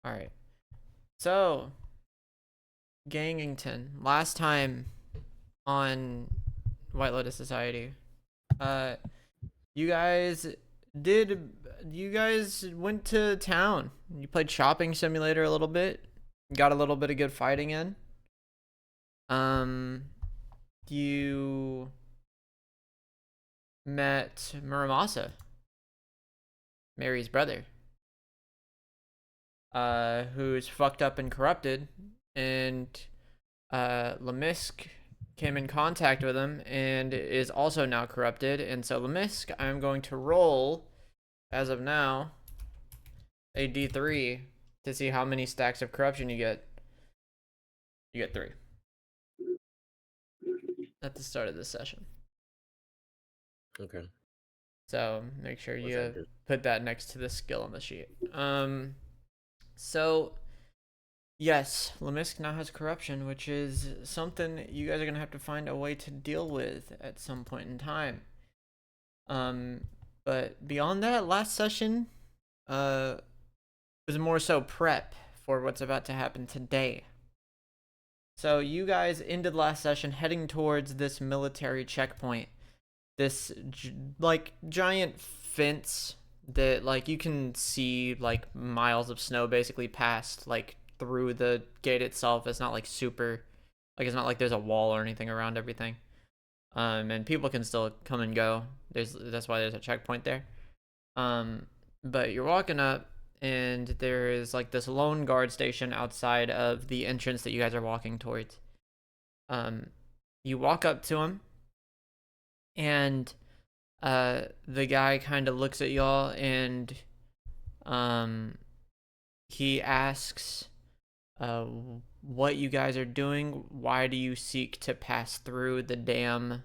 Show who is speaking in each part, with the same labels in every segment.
Speaker 1: All right. So, Gangington. Last time on White Lotus Society, uh, you guys did. You guys went to town. You played Shopping Simulator a little bit. Got a little bit of good fighting in. Um, you met Muramasa, Mary's brother, who's fucked up and corrupted, and Lemisk came in contact with him and is also now corrupted. And so Lemisk, I'm going to roll, as of now, a d3 to see how many stacks of corruption you get. You get 3 at the start of this session.
Speaker 2: Okay.
Speaker 1: So make sure
Speaker 2: What's
Speaker 1: you
Speaker 2: that do?
Speaker 1: put that next to the skill on the sheet. So yes, Lemisk now has corruption, which is something you guys are gonna have to find a way to deal with at some point in time. But beyond that, last session, was more so prep for what's about to happen today. So you guys ended last session heading towards this military checkpoint, this like giant fence that like you can see like miles of snow basically past like through the gate itself. It's not like super, like it's not like there's a wall or anything around everything. And people can still come and go. That's why there's a checkpoint there. But you're walking up, and there is like this lone guard station outside of the entrance that you guys are walking towards. You walk up to him, and the guy kind of looks at y'all, and he asks, what you guys are doing. Why do you seek to pass through the damn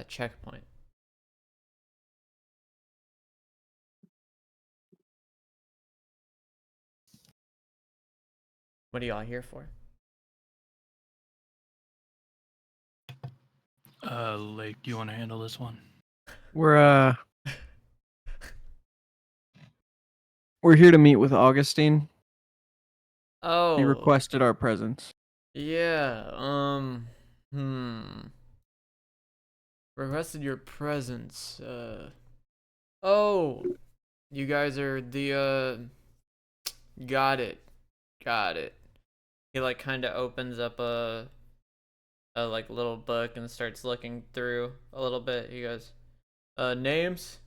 Speaker 1: checkpoint? What are y'all here for?
Speaker 3: Lake, do you want to handle this one?
Speaker 4: We're we're here to meet with Augustine.
Speaker 1: Oh,
Speaker 4: He requested our presence.
Speaker 1: yeah. Requested your presence. Oh, you guys are the got it. Got it. He like kind of opens up a like little book and starts looking through a little bit. He goes, names?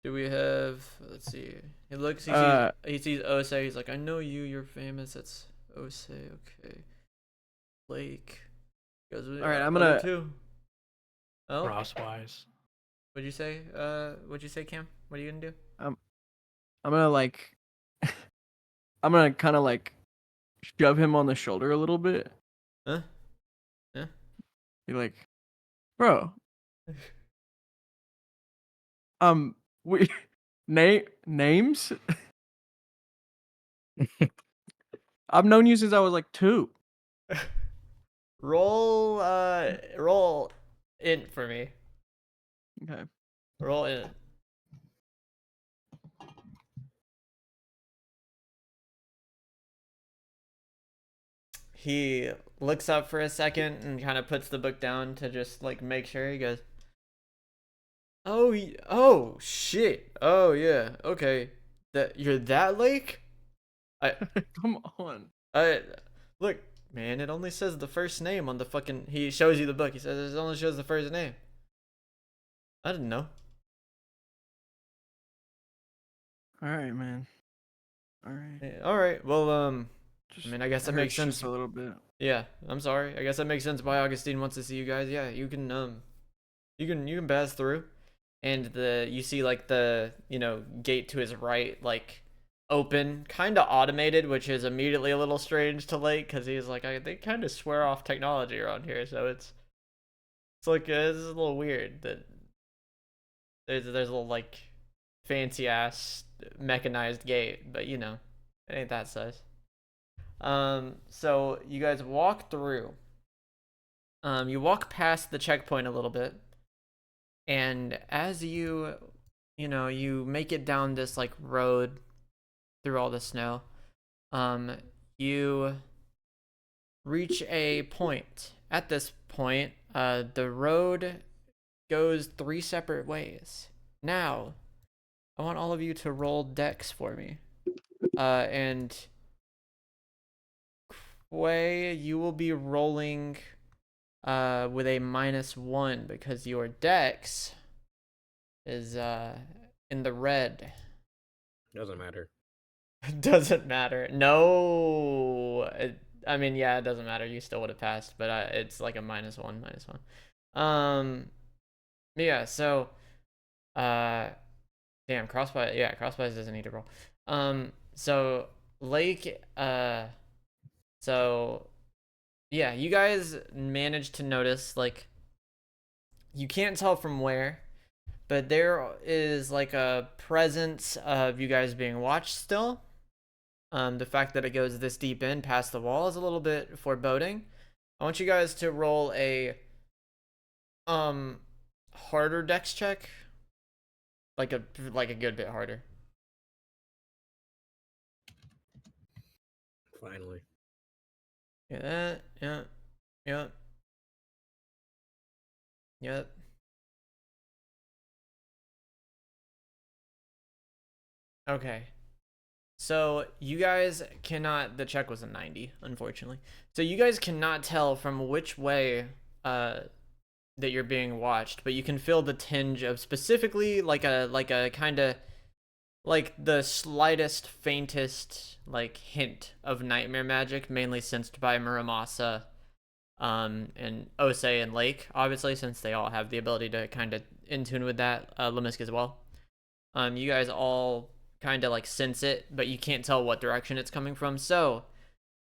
Speaker 1: Do we have, let's see. He sees Osei. He's like, I know you, you're famous. That's Osei. Okay. Lake. He goes,
Speaker 4: All right, I'm
Speaker 1: other
Speaker 4: gonna.
Speaker 1: two. Oh,
Speaker 3: Crosswise.
Speaker 1: what'd you say? What'd you say, Cam? What are you gonna do?
Speaker 4: I'm gonna like. I'm gonna kind of like shove him on the shoulder a little bit.
Speaker 1: Huh? Yeah.
Speaker 4: Be like, bro. We names. I've known you since I was like 2.
Speaker 1: Roll int for me.
Speaker 4: Okay.
Speaker 1: Roll int. He looks up for a second and kind of puts the book down to just like make sure. He goes, "Oh, oh shit. Oh yeah. Okay. That you're that Lake? I
Speaker 4: Come on.
Speaker 1: I look, man, it only says the first name on the fucking he shows you the book. He says it only shows the first name. I didn't know.
Speaker 4: All right, man. All right.
Speaker 1: Yeah, all right. Well,
Speaker 4: Just,
Speaker 1: I mean, I guess that
Speaker 4: hurts
Speaker 1: makes sense.
Speaker 4: just a little bit.
Speaker 1: Yeah, I'm sorry. I guess that makes sense why Augustine wants to see you guys. Yeah, you can pass through. And you see like the, gate to his right like open, kind of automated, which is immediately a little strange to Lake cuz he's like they kind of swear off technology around here, so it's like it's a little weird that there's a little like fancy ass mechanized gate, but it ain't that size. So you guys walk through. You walk past the checkpoint a little bit, and as you make it down this like road through all the snow. You reach a point. At this point, the road goes 3 separate ways. Now, I want all of you to roll dex for me. And Quay, you will be rolling with a -1 because your dex is in the red.
Speaker 2: Doesn't matter.
Speaker 1: Doesn't matter. No. I mean, yeah, it doesn't matter. You still would have passed, but it's like a -1, -1. Yeah, so, damn, Crosswise, yeah, Crosswise doesn't need to roll. So, Lake, so, yeah, you guys managed to notice, like, you can't tell from where, but there is, like, a presence of you guys being watched still. The fact that it goes this deep in past the wall is a little bit foreboding. I want you guys to roll a harder dex check, like a good bit harder.
Speaker 2: Finally.
Speaker 1: Yeah, yep. Okay. So you guys cannot. The check was a 90, unfortunately. So you guys cannot tell from which way that you're being watched, but you can feel the tinge of specifically like a kind of like the slightest, faintest like hint of nightmare magic, mainly sensed by Muramasa, and Osei and Lake, obviously, since they all have the ability to kind of in tune with that. Lemisk as well. You guys all kind of like sense it, but you can't tell what direction it's coming from. So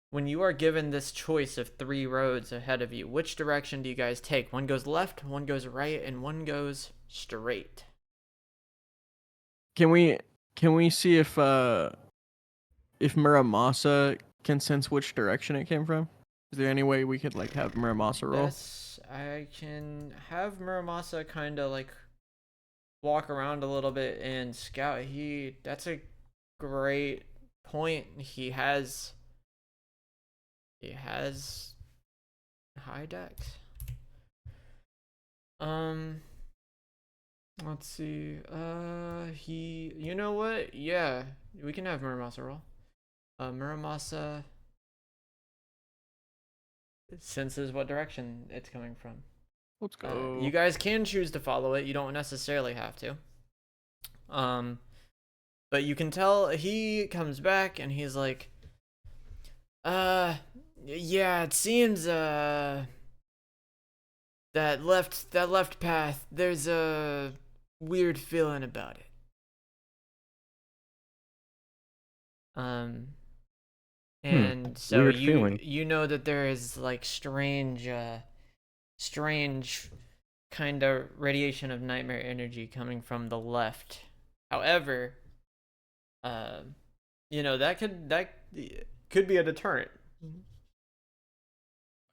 Speaker 1: when you are given this choice of 3 roads ahead of you, which direction do you guys take? One goes left, one goes right, and one goes straight.
Speaker 4: Can we see if Muramasa can sense which direction it came from? Is there any way we could like have Muramasa roll?
Speaker 1: Yes, I can have Muramasa kind of like walk around a little bit and scout. That's a great point. He has high dex. Let's see. You know what? Yeah, we can have Muramasa roll. Muramasa senses what direction it's coming from.
Speaker 4: Let's go.
Speaker 1: You guys can choose to follow it. You don't necessarily have to. But you can tell he comes back and he's like, yeah, it seems that left path, there's a weird feeling about it. And so
Speaker 5: weird feeling.
Speaker 1: you know that there is like strange kind of radiation of nightmare energy coming from the left. However, you know, that could be a deterrent.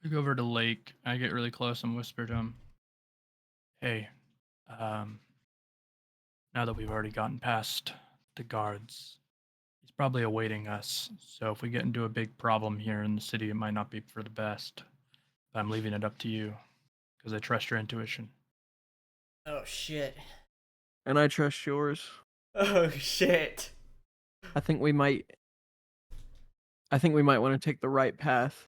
Speaker 3: I go over to Lake. I get really close and whisper to him, "Hey, now that we've already gotten past the guards, he's probably awaiting us. So if we get into a big problem here in the city, it might not be for the best. But I'm leaving it up to you because I trust your intuition."
Speaker 1: Oh shit.
Speaker 4: And I trust yours.
Speaker 1: Oh shit.
Speaker 4: I think we might want to take the right path.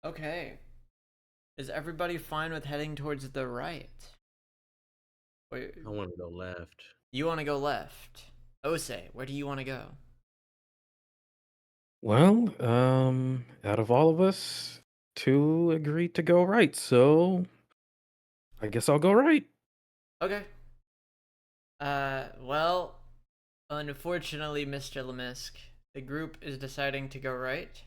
Speaker 1: Okay. Is everybody fine with heading towards the right? Wait,
Speaker 2: I want to go left.
Speaker 1: you want to go left? Osei, where do you want to go?
Speaker 5: Well, out of all of us, 2 agreed to go right, so I guess I'll go right.
Speaker 1: Okay. Well, unfortunately, Mr. Lemisk, the group is deciding to go right.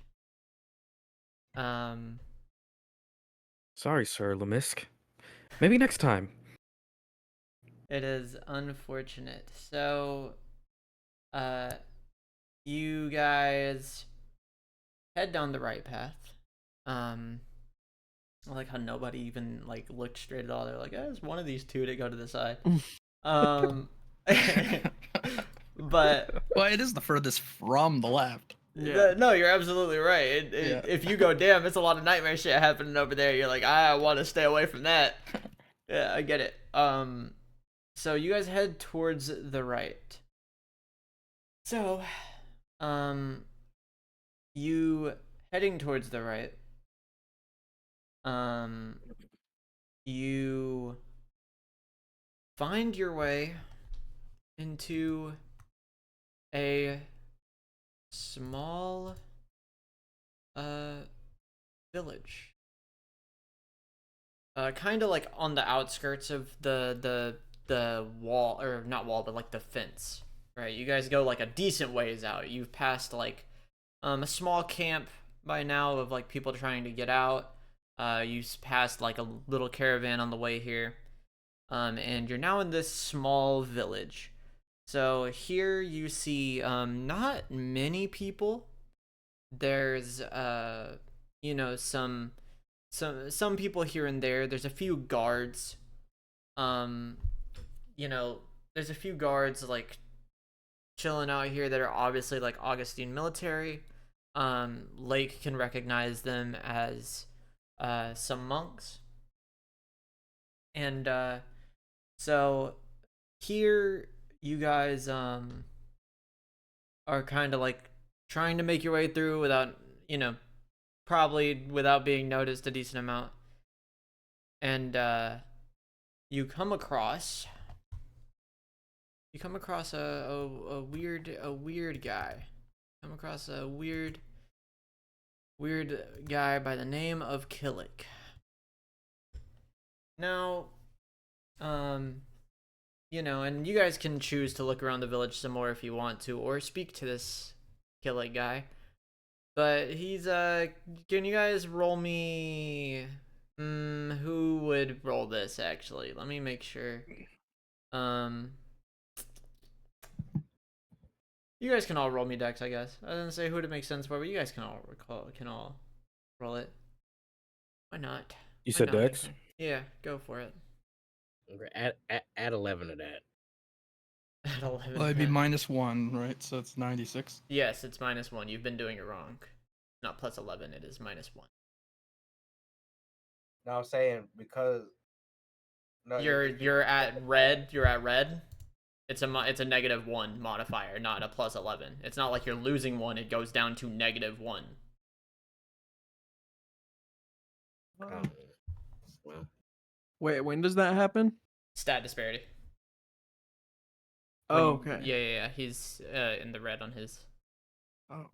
Speaker 5: Sorry, Sir Lemisk. Maybe next time.
Speaker 1: It is unfortunate. So, you guys head down the right path. I like how nobody even like looked straight at all. They're like, "There's one of these two to go to the side." But
Speaker 3: Well, it is the furthest from the left.
Speaker 4: Yeah.
Speaker 1: no, you're absolutely right.
Speaker 3: Yeah.
Speaker 1: If you go, damn, it's a lot of nightmare shit happening over there. You're like, I want to stay away from that. Yeah, I get it. So you guys head towards the right. So, you heading towards the right. You find your way into a small village, kind of like on the outskirts of the wall, or not wall, but like the fence, right? You guys go like a decent ways out. You've passed like a small camp by now of like people trying to get out. You passed like a little caravan on the way here, and you're now in this small village. So here you see not many people. There's you know, some people here and there. There's a few guards. You know, there's a few guards like chilling out here that are obviously like Augustine military. Lake can recognize them as some monks. And so here you guys are kind of like trying to make your way through without, you know, probably without being noticed a decent amount. And you come across a weird guy. Come across a weird guy by the name of Killick. Now, you know, and you guys can choose to look around the village some more if you want to, or speak to this Killick guy. But he's can you guys roll me who would roll this actually? Let me make sure. You guys can all roll me dex, I guess. I didn't say who would it make sense for, but you guys can all roll it. Why not?
Speaker 5: You
Speaker 1: Why
Speaker 5: said
Speaker 1: not?
Speaker 5: Dex?
Speaker 1: Yeah, go for it.
Speaker 2: Add 11 to that.
Speaker 1: At 11.
Speaker 3: Well, it'd be -1, right? So it's 96.
Speaker 1: Yes, it's -1. You've been doing it wrong. Not plus 11. It is -1.
Speaker 6: No, I'm saying because no,
Speaker 1: You're at red. You're at red. It's a -1 modifier, not a plus 11. It's not like you're losing one. It goes down to -1.
Speaker 2: Oh, well,
Speaker 4: Wait, when does that happen?
Speaker 1: Stat disparity.
Speaker 4: Oh,
Speaker 1: When-
Speaker 4: okay.
Speaker 1: Yeah. He's in the red on his.
Speaker 4: Oh.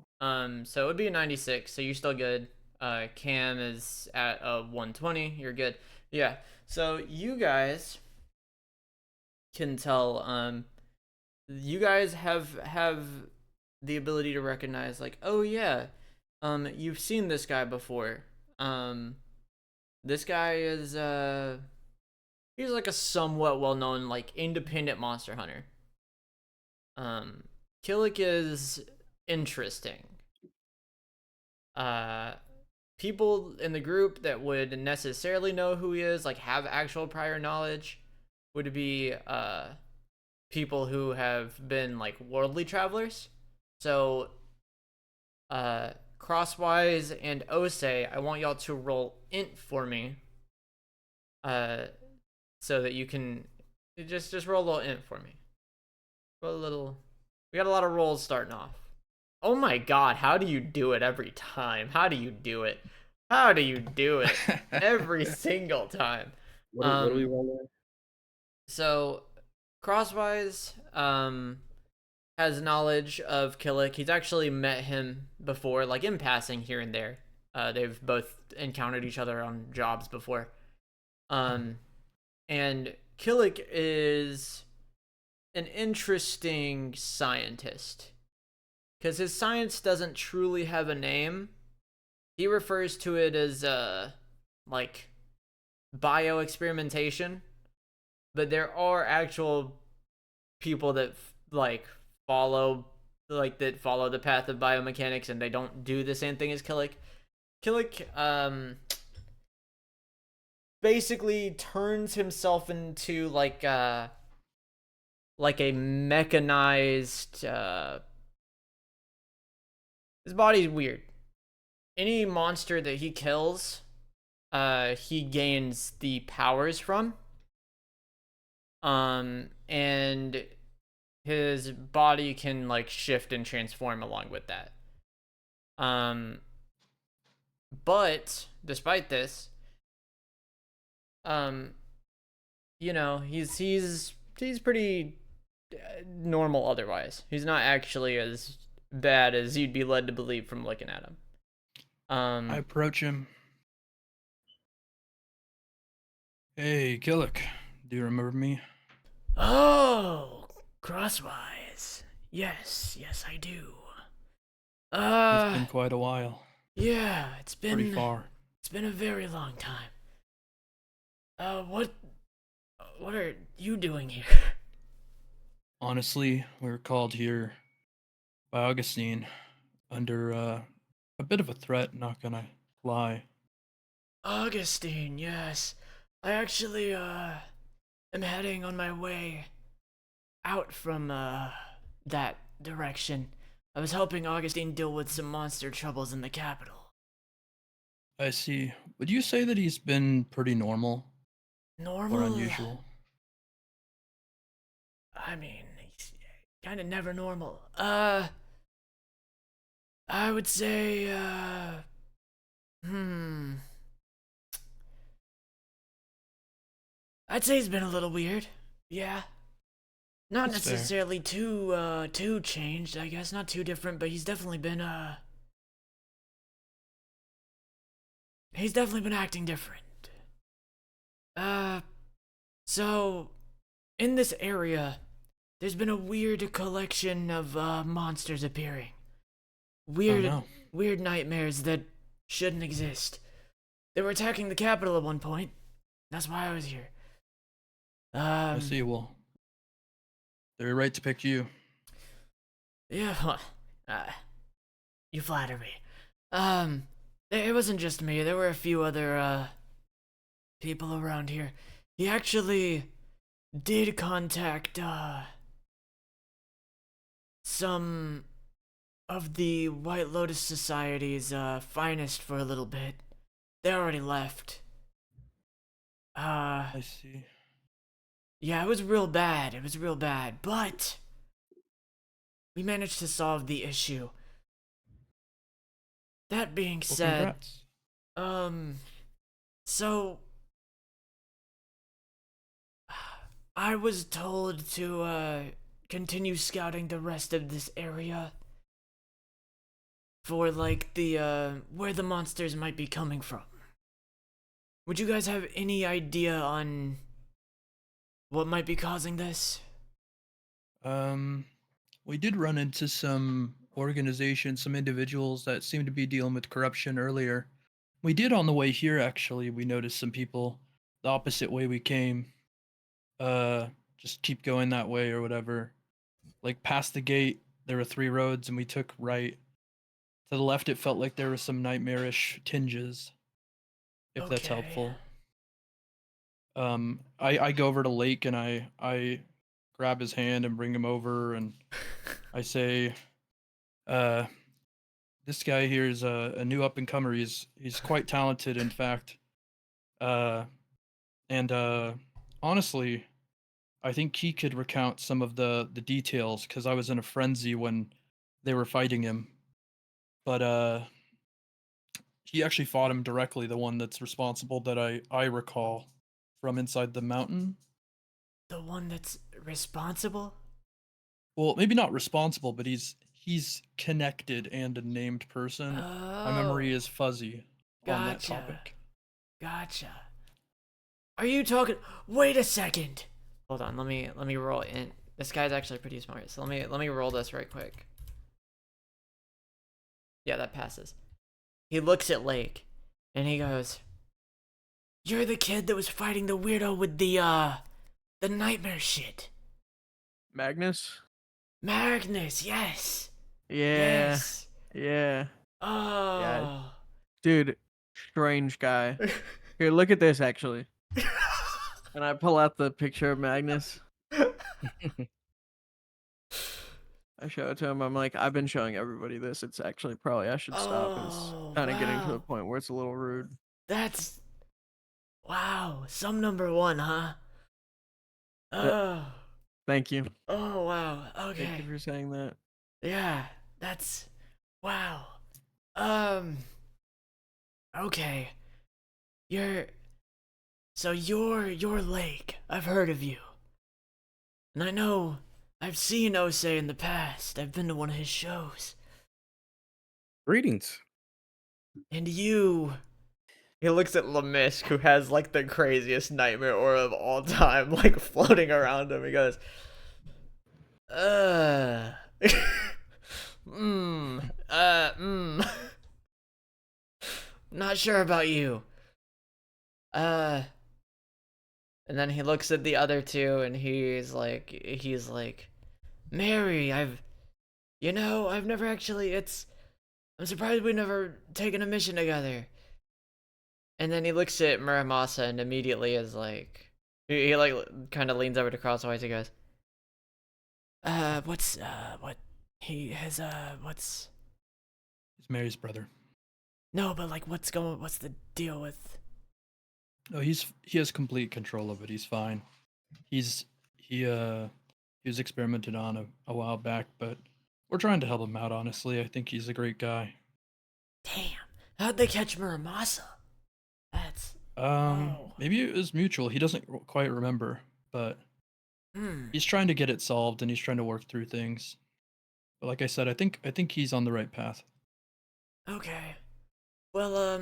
Speaker 1: So it would be a 96. So you're still good. Cam is at a 120. You're good. Yeah. So you guys can tell. You guys have the ability to recognize, like, oh yeah, you've seen this guy before. This guy is he's like a somewhat well-known like independent monster hunter. Killick is interesting. People in the group that would necessarily know who he is, like have actual prior knowledge, would be people who have been like worldly travelers. So Crosswise and Osei, I want y'all to roll int for me. So that you can just roll a little int for me. Roll a little. We got a lot of rolls starting off. Oh my god, how do you do it every time? How do you do it? How do you do it every single time?
Speaker 2: what do we roll in?
Speaker 1: So Crosswise has knowledge of Killick. He's actually met him before, like in passing here and there. They've both encountered each other on jobs before. And Killick is an interesting scientist because his science doesn't truly have a name. He refers to it as like bioexperimentation, but there are actual people that follow the path of biomechanics, and they don't do the same thing as Killick. Killick basically turns himself into like like a mechanized. His body's weird. Any monster that he kills, he gains the powers from. And his body can like shift and transform along with that. But despite this, you know, he's pretty normal otherwise. He's not actually as bad as you'd be led to believe from looking at him.
Speaker 3: I approach him. Hey, Killick, do you remember me?
Speaker 1: Oh, Crosswise. Yes, I do.
Speaker 3: It's been quite a while.
Speaker 1: Yeah,
Speaker 3: Pretty far.
Speaker 1: It's been a very long time. What are you doing here?
Speaker 3: Honestly, we were called here by Augustine under a bit of a threat, not gonna lie.
Speaker 1: Augustine, yes. I actually, am heading on my way out from, that direction. I was helping Augustine deal with some monster troubles in the capital.
Speaker 3: I see. Would you say that he's been pretty normal
Speaker 1: Normal?
Speaker 3: or unusual?
Speaker 1: I mean, he's kinda never normal. I would say, I'd say he's been a little weird. Yeah. Not
Speaker 3: That's fair.
Speaker 1: necessarily too changed, I guess. Not too different, but he's definitely been acting different. So in this area, there's been a weird collection of monsters appearing. Weird
Speaker 3: Oh, no.
Speaker 1: weird nightmares that shouldn't exist. They were attacking the capital at one point. That's why I was here.
Speaker 3: I see. Well, they're right to pick you.
Speaker 1: Yeah, well, you flatter me. It wasn't just me. There were a few other people around here. He actually did contact some of the White Lotus Society's finest for a little bit. They already left.
Speaker 3: I see.
Speaker 1: Yeah, it was real bad. It was real bad, but we managed to solve the issue. That being
Speaker 3: Well,
Speaker 1: said,
Speaker 3: congrats.
Speaker 1: so I was told to continue scouting the rest of this area for like the where the monsters might be coming from. Would you guys have any idea on what might be causing this?
Speaker 3: We did run into some organizations, some individuals that seemed to be dealing with corruption earlier. We did on the way here, actually. We noticed some people the opposite way we came. Just keep going that way or whatever. Like past the gate, there were 3 roads, and we took right. To the left, it felt like there were some nightmarish tinges, if that's
Speaker 1: Okay.
Speaker 3: helpful. I go over to Lake and I grab his hand and bring him over, and I say, this guy here is a new up and comer. He's quite talented, in fact. And honestly, I think he could recount some of the details because I was in a frenzy when they were fighting him. But he actually fought him directly, the one that's responsible that I recall from inside the mountain.
Speaker 1: The one that's responsible?
Speaker 3: Well, maybe not responsible, but he's connected and a named person. My memory is fuzzy on that
Speaker 1: Gotcha.
Speaker 3: topic.
Speaker 1: Gotcha. Are you talking? Wait a second. Hold on. Let me roll in. This guy's actually pretty smart. So let me roll this right quick. Yeah, that passes. He looks at Lake, and he goes, "You're the kid that was fighting the weirdo with the nightmare shit."
Speaker 4: Magnus?
Speaker 1: Magnus, yes.
Speaker 4: Yeah.
Speaker 1: Yes.
Speaker 4: Yeah.
Speaker 1: Oh.
Speaker 4: Dude, strange guy. Here, look at this actually. And I pull out the picture of Magnus. I show it to him. I'm like, I've been showing everybody this. It's actually probably I should stop. And it's
Speaker 1: Oh,
Speaker 4: kind of getting to the
Speaker 1: wow.
Speaker 4: point where it's a little rude.
Speaker 1: That's wow. Some number one, huh?
Speaker 4: Yeah,
Speaker 1: Oh,
Speaker 4: thank you.
Speaker 1: oh wow.
Speaker 4: Thank you
Speaker 1: Okay.
Speaker 4: for saying that.
Speaker 1: Yeah, that's wow. Um, okay. You're you're Lake. I've heard of you. And I know I've seen Osei in the past. I've been to one of his shows.
Speaker 5: Greetings.
Speaker 1: And you. He looks at Lamisk, who has like the craziest nightmare aura of all time, like floating around him. He goes, uh, mm, mm. Not sure about you. Uh, and then he looks at the other two and he's like, Mary, I've never actually, I'm surprised we've never taken a mission together. And then he looks at Muramasa and immediately is like, he like kind of leans over to Crosswise. He goes, what what's,
Speaker 3: He's Mary's brother.
Speaker 1: no, but like, what's the deal with,
Speaker 3: Oh, he has complete control of it. He's fine. He's he was experimented on a while back, but we're trying to help him out. Honestly, I think he's a great guy.
Speaker 1: damn, how'd they catch Muramasa? That's, oh,
Speaker 3: Maybe it was mutual. He doesn't quite remember, but he's trying to get it solved and he's trying to work through things. But like I said, I think he's on the right path.
Speaker 1: okay. Well,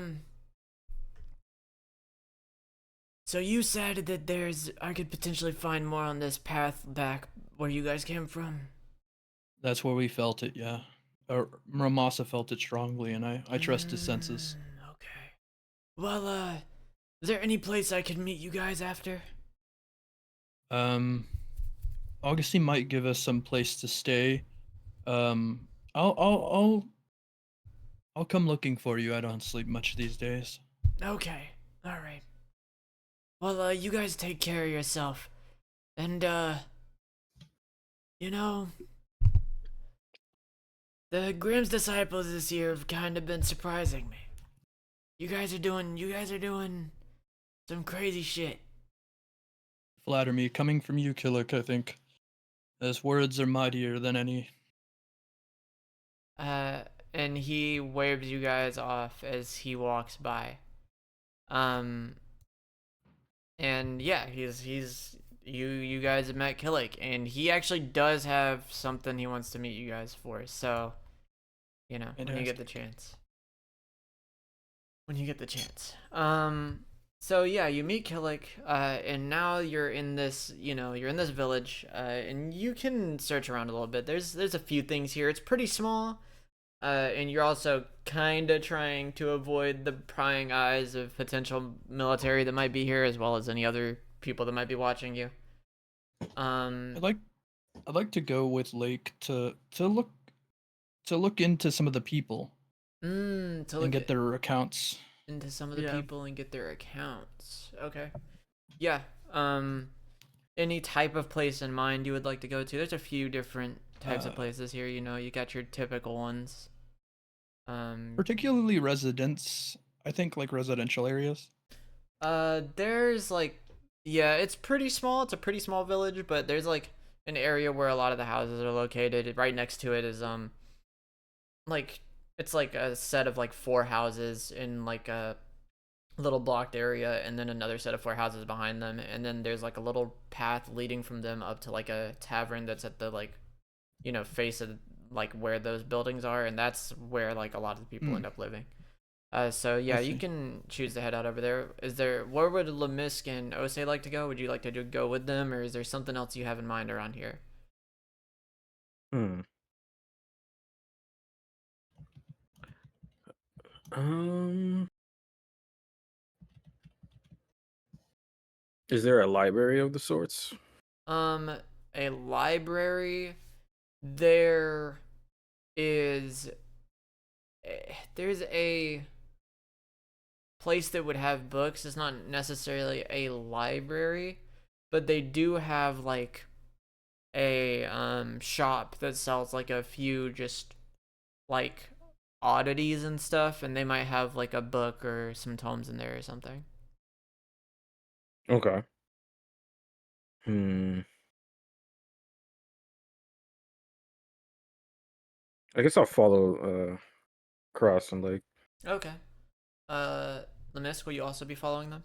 Speaker 1: so you said that I could potentially find more on this path back where you guys came from?
Speaker 3: That's where we felt it, yeah. Muramasa felt it strongly, and I trust his senses.
Speaker 1: Okay. Well, is there any place I could meet you guys after?
Speaker 3: Augustine might give us some place to stay. Um, I'll come looking for you. I don't sleep much these days.
Speaker 1: Okay. Alright. Well, you guys take care of yourself. And, you know, the Grimm's disciples this year have kind of been surprising me. You guys are doing some crazy shit.
Speaker 3: Flatter me. Coming from you, Killick, I think. As words are mightier than any.
Speaker 1: And he waves you guys off as he walks by. And yeah, you guys have met Killick, and he actually does have something he wants to meet you guys for. So, you know, when you get the chance. When you get the chance. So yeah, you meet Killick, and now you're in this, you're in this village, and you can search around a little bit. There's a few things here. It's pretty small, and you're also kind of trying to avoid the prying eyes of potential military that might be here, as well as any other people that might be watching you.
Speaker 3: I'd like to go with Lake to look into some of the people
Speaker 1: to
Speaker 3: and get their accounts.
Speaker 1: into some of the people and get their accounts. Okay. Yeah. Any type of place in mind you would like to go to? There's a few different types of places here. You got your typical ones.
Speaker 3: Particularly residents. I think like residential areas.
Speaker 1: There's like, yeah, it's pretty small. It's a pretty small village, but there's like an area where a lot of the houses are located. Right next to it is like, it's like a set of like 4 houses in like a little blocked area, and then another set of 4 houses behind them, and then there's like a little path leading from them up to like a tavern that's at the like, face of like where those buildings are, and that's where like a lot of the people end up living. So yeah, you can choose to head out over there. Where would Lamisk and Osei like to go? Would you like to go with them, or is there something else you have in mind around here?
Speaker 5: Is there a library of the sorts?
Speaker 1: A library. There is. There's a place that would have books. It's not necessarily a library, but they do have like a shop that sells like a few just like oddities and stuff, and they might have like a book or some tomes in there or something.
Speaker 5: Okay. Hmm. I guess I'll follow Cross and Lake.
Speaker 1: Okay. Uh, Lemisk, will you also be following them?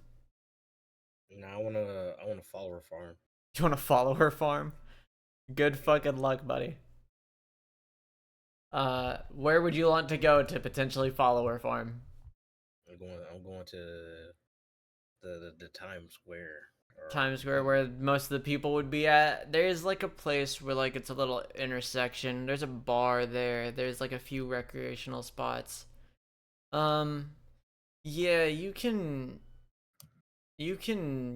Speaker 2: No, I wanna follow her farm.
Speaker 1: You want to follow her farm? Good fucking luck, buddy. Where would you want to go to potentially follow her farm?
Speaker 2: I'm going to the Times Square.
Speaker 1: Times Square, where most of the people would be at. There's like a place where like it's a little intersection. There's a bar there. There's like a few recreational spots. Um, yeah, you can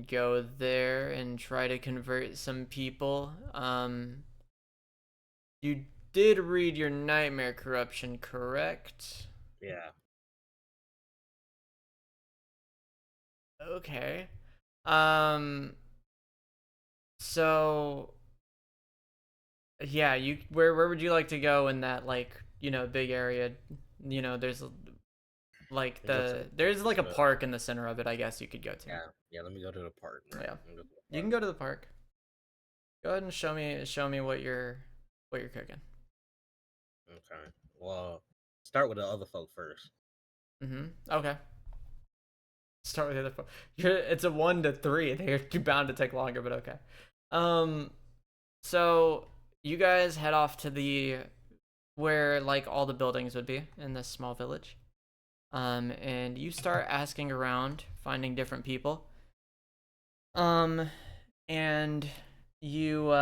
Speaker 1: go there and try to convert some people. You did read your nightmare corruption, correct?
Speaker 2: Yeah.
Speaker 1: Okay. Um, so yeah, you where would you like to go in that like, big area? There's like there's like a park in the center of it, I guess you could go to.
Speaker 2: Yeah. Let me go to the park. Right?
Speaker 1: Yeah. You can go to the park. Go ahead and show me what you're cooking.
Speaker 2: Okay. Well, start with the other folk first.
Speaker 1: Okay. Start with the other phone. It's a 1 to 3. They're bound to take longer, but okay. So you guys head off to the where like all the buildings would be in this small village. And you start asking around, finding different people. And you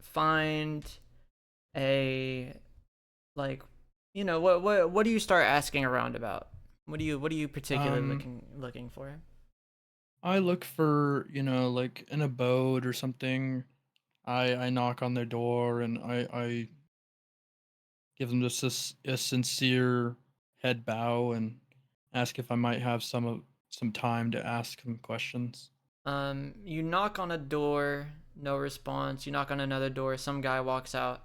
Speaker 1: find a like, what do you start asking around about? What do you particularly looking for?
Speaker 3: I look for, like an abode or something. I knock on their door and I give them just a sincere head bow and ask if I might have some time to ask some questions.
Speaker 1: You knock on a door, no response. You knock on another door, some guy walks out,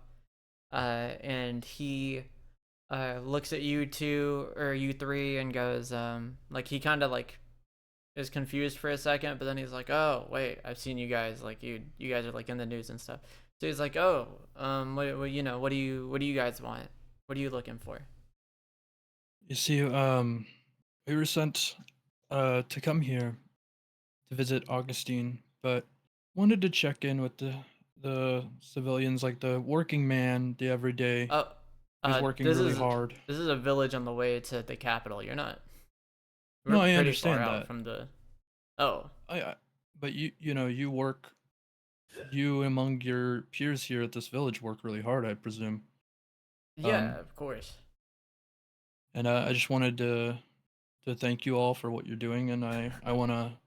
Speaker 1: and he looks at you two or you three and goes, like he kind of like is confused for a second, but then he's like, "Oh, wait, I've seen you guys. Like you guys are like in the news and stuff." So he's like, "Oh, what do you guys want? What are you looking for?"
Speaker 3: You see, we were sent to come here to visit Augustine, but wanted to check in with the civilians, like the working man, the everyday,
Speaker 1: Oh,
Speaker 3: who's working
Speaker 1: this
Speaker 3: really
Speaker 1: is
Speaker 3: hard.
Speaker 1: a village on the way to the capital. You're not.
Speaker 3: No,
Speaker 1: We're
Speaker 3: I
Speaker 1: pretty far
Speaker 3: understand
Speaker 1: out
Speaker 3: that.
Speaker 1: from the. Oh.
Speaker 3: But you work, you among your peers here at this village work really hard, I presume.
Speaker 1: Yeah, of course.
Speaker 3: And I just wanted to thank you all for what you're doing, and I wanna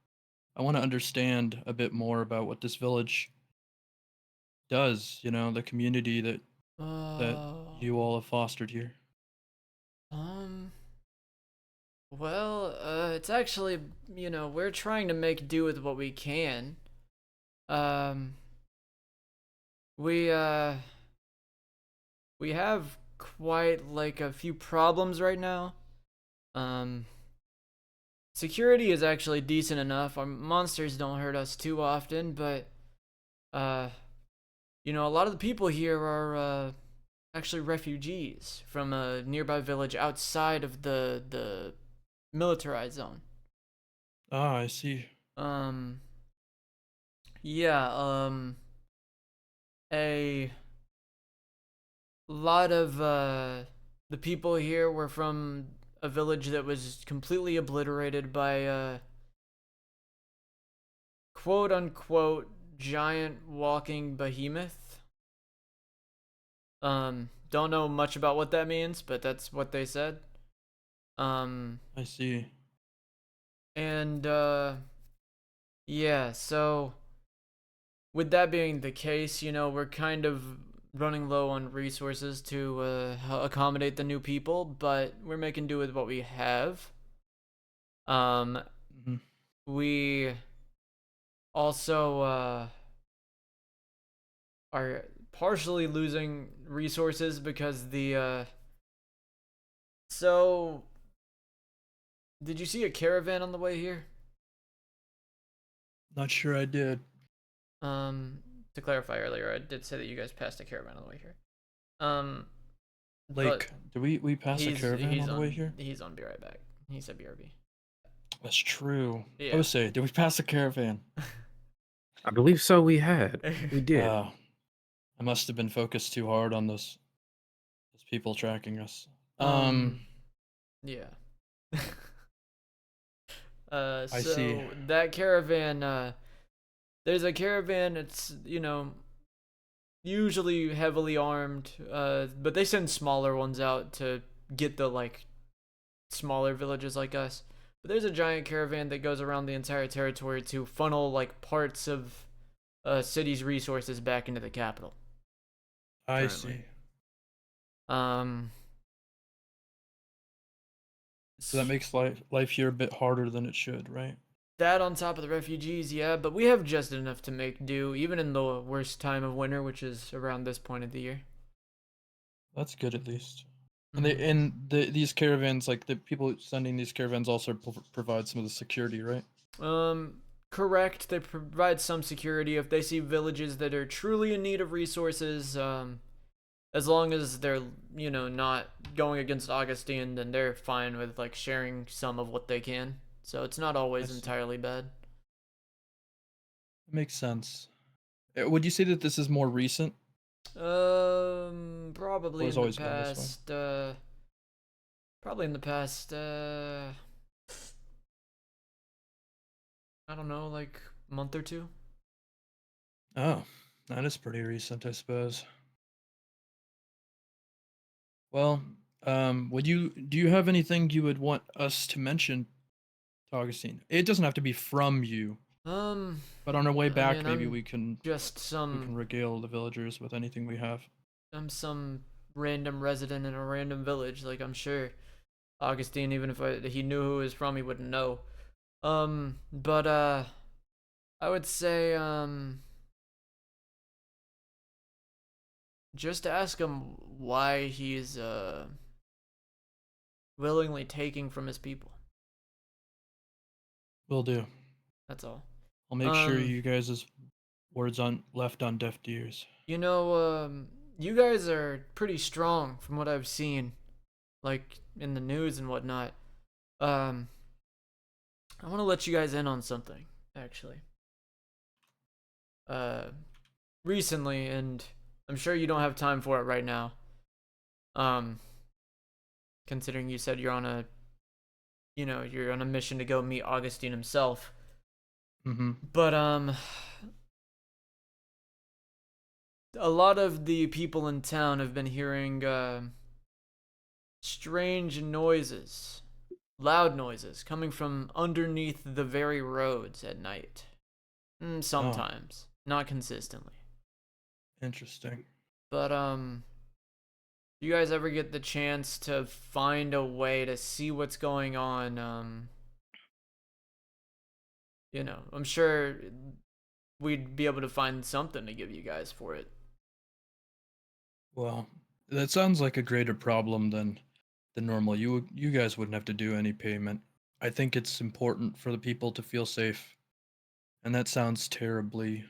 Speaker 3: understand a bit more about what this village does. The community that
Speaker 1: Oh.
Speaker 3: you all have fostered here.
Speaker 1: Um. Well, it's actually, we're trying to make do with what we can. Um, we we have quite like a few problems right now. Um, security is actually decent enough. Our monsters don't hurt us too often, but uh, a lot of the people here are actually refugees from a nearby village outside of the militarized zone.
Speaker 3: Ah, I see.
Speaker 1: Um, yeah, a lot of the people here were from a village that was completely obliterated by a quote unquote giant walking behemoth. Don't know much about what that means, but that's what they said.
Speaker 3: I see.
Speaker 1: And yeah, so with that being the case, we're kind of running low on resources to accommodate the new people, but we're making do with what we have. Um,
Speaker 3: Mhm.
Speaker 1: we also are partially losing resources because so did you see a caravan on the way here?
Speaker 3: Not sure I did.
Speaker 1: To clarify earlier, I did say that you guys passed a caravan on the way here. Um,
Speaker 3: Lake, did we pass a caravan on the way here?
Speaker 1: He's on Be Right Back. He said BRB.
Speaker 3: That's true.
Speaker 1: Yeah.
Speaker 3: Osei, did we pass a caravan?
Speaker 5: I believe so. We had. We did.
Speaker 3: I must have been focused too hard on those people tracking us.
Speaker 1: Yeah.
Speaker 3: I
Speaker 1: so
Speaker 3: see.
Speaker 1: that caravan, there's a caravan. It's usually heavily armed, but they send smaller ones out to get the like smaller villages like us. But there's a giant caravan that goes around the entire territory to funnel like parts of city's resources back into the capital.
Speaker 3: I
Speaker 1: currently.
Speaker 3: see. So that makes life here a bit harder than it should, right?
Speaker 1: That on top of the refugees, yeah, but we have just enough to make do, even in the worst time of winter, which is around this point of the year.
Speaker 3: That's good at least.
Speaker 1: Mhm.
Speaker 3: And these caravans, like the people sending these caravans, also provide some of the security, right?
Speaker 1: Correct. They provide some security if they see villages that are truly in need of resources. As long as they're not going against Augustine, then they're fine with like sharing some of what they can. So it's not always entirely bad.
Speaker 3: Makes sense. Would you say that this is more recent?
Speaker 1: Probably
Speaker 3: Or has
Speaker 1: in the
Speaker 3: always been this way?
Speaker 1: past. Probably in the past. I don't know, like month or two.
Speaker 3: Oh, that is pretty recent, I suppose. Well, do you have anything you would want us to mention to Augustine? It doesn't have to be from you, but on our way back,
Speaker 1: mean,
Speaker 3: maybe
Speaker 1: I'm
Speaker 3: we can
Speaker 1: just
Speaker 3: regale the villagers with anything we have.
Speaker 1: I'm some random resident in a random village. Like I'm sure Augustine, even if he knew who he was from, he wouldn't know. But I would say just ask him why he's willingly taking from his people.
Speaker 3: Will do.
Speaker 1: That's all.
Speaker 3: I'll make sure you guys' words left on deaf ears.
Speaker 1: You guys are pretty strong from what I've seen, like in the news and whatnot. I want to let you guys in on something, actually. Recently, and I'm sure you don't have time for it right now. Considering you said you're on a mission to go meet Augustine himself.
Speaker 3: Mm-hmm.
Speaker 1: But a lot of the people in town have been hearing strange noises, loud noises coming from underneath the very roads at night. Sometimes, not consistently.
Speaker 3: Interesting.
Speaker 1: But you guys ever get the chance to find a way to see what's going on? I'm sure we'd be able to find something to give you guys for it.
Speaker 3: Well, that sounds like a greater problem than normal. You guys wouldn't have to do any payment. I think it's important for the people to feel safe. And that sounds terribly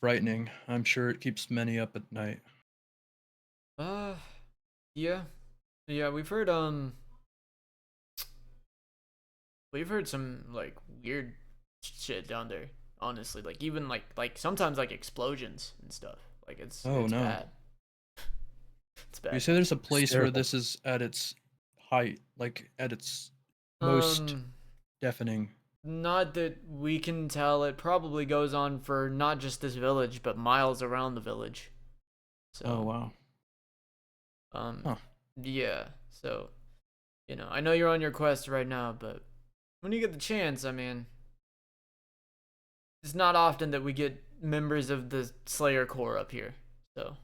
Speaker 3: frightening. I'm sure it keeps many up at night.
Speaker 1: Yeah. Yeah, we've heard some like weird shit down there, honestly. Like even like sometimes like explosions and stuff. Like it's bad. It's bad.
Speaker 3: You say there's a place where
Speaker 5: terrible.
Speaker 3: this is at its height, like at its most deafening.
Speaker 1: Not that we can tell. It probably goes on for not just this village, but miles around the village. So,
Speaker 3: Oh wow.
Speaker 1: Yeah. So, I know you're on your quest right now, but when you get the chance, I mean, it's not often that we get members of the Slayer Corps up here. So.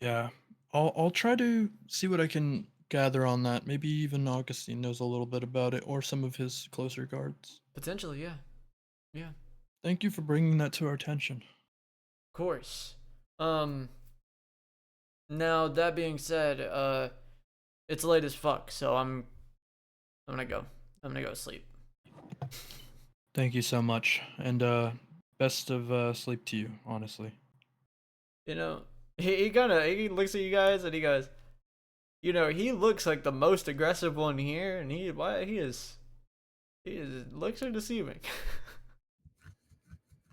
Speaker 3: Yeah. I'll try to see what I can gather on that. Maybe even Augustine knows a little bit about it, or some of his closer guards.
Speaker 1: Potentially, yeah. Yeah.
Speaker 3: Thank you for bringing that to our attention.
Speaker 1: Of course. Now that being said, it's late as fuck, so I'm gonna go. I'm gonna go sleep.
Speaker 3: Thank you so much, and best of sleep to you, honestly.
Speaker 1: You know, he looks at you guys and he goes, you know, he looks like the most aggressive one here, and he looks so deceiving.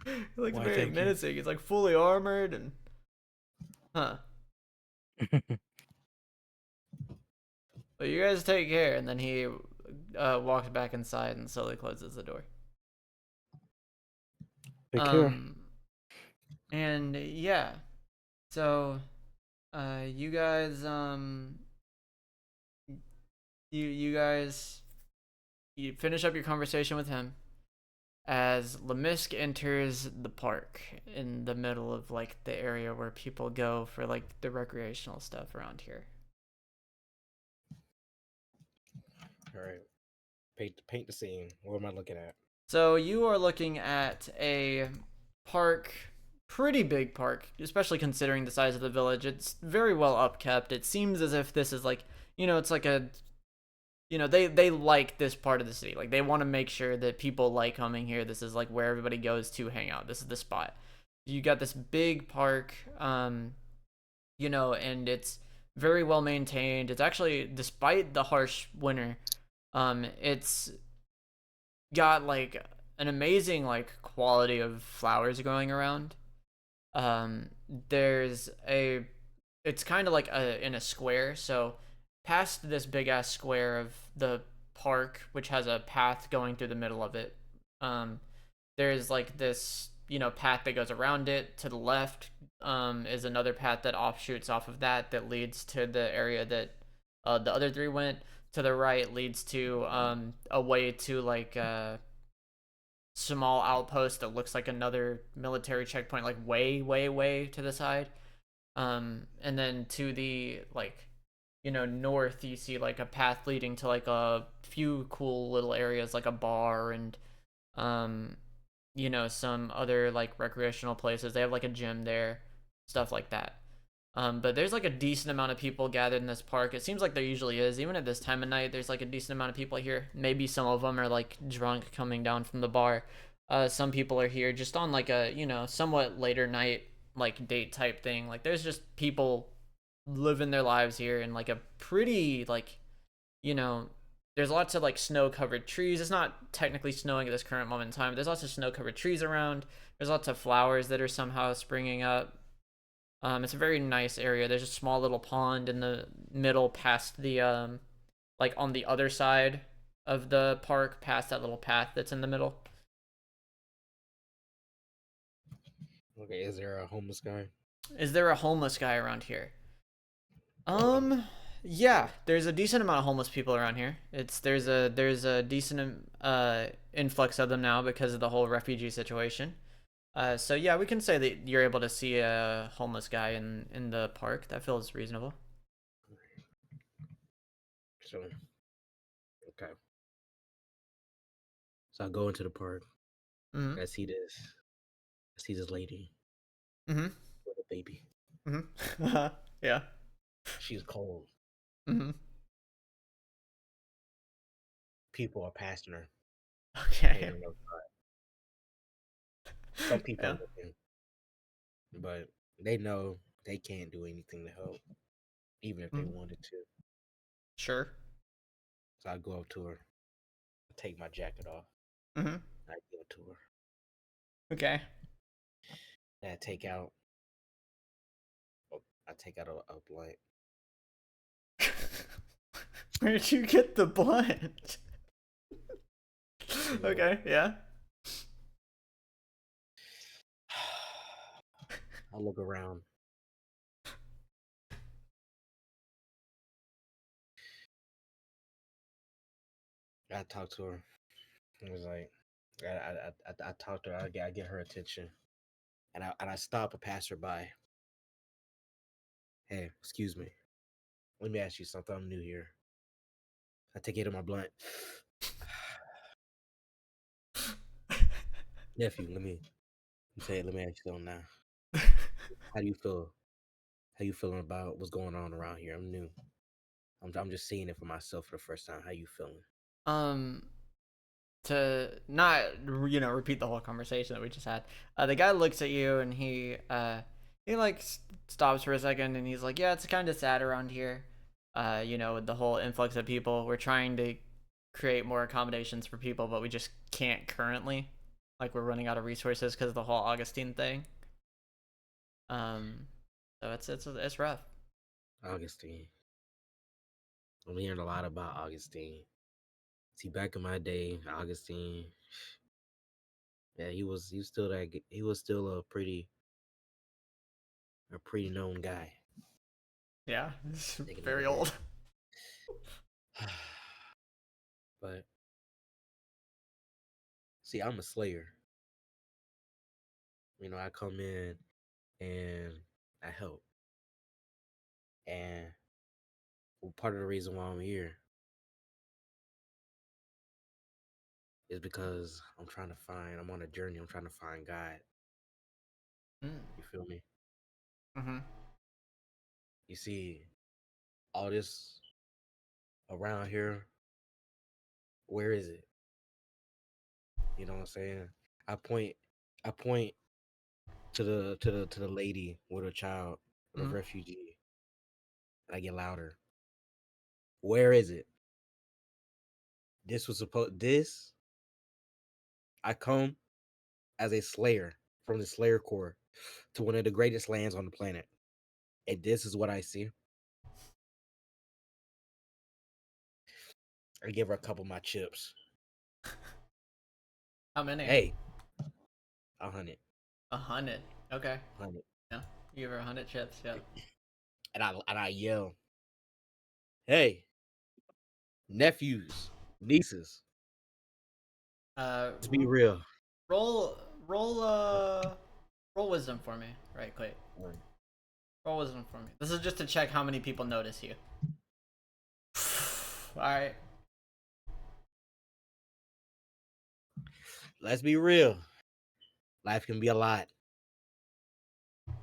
Speaker 1: He looks
Speaker 3: Why,
Speaker 1: very
Speaker 3: thank you.
Speaker 1: menacing. He's like fully armored and huh. But you guys take care, and then he walks back inside and slowly closes the door.
Speaker 5: Take care.
Speaker 1: And yeah, so you guys you guys you finish up your conversation with him as Lemisk enters the park in the middle of like the area where people go for like the recreational stuff around here.
Speaker 2: All right. Paint the scene. What am I looking at?
Speaker 1: So you are looking at a park, pretty big park, especially considering the size of the village. It's very well upkept. It seems as if this is like, you know, it's like a, you know, they like this part of the city. Like they want to make sure that people like coming here. This is like where everybody goes to hang out. This is the spot. You got this big park, you know, and it's very well maintained. It's actually, despite the harsh winter, it's got like an amazing like quality of flowers growing around. There's a, it's kind of like in a square, so past this big ass square of the park, which has a path going through the middle of it, there's like this, you know, path that goes around it. To the left is another path that offshoots off of that that leads to the area that the other three went. To the right leads to a way to like small outpost that looks like another military checkpoint, like way to the side. And then to the like, you know, north, you see like a path leading to like a few cool little areas, like a bar and you know, some other like recreational places. They have like a gym there, stuff like that. But there's like a decent amount of people gathered in this park. It seems like there usually is. Even at this time of night, there's like a decent amount of people here. Maybe some of them are like drunk coming down from the bar. Some people are here just on like a, you know, somewhat later night, like date type thing. Like there's just people living their lives here in like a pretty, like, you know, there's lots of like snow covered trees. It's not technically snowing at this current moment in time. There's lots of snow covered trees around. There's lots of flowers that are somehow springing up. It's a very nice area. There's a small little pond in the middle past the like on the other side of the park, past that little path that's in the middle.
Speaker 2: Okay, is there a homeless guy?
Speaker 1: Is there a homeless guy around here? Yeah, there's a decent amount of homeless people around here. There's a decent influx of them now because of the whole refugee situation. So yeah, we can say that you're able to see a homeless guy in the park. That feels reasonable.
Speaker 2: So, okay. So I go into the park.
Speaker 1: Mm-hmm.
Speaker 2: I see this lady
Speaker 1: Mm-hmm.
Speaker 2: with a baby.
Speaker 1: Mm-hmm. Yeah.
Speaker 2: She's cold.
Speaker 1: Mm-hmm.
Speaker 2: People are passing her.
Speaker 1: Okay.
Speaker 2: And some people
Speaker 1: Yeah.
Speaker 2: are looking, but they know they can't do anything to help, even if they wanted to.
Speaker 1: Sure.
Speaker 2: So I go up to her, take my jacket off,
Speaker 1: Mm-hmm.
Speaker 2: I give it to her.
Speaker 1: Okay.
Speaker 2: And I take out a blunt.
Speaker 1: Where'd you get the blunt? Okay, yeah.
Speaker 2: I look around. I talk to her. It was like I talk to her. I get her attention, and I stop a passerby. Hey, excuse me. Let me ask you something. I'm new here. I take it in my blunt. Nephew, let me ask you something now. How do you feel? How you feeling about what's going on around here? I'm new. I'm just seeing it for myself for the first time. How you feeling?
Speaker 1: Um, to not repeat the whole conversation that we just had, the guy looks at you and he like stops for a second and he's like, yeah, it's kind of sad around here. With the whole influx of people, we're trying to create more accommodations for people, but we just can't currently. Like we're running out of resources because of the whole Augustine thing. So it's rough.
Speaker 2: Augustine. I'm hearing a lot about Augustine. See, back in my day, Augustine, yeah, he was still a pretty known guy.
Speaker 1: Yeah, it's
Speaker 2: Back in the
Speaker 1: very
Speaker 2: day.
Speaker 1: old.
Speaker 2: But see, I'm a slayer. I come in and I help. And part of the reason why I'm here is because I'm on a journey. I'm trying to find God.
Speaker 1: Mm.
Speaker 2: You feel me?
Speaker 1: Mm-hmm.
Speaker 2: You see, all this around here, where is it? You know what I'm saying? I point, I point to the lady with a child, the
Speaker 1: Mm-hmm.
Speaker 2: refugee, and I get louder. Where is it? This. I come as a slayer from the Slayer Corps to one of the greatest lands on the planet, and this is what I see. I give her a couple of my chips.
Speaker 1: How many?
Speaker 2: Hey, 100,
Speaker 1: 100. Okay.
Speaker 2: 100,
Speaker 1: Yeah. You give her 100 chips. Yeah.
Speaker 2: and I yell, "Hey, nephews, nieces,
Speaker 1: Uh,
Speaker 2: let's be real."
Speaker 1: roll, roll, roll wisdom for me, right quick. Roll wisdom for me. This is just to check how many people notice you. All right.
Speaker 2: Let's be real. Life can be a lot.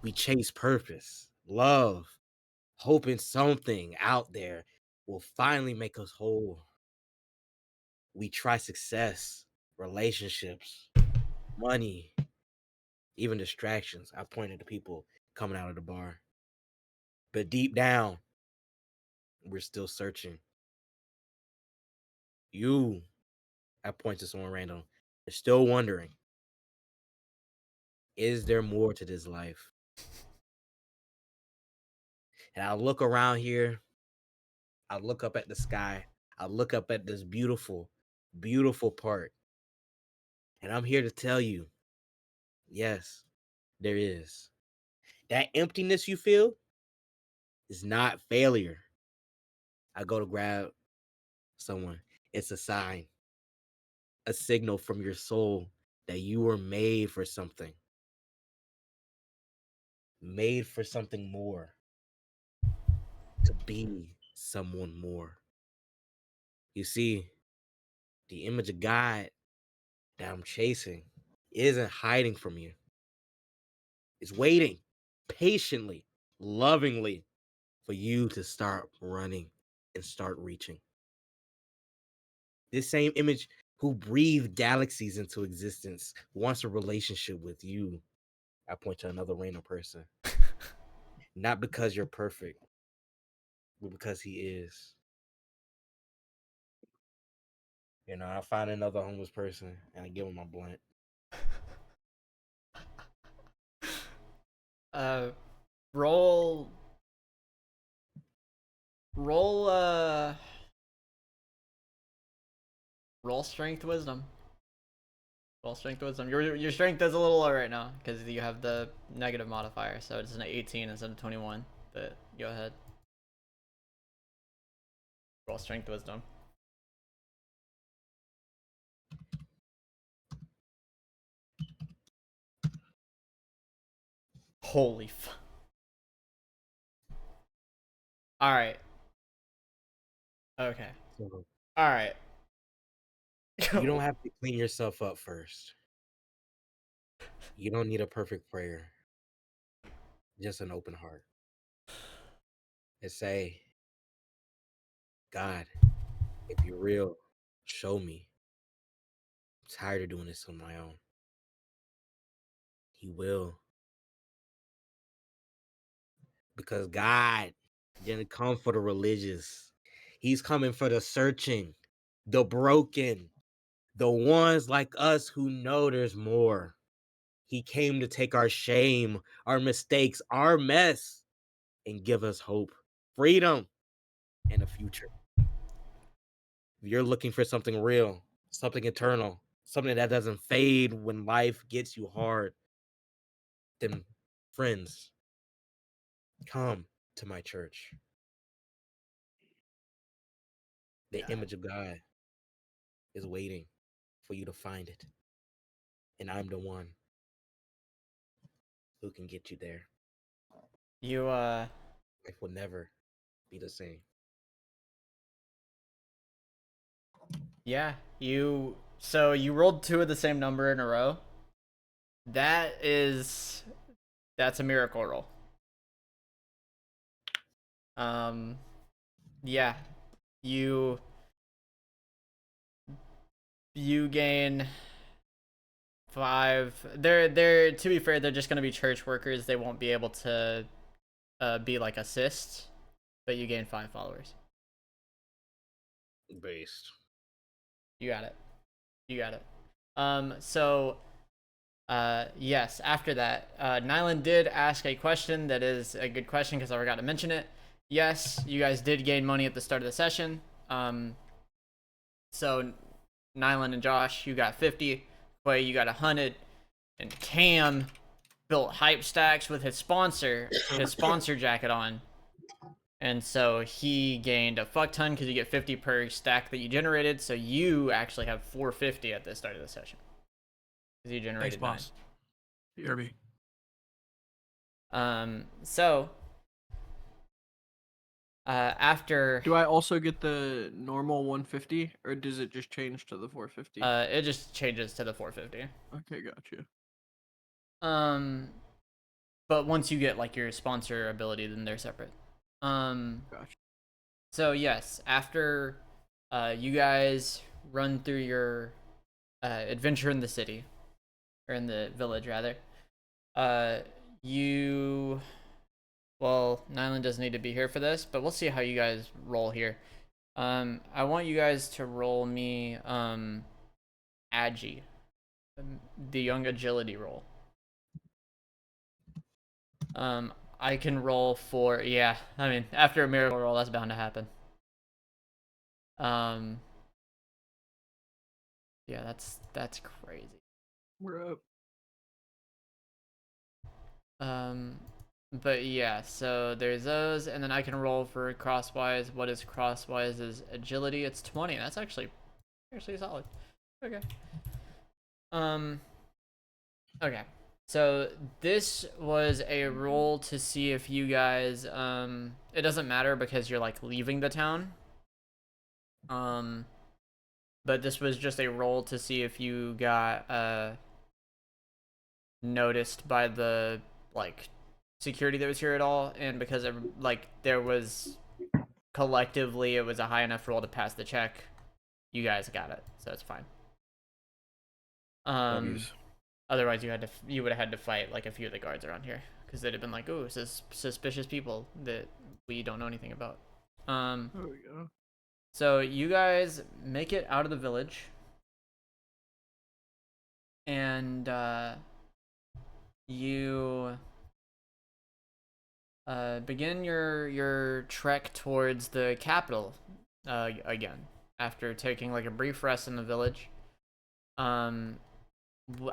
Speaker 2: We chase purpose, love, hoping something out there will finally make us whole. We try success, relationships, money, even distractions. I pointed to people coming out of the bar. But deep down, we're still searching. You, I point to someone random, are still wondering, is there more to this life? And I look around here, I look up at the sky, I look up at this beautiful, beautiful park. And I'm here to tell you, yes, there is. That emptiness you feel is not failure. I go to grab someone. It's a sign, a signal from your soul that you were made for something more, to be someone more. You see, the image of God that I'm chasing isn't hiding from you. It's waiting patiently, lovingly for you to start running and start reaching. This same image who breathed galaxies into existence wants a relationship with you. I point to another random person. Not because you're perfect, but because he is. I find another homeless person and I give him my blunt.
Speaker 1: Uh, roll, roll, roll strength wisdom. Roll strength wisdom. Your strength is a little low right now because you have the negative modifier, so it's an 18 instead of 21. But go ahead. Roll strength wisdom. Holy f. All right. Okay.
Speaker 2: So
Speaker 1: All right.
Speaker 2: you don't have to clean yourself up first. You don't need a perfect prayer, just an open heart. And say, God, if you're real, show me. I'm tired of doing this on my own. He will. Because God didn't come for the religious. He's coming for the searching, the broken, the ones like us who know there's more. He came to take our shame, our mistakes, our mess, and give us hope, freedom, and a future. If you're looking for something real, something eternal, something that doesn't fade when life gets you hard, then friends, come to my church. The image of God is waiting for you to find it. And I'm the one who can get you there.
Speaker 1: You
Speaker 2: Life will never be the same.
Speaker 1: yeah, you so you rolled two of the same number in a row. That's a miracle roll. Yeah, you gain 5. They're to be fair, they're just gonna be church workers. They won't be able to be like assists, but you gain 5 followers.
Speaker 2: Based.
Speaker 1: You got it. You got it. So yes, after that, Nighlin did ask a question that is a good question because I forgot to mention it. Yes, you guys did gain money at the start of the session. So Nighlin and Josh, you got 50. Quay, you got 100. And Cam built hype stacks with his sponsor jacket on. And so he gained a fuck ton because you get 50 per stack that you generated. So you actually have 450 at the start of the session. Because you generated
Speaker 3: Thanks, boss. BRB.
Speaker 1: 9. So after
Speaker 4: Do I also get the normal 150, or does it just change to the 450?
Speaker 1: it just changes to the 450.
Speaker 4: Okay, gotcha.
Speaker 1: But once you get like your sponsor ability, then they're separate.
Speaker 4: Gotcha.
Speaker 1: So yes, after you guys run through your adventure in the city, or in the village rather, Nighlin doesn't need to be here for this, but we'll see how you guys roll here. I want you guys to roll me Agi, the young agility roll. I can roll for, yeah, I mean, after a miracle roll, that's bound to happen. Yeah, that's crazy.
Speaker 4: We're up.
Speaker 1: But yeah, so there's those, and then I can roll for Crosswise. What is Crosswise's agility? It's 20. That's actually solid. Okay. Okay. So this was a roll to see if you guys it doesn't matter because you're like leaving the town. But this was just a roll to see if you got noticed by the like security that was here at all, and because there was collectively it was a high enough roll to pass the check, you guys got it, so it's fine. Otherwise you would have had to fight like a few of the guards around here because they'd have been like, oh, suspicious people that we don't know anything about.
Speaker 4: There we go.
Speaker 1: So you guys make it out of the village, and you begin your trek towards the capital again after taking like a brief rest in the village.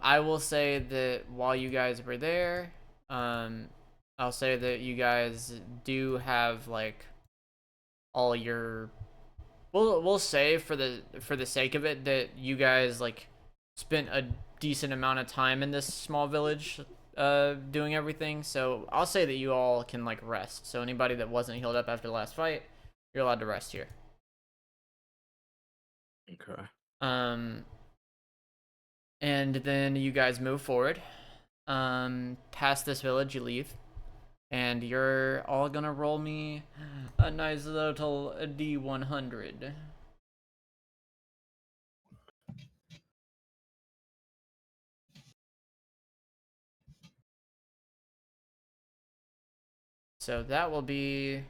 Speaker 1: I will say that while you guys were there, I'll say that you guys do have like all your. We'll say for the sake of it that you guys like spent a decent amount of time in this small village doing everything, so I'll say that you all can like rest. So anybody that wasn't healed up after the last fight, you're allowed to rest here.
Speaker 5: Okay.
Speaker 1: And then you guys move forward. past this village, you leave, and you're all gonna roll me a nice little D100. So that will be,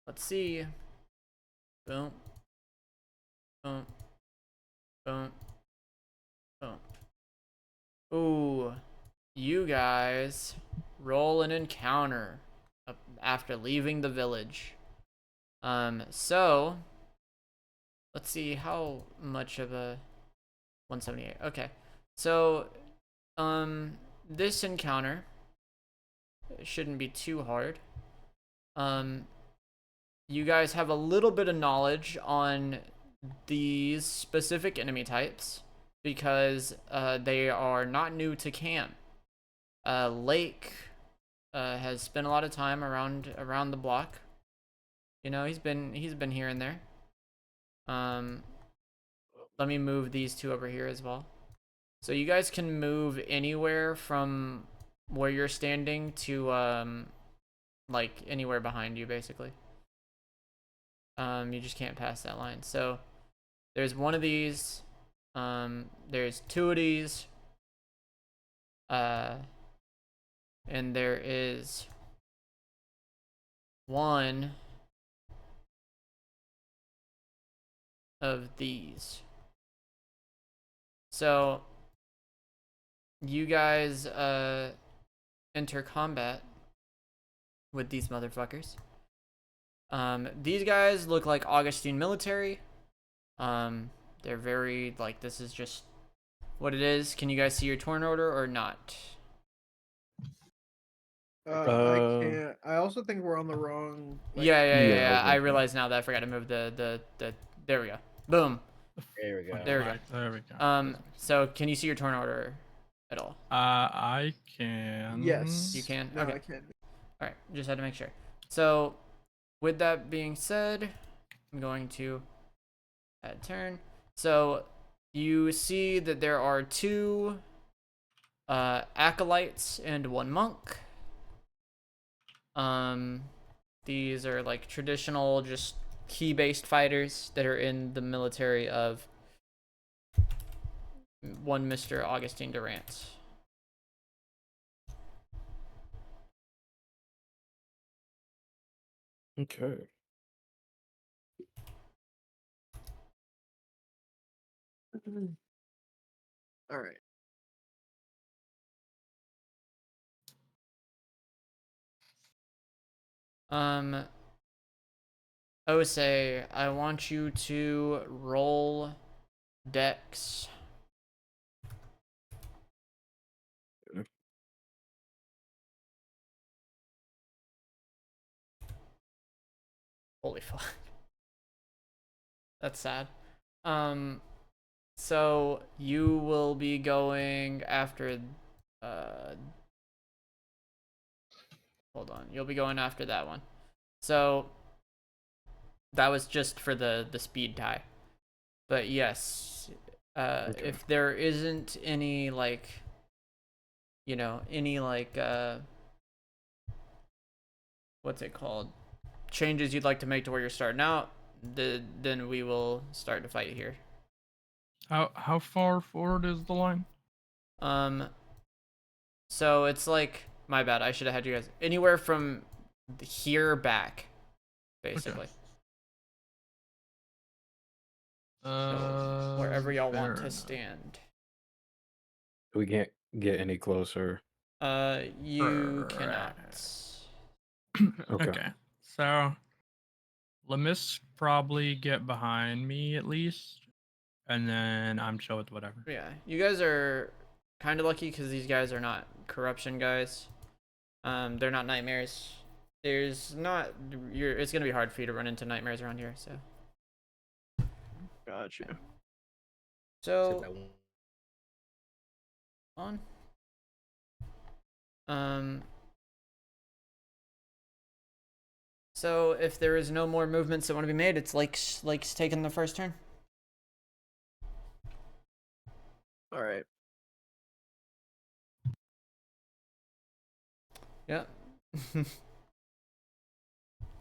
Speaker 1: let's see, boom, boom, boom, boom. Ooh, you guys roll an encounter after leaving the village. So let's see how much of a 178. Okay, so this encounter shouldn't be too hard. You guys have a little bit of knowledge on these specific enemy types because they are not new to camp. Lake has spent a lot of time around the block. You know, he's been here and there. Let me move these two over here as well. So you guys can move anywhere from where you're standing to like anywhere behind you basically. You just can't pass that line. So there's one of these, there's two of these, and there is one of these. So you guys enter combat with these motherfuckers. These guys look like Augustine military. They're very, like, this is just what it is. Can you guys see your turn order or not?
Speaker 4: I can't. I also think we're on the wrong.
Speaker 1: Yeah. I
Speaker 5: okay.
Speaker 1: realize now that I forgot to move the there we go. Boom.
Speaker 2: There we go.
Speaker 1: There we go.
Speaker 3: Right, there we go.
Speaker 1: So can you see your turn order at all?
Speaker 3: I can.
Speaker 4: Yes.
Speaker 1: You can?
Speaker 4: No,
Speaker 1: Okay.
Speaker 4: I can't.
Speaker 1: All right, just had to make sure. So, with that being said, I'm going to add turn. So, you see that there are two acolytes and one monk. These are like traditional, just key-based fighters that are in the military of one Mr. Augustine Durant.
Speaker 5: Okay.
Speaker 4: All right.
Speaker 1: Osei, I want you to roll Dex.
Speaker 5: Okay.
Speaker 1: Holy fuck. That's sad. So you will be going after hold on. You'll be going after that one. So that was just for the speed tie. But yes,
Speaker 5: Okay.
Speaker 1: if there isn't any like any like what's it called? Changes you'd like to make to where you're starting out, then we will start to fight here.
Speaker 3: How far forward is the line?
Speaker 1: So it's like, my bad, I should have had you guys anywhere from here back, basically. So wherever y'all want to stand.
Speaker 5: We can't get any closer.
Speaker 1: You cannot.
Speaker 5: Okay.
Speaker 3: So Lemis probably get behind me at least, and then I'm chill with whatever.
Speaker 1: Yeah, you guys are kind of lucky because these guys are not corruption guys. They're not nightmares. There's not. It's gonna be hard for you to run into nightmares around here. So.
Speaker 4: Gotcha.
Speaker 1: So. So if there is no more movements that want to be made, it's Lake's taking the first turn.
Speaker 4: All right.
Speaker 1: Yep.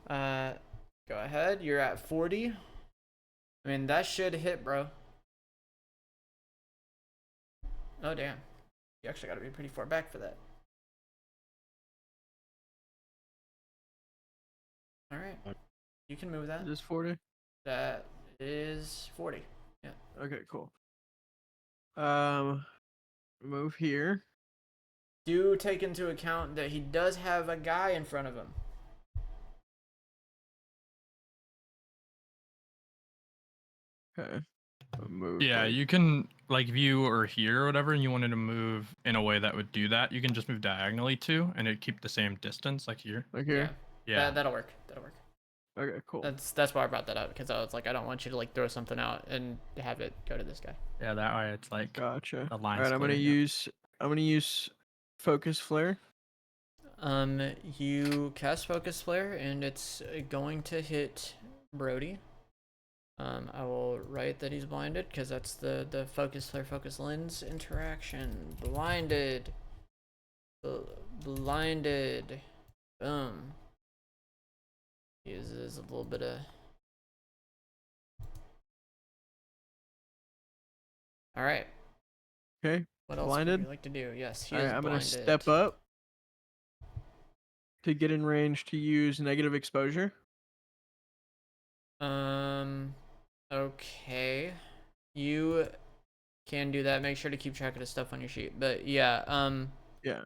Speaker 1: Go ahead. You're at 40. I mean, that should hit, bro. Oh, damn. You actually gotta be pretty far back for that. Alright. You can move that.
Speaker 4: Is this 40?
Speaker 1: That is 40. Yeah.
Speaker 4: Okay, cool. Move here.
Speaker 1: Do take into account that he does have a guy in front of him.
Speaker 4: Okay. Move.
Speaker 3: Yeah,
Speaker 4: like-
Speaker 3: you can, like, if you were here or whatever and you wanted to move in a way that would do that, you can just move diagonally too and it'd keep the same distance, like here.
Speaker 4: Like here.
Speaker 3: Yeah.
Speaker 1: That'll work. That'll work.
Speaker 4: Okay, cool.
Speaker 1: That's why I brought that up, because I was like, I don't want you to like throw something out and have it go to this guy.
Speaker 3: Yeah, that way it's like
Speaker 4: Gotcha.
Speaker 3: the
Speaker 4: All
Speaker 3: line's
Speaker 4: right, I'm gonna
Speaker 3: clear, yeah.
Speaker 4: use focus flare.
Speaker 1: You cast focus flare and it's going to hit Brody. I will write that he's blinded because that's the focus flare focus lens interaction. Blinded. Blinded. Boom. Uses a little bit of. All right.
Speaker 4: Okay.
Speaker 1: What else
Speaker 4: Blinded?
Speaker 1: would you like to do? Yes, he
Speaker 4: All
Speaker 1: is
Speaker 4: right, I'm gonna
Speaker 1: blinded.
Speaker 4: step up to get in range to use negative exposure.
Speaker 1: Okay. You can do that. Make sure to keep track of the stuff on your sheet. But yeah,
Speaker 4: Yeah.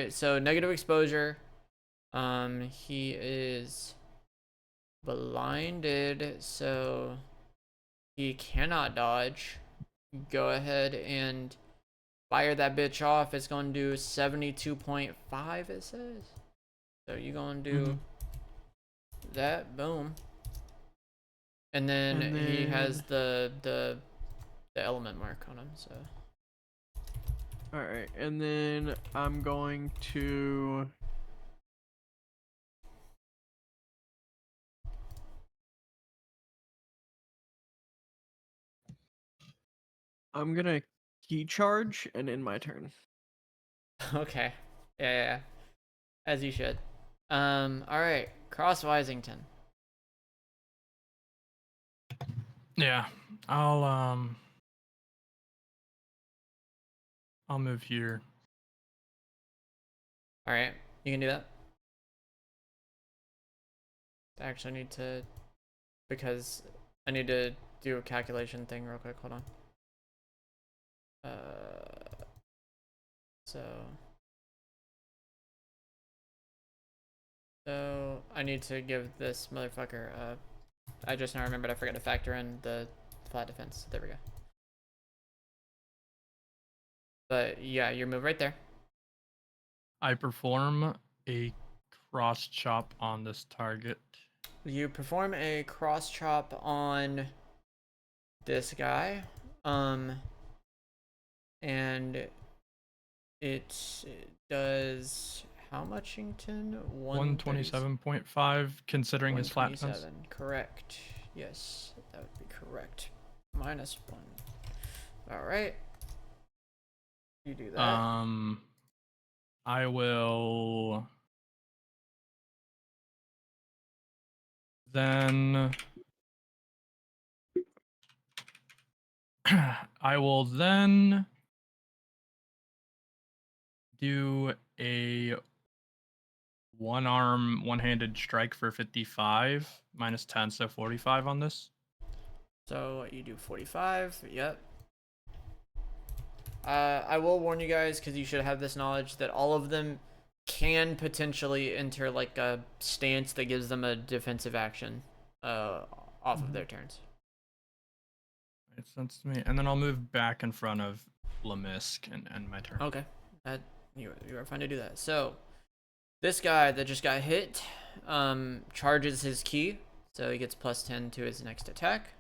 Speaker 1: so negative exposure. He is blinded, so he cannot dodge. Go ahead and fire that bitch off. It's going to do 72.5, it says. So you're going to do that. Boom. And then he has the element mark on him, so.
Speaker 4: All right, and then I'm going to. I'm gonna key charge and end my turn.
Speaker 1: Okay. Yeah. As you should. Alright. Crosswisington.
Speaker 3: Yeah. I'll move here.
Speaker 1: Alright. You can do that. I actually need to, because I need to do a calculation thing real quick. Hold on. So I need to give this motherfucker I just now remembered I forgot to factor in the flat defense. There we go. But yeah, your move right there.
Speaker 3: I perform a cross chop on this target.
Speaker 1: You perform a cross chop on this guy. And it does how muchington?
Speaker 3: 127.5 considering his flat defense.
Speaker 1: 127, correct. Yes, that would be correct. -1. Alright. You do that.
Speaker 3: I will then do a one-handed strike for 55 -10, so 45 on this.
Speaker 1: So you do 45. Yep. I will warn you guys, because you should have this knowledge, that all of them can potentially enter like a stance that gives them a defensive action off of their turns.
Speaker 3: Makes sense to me. And then I'll move back in front of Lemisk and end my turn.
Speaker 1: Okay. You are fine to do that. So this guy that just got hit charges his key, so he gets +10 to his next attack.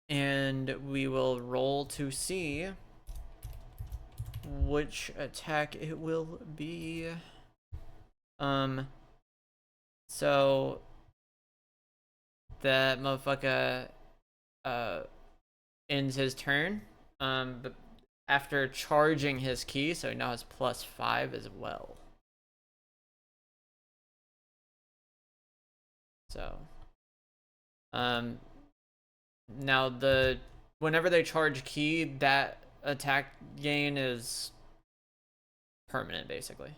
Speaker 1: And we will roll to see which attack it will be. So that motherfucker ends his turn. But after charging his key, so he now has +5 as well. So, now whenever they charge key, that attack gain is permanent, basically.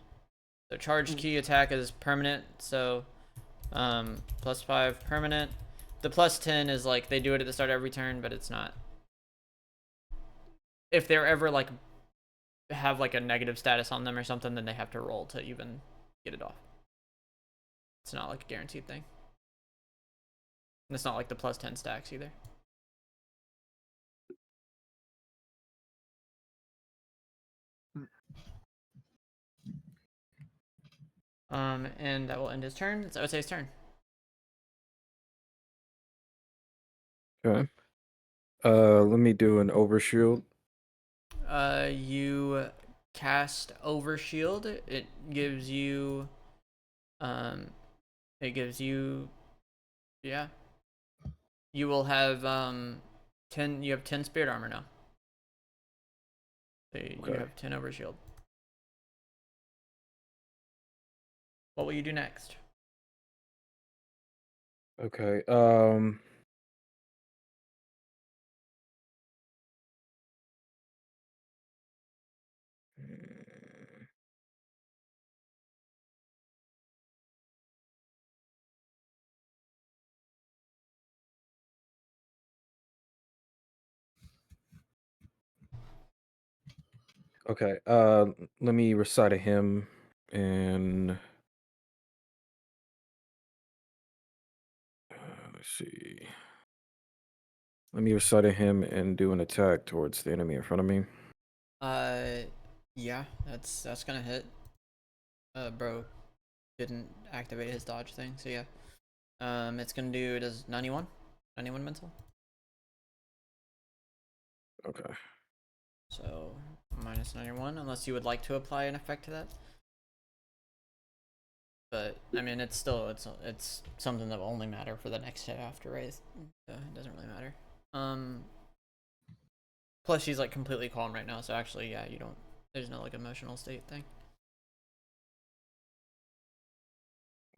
Speaker 1: So charged key attack is permanent, so +5 permanent. The +10 is like they do it at the start of every turn, but it's not. If they're ever like have like a negative status on them or something, then they have to roll to even get it off. It's not like a guaranteed thing. And it's not like the +10 stacks either. And that will end his turn. It's Osei's turn.
Speaker 5: Okay. Let me do an overshield.
Speaker 1: You cast Overshield. It gives you, yeah. You will have 10. You have 10 spirit armor now. So you
Speaker 5: Okay.
Speaker 1: have 10 Overshield. What will you do next?
Speaker 5: Okay. Okay. Let me recite a hymn and let's see. Let me recite a hymn and do an attack towards the enemy in front of me.
Speaker 1: Yeah, that's gonna hit. Bro didn't activate his dodge thing, so yeah. It's gonna do, does 91 mental?
Speaker 5: Okay.
Speaker 1: So -91, unless you would like to apply an effect to that. But I mean, it's still it's something that will only matter for the next hit after raise. So it doesn't really matter. Plus she's like completely calm right now, so actually, yeah, you don't. There's no like emotional state thing.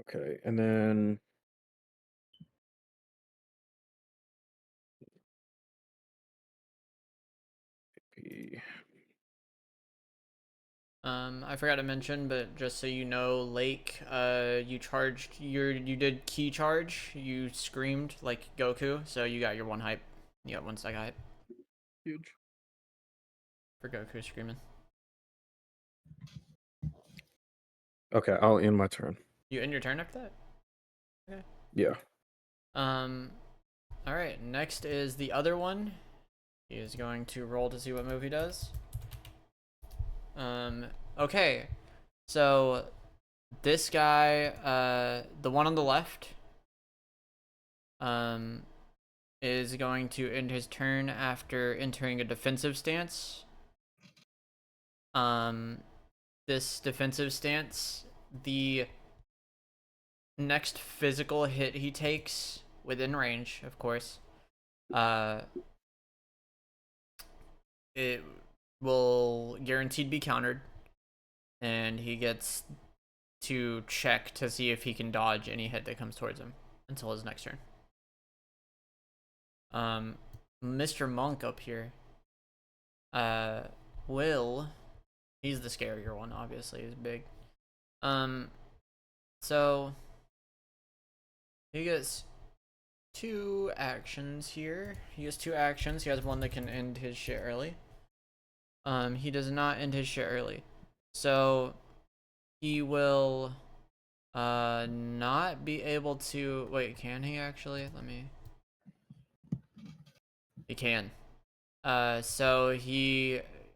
Speaker 5: Okay, and then
Speaker 1: I forgot to mention, but just so you know, Lake, you did key charge. You screamed like Goku, so you got your 1 hype. You got 1 second hype
Speaker 4: Huge.
Speaker 1: for Goku screaming.
Speaker 5: okay, I'll end my turn.
Speaker 1: You end your turn after that? Okay.
Speaker 5: Yeah.
Speaker 1: All right. Next is the other one. He is going to roll to see what move he does. Okay. So this guy, the one on the left, is going to end his turn after entering a defensive stance. This defensive stance, the next physical hit he takes within range, of course, it will guaranteed be countered, and he gets to check to see if he can dodge any hit that comes towards him until his next turn. Mr. Monk up here, he's the scarier one, obviously. He's big. So he gets 2 actions here. He has 2 actions. He has one that can end his shit early. He does not end his shit early. So he will not be able to wait, can he actually? He can. So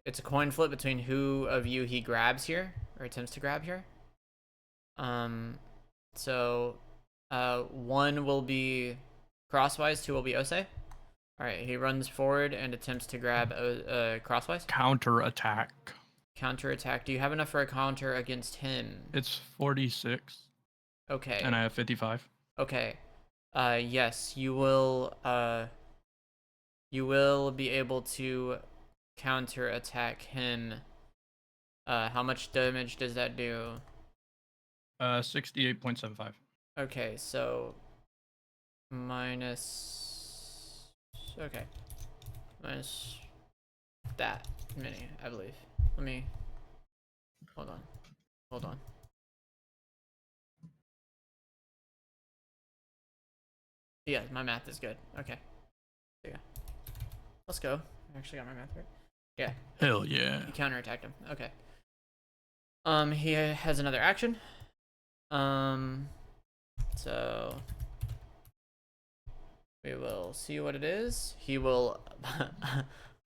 Speaker 1: it's a coin flip between who of you he grabs here or attempts to grab here. So one will be Crosswise, 2 will be Osei. All right, he runs forward and attempts to grab Crosswise.
Speaker 3: Counter attack.
Speaker 1: Counter attack. Do you have enough for a counter against him?
Speaker 3: It's 46.
Speaker 1: Okay.
Speaker 3: And I have 55.
Speaker 1: Okay. Yes, you will be able to counter attack him. How much damage does that do?
Speaker 3: 68.75.
Speaker 1: Okay, so minus. Okay, minus that many, I believe. Let me. Hold on. Hold on. Yeah, my math is good. Okay. Yeah. Let's go. I actually got my math right. Yeah.
Speaker 3: Hell yeah.
Speaker 1: You counterattacked him. Okay. He has another action. So we will see what it is. He will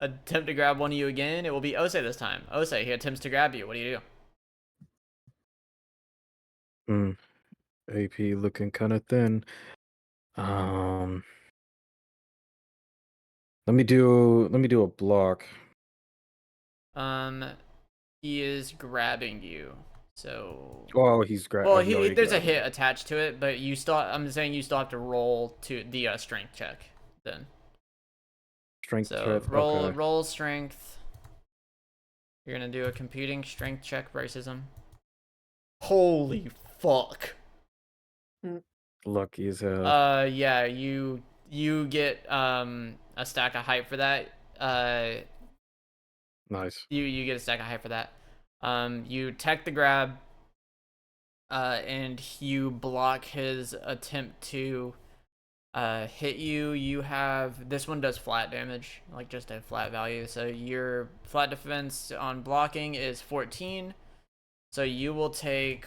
Speaker 1: attempt to grab one of you again. It will be Osei this time. Osei, he attempts to grab you. What do you do?
Speaker 5: AP looking kind of thin. Let me do a block.
Speaker 1: He is grabbing you. So
Speaker 5: Oh, he's
Speaker 1: well,
Speaker 5: I've already
Speaker 1: there's a
Speaker 5: grabbed him.
Speaker 1: hit attached to it, but you still. I'm saying you still have to roll to the strength check then.
Speaker 5: Strength
Speaker 1: So
Speaker 5: check.
Speaker 1: roll
Speaker 5: Okay.
Speaker 1: roll strength. You're gonna do a computing strength check versus him. Holy fuck.
Speaker 5: Lucky as hell.
Speaker 1: Yeah, you get a stack of hype for that.
Speaker 5: Nice.
Speaker 1: You get a stack of hype for that. You tech the grab, and you block his attempt to hit you. You have this one does flat damage, like just a flat value. So your flat defense on blocking is 14. So you will take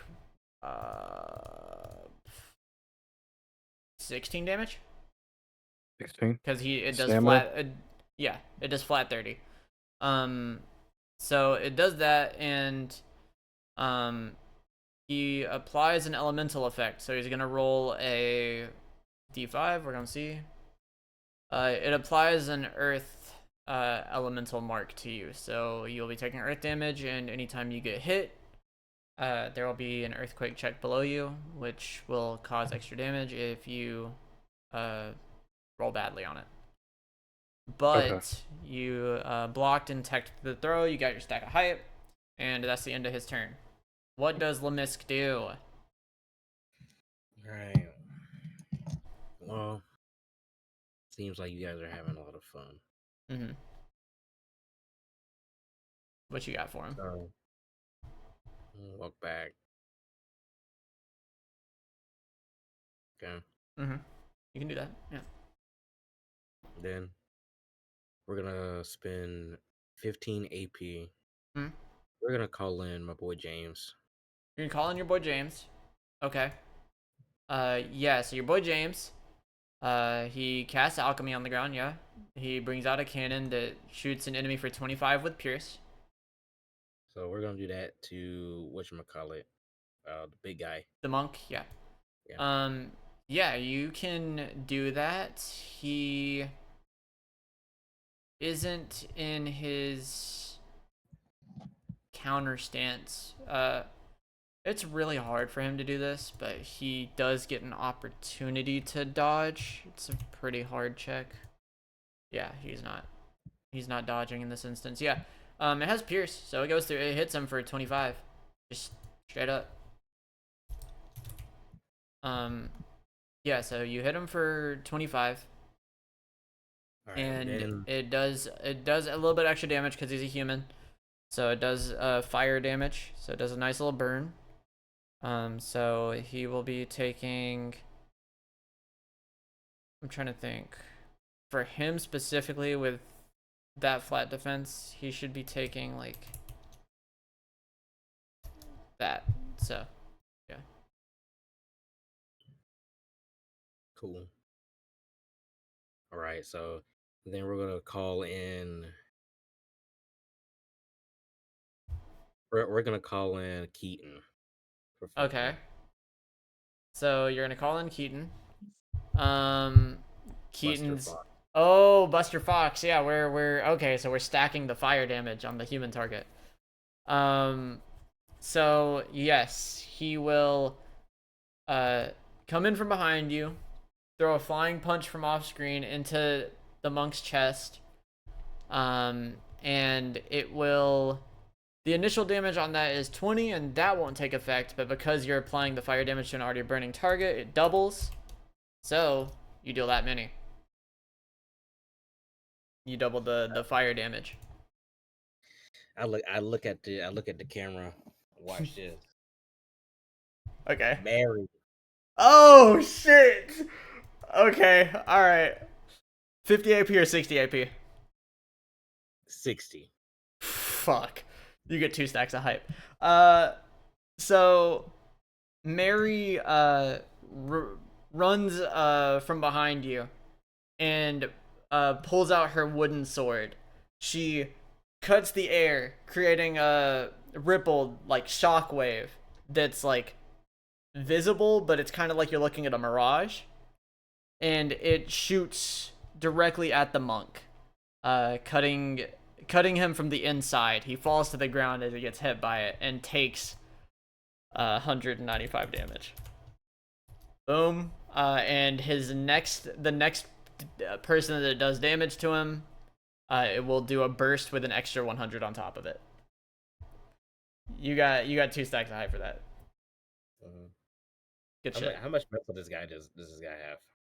Speaker 1: 16 damage
Speaker 5: 16.
Speaker 1: because it does
Speaker 5: Stamina?
Speaker 1: flat. Yeah, it does flat 30. So it does that, and he applies an elemental effect. So he's gonna roll a d5. We're gonna see. It applies an earth elemental mark to you, so you'll be taking earth damage, and anytime you get hit, there will be an earthquake check below you, which will cause extra damage if you roll badly on it. But
Speaker 5: Okay.
Speaker 1: you blocked and teched the throw, you got your stack of hype, and that's the end of his turn. What does Lemisk do?
Speaker 2: Right. Well, seems like you guys are having a lot of fun.
Speaker 1: Mm-hmm. What you got for him?
Speaker 2: So, we'll walk back. Okay.
Speaker 1: Mm-hmm. You can do that. Yeah.
Speaker 2: Then we're gonna spend 15 AP.
Speaker 1: Hmm.
Speaker 2: We're gonna call in my boy James.
Speaker 1: You're gonna call in your boy James. Okay. Yeah. So your boy James. He casts alchemy on the ground. Yeah. He brings out a cannon that shoots an enemy for 25 with pierce.
Speaker 2: So we're gonna do that to whatchamacallit, the big guy.
Speaker 1: The monk. Yeah.
Speaker 2: Yeah.
Speaker 1: Yeah. You can do that. He isn't in his counter stance. It's really hard for him to do this, but he does get an opportunity to dodge. It's a pretty hard check. Yeah, he's not dodging in this instance. Yeah. It has pierce, so it goes through. It hits him for 25, just straight up. Yeah. So you hit him for 25,
Speaker 2: All right.
Speaker 1: and
Speaker 2: Then
Speaker 1: it does a little bit extra damage because he's a human. So it does fire damage. So it does a nice little burn. So he will be taking. I'm trying to think. For him specifically, with that flat defense, he should be taking like that. So, yeah.
Speaker 2: cool. All right. So then we're gonna call in. We're gonna call in Keaton. For
Speaker 1: Okay.
Speaker 2: flanking.
Speaker 1: So you're gonna call in Keaton.
Speaker 2: Buster
Speaker 1: Keaton's.
Speaker 2: Fox.
Speaker 1: Oh, Buster Fox. Yeah, we're okay. So we're stacking the fire damage on the human target. So yes, he will come in from behind you, throw a flying punch from off screen into the monk's chest, and it will. The initial damage on that is 20, and that won't take effect, but because you're applying the fire damage to an already burning target, it doubles. So you deal that many. You double the fire damage.
Speaker 2: I look at the camera. Watch this.
Speaker 1: Okay.
Speaker 2: Mary.
Speaker 1: Oh shit. Okay. All right. 50 AP or 60 AP?
Speaker 2: 60.
Speaker 1: Fuck. You get 2 stacks of hype. So Mary runs from behind you and pulls out her wooden sword. She cuts the air, creating a rippled like shockwave that's like visible, but it's kind of like you're looking at a mirage, and it shoots directly at the monk, cutting him from the inside. He falls to the ground as he gets hit by it and takes 195 damage. Boom. And the next person that does damage to him, it will do a burst with an extra 100 on top of it. You got 2 stacks of hype for that. Good shit.
Speaker 2: How much mental does this guy have?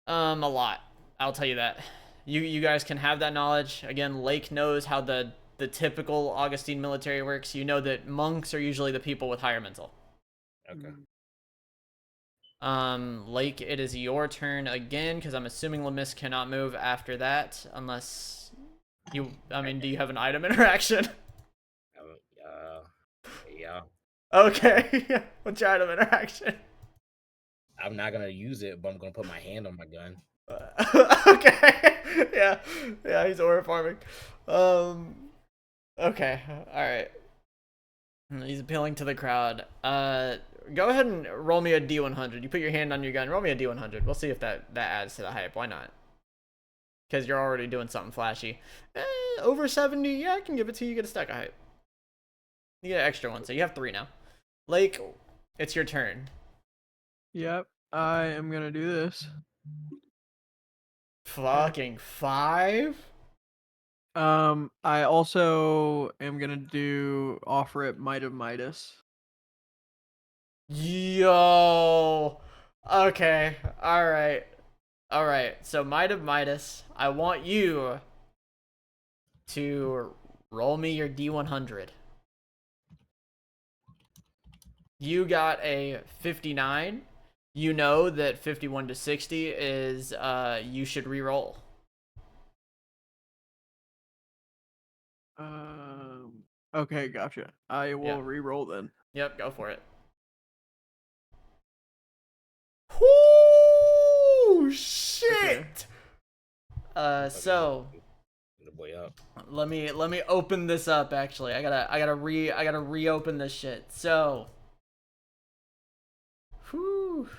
Speaker 1: A lot. I'll tell you that. You guys can have that knowledge. Again, Lake knows how the typical Augustine military works. You know that monks are usually the people with higher mental.
Speaker 2: Okay.
Speaker 1: Lake, it is your turn again, because I'm assuming Lemis cannot move after that, unless you. I mean, do you have an item interaction?
Speaker 2: Yeah.
Speaker 1: Okay. What's your item interaction?
Speaker 2: I'm not gonna use it, but I'm gonna put my hand on my gun.
Speaker 1: Okay. Yeah, he's aura farming. Okay, alright. He's appealing to the crowd. Go ahead and roll me a D100. You put your hand on your gun, roll me a D100. We'll see if that adds to the hype. Why not? Because you're already doing something flashy. Over 70, yeah, I can give it to you. You get a stack of hype. You get an extra one, so you have 3 now. Lake, it's your turn.
Speaker 4: Yep, I am gonna do this.
Speaker 1: Fucking 5?
Speaker 4: I also am gonna offer it Might of Midas.
Speaker 1: Yo. Okay. All right. So Might of Midas, I want you to roll me your D100. You got a 59. You know that 51 to 60 is you should re-roll.
Speaker 4: Okay, gotcha. I will re-roll then.
Speaker 1: Yep, go for it. Whoo, shit.
Speaker 4: Okay.
Speaker 1: So
Speaker 2: The boy up.
Speaker 1: let me open this up. Actually, I gotta reopen this shit. So, whoo,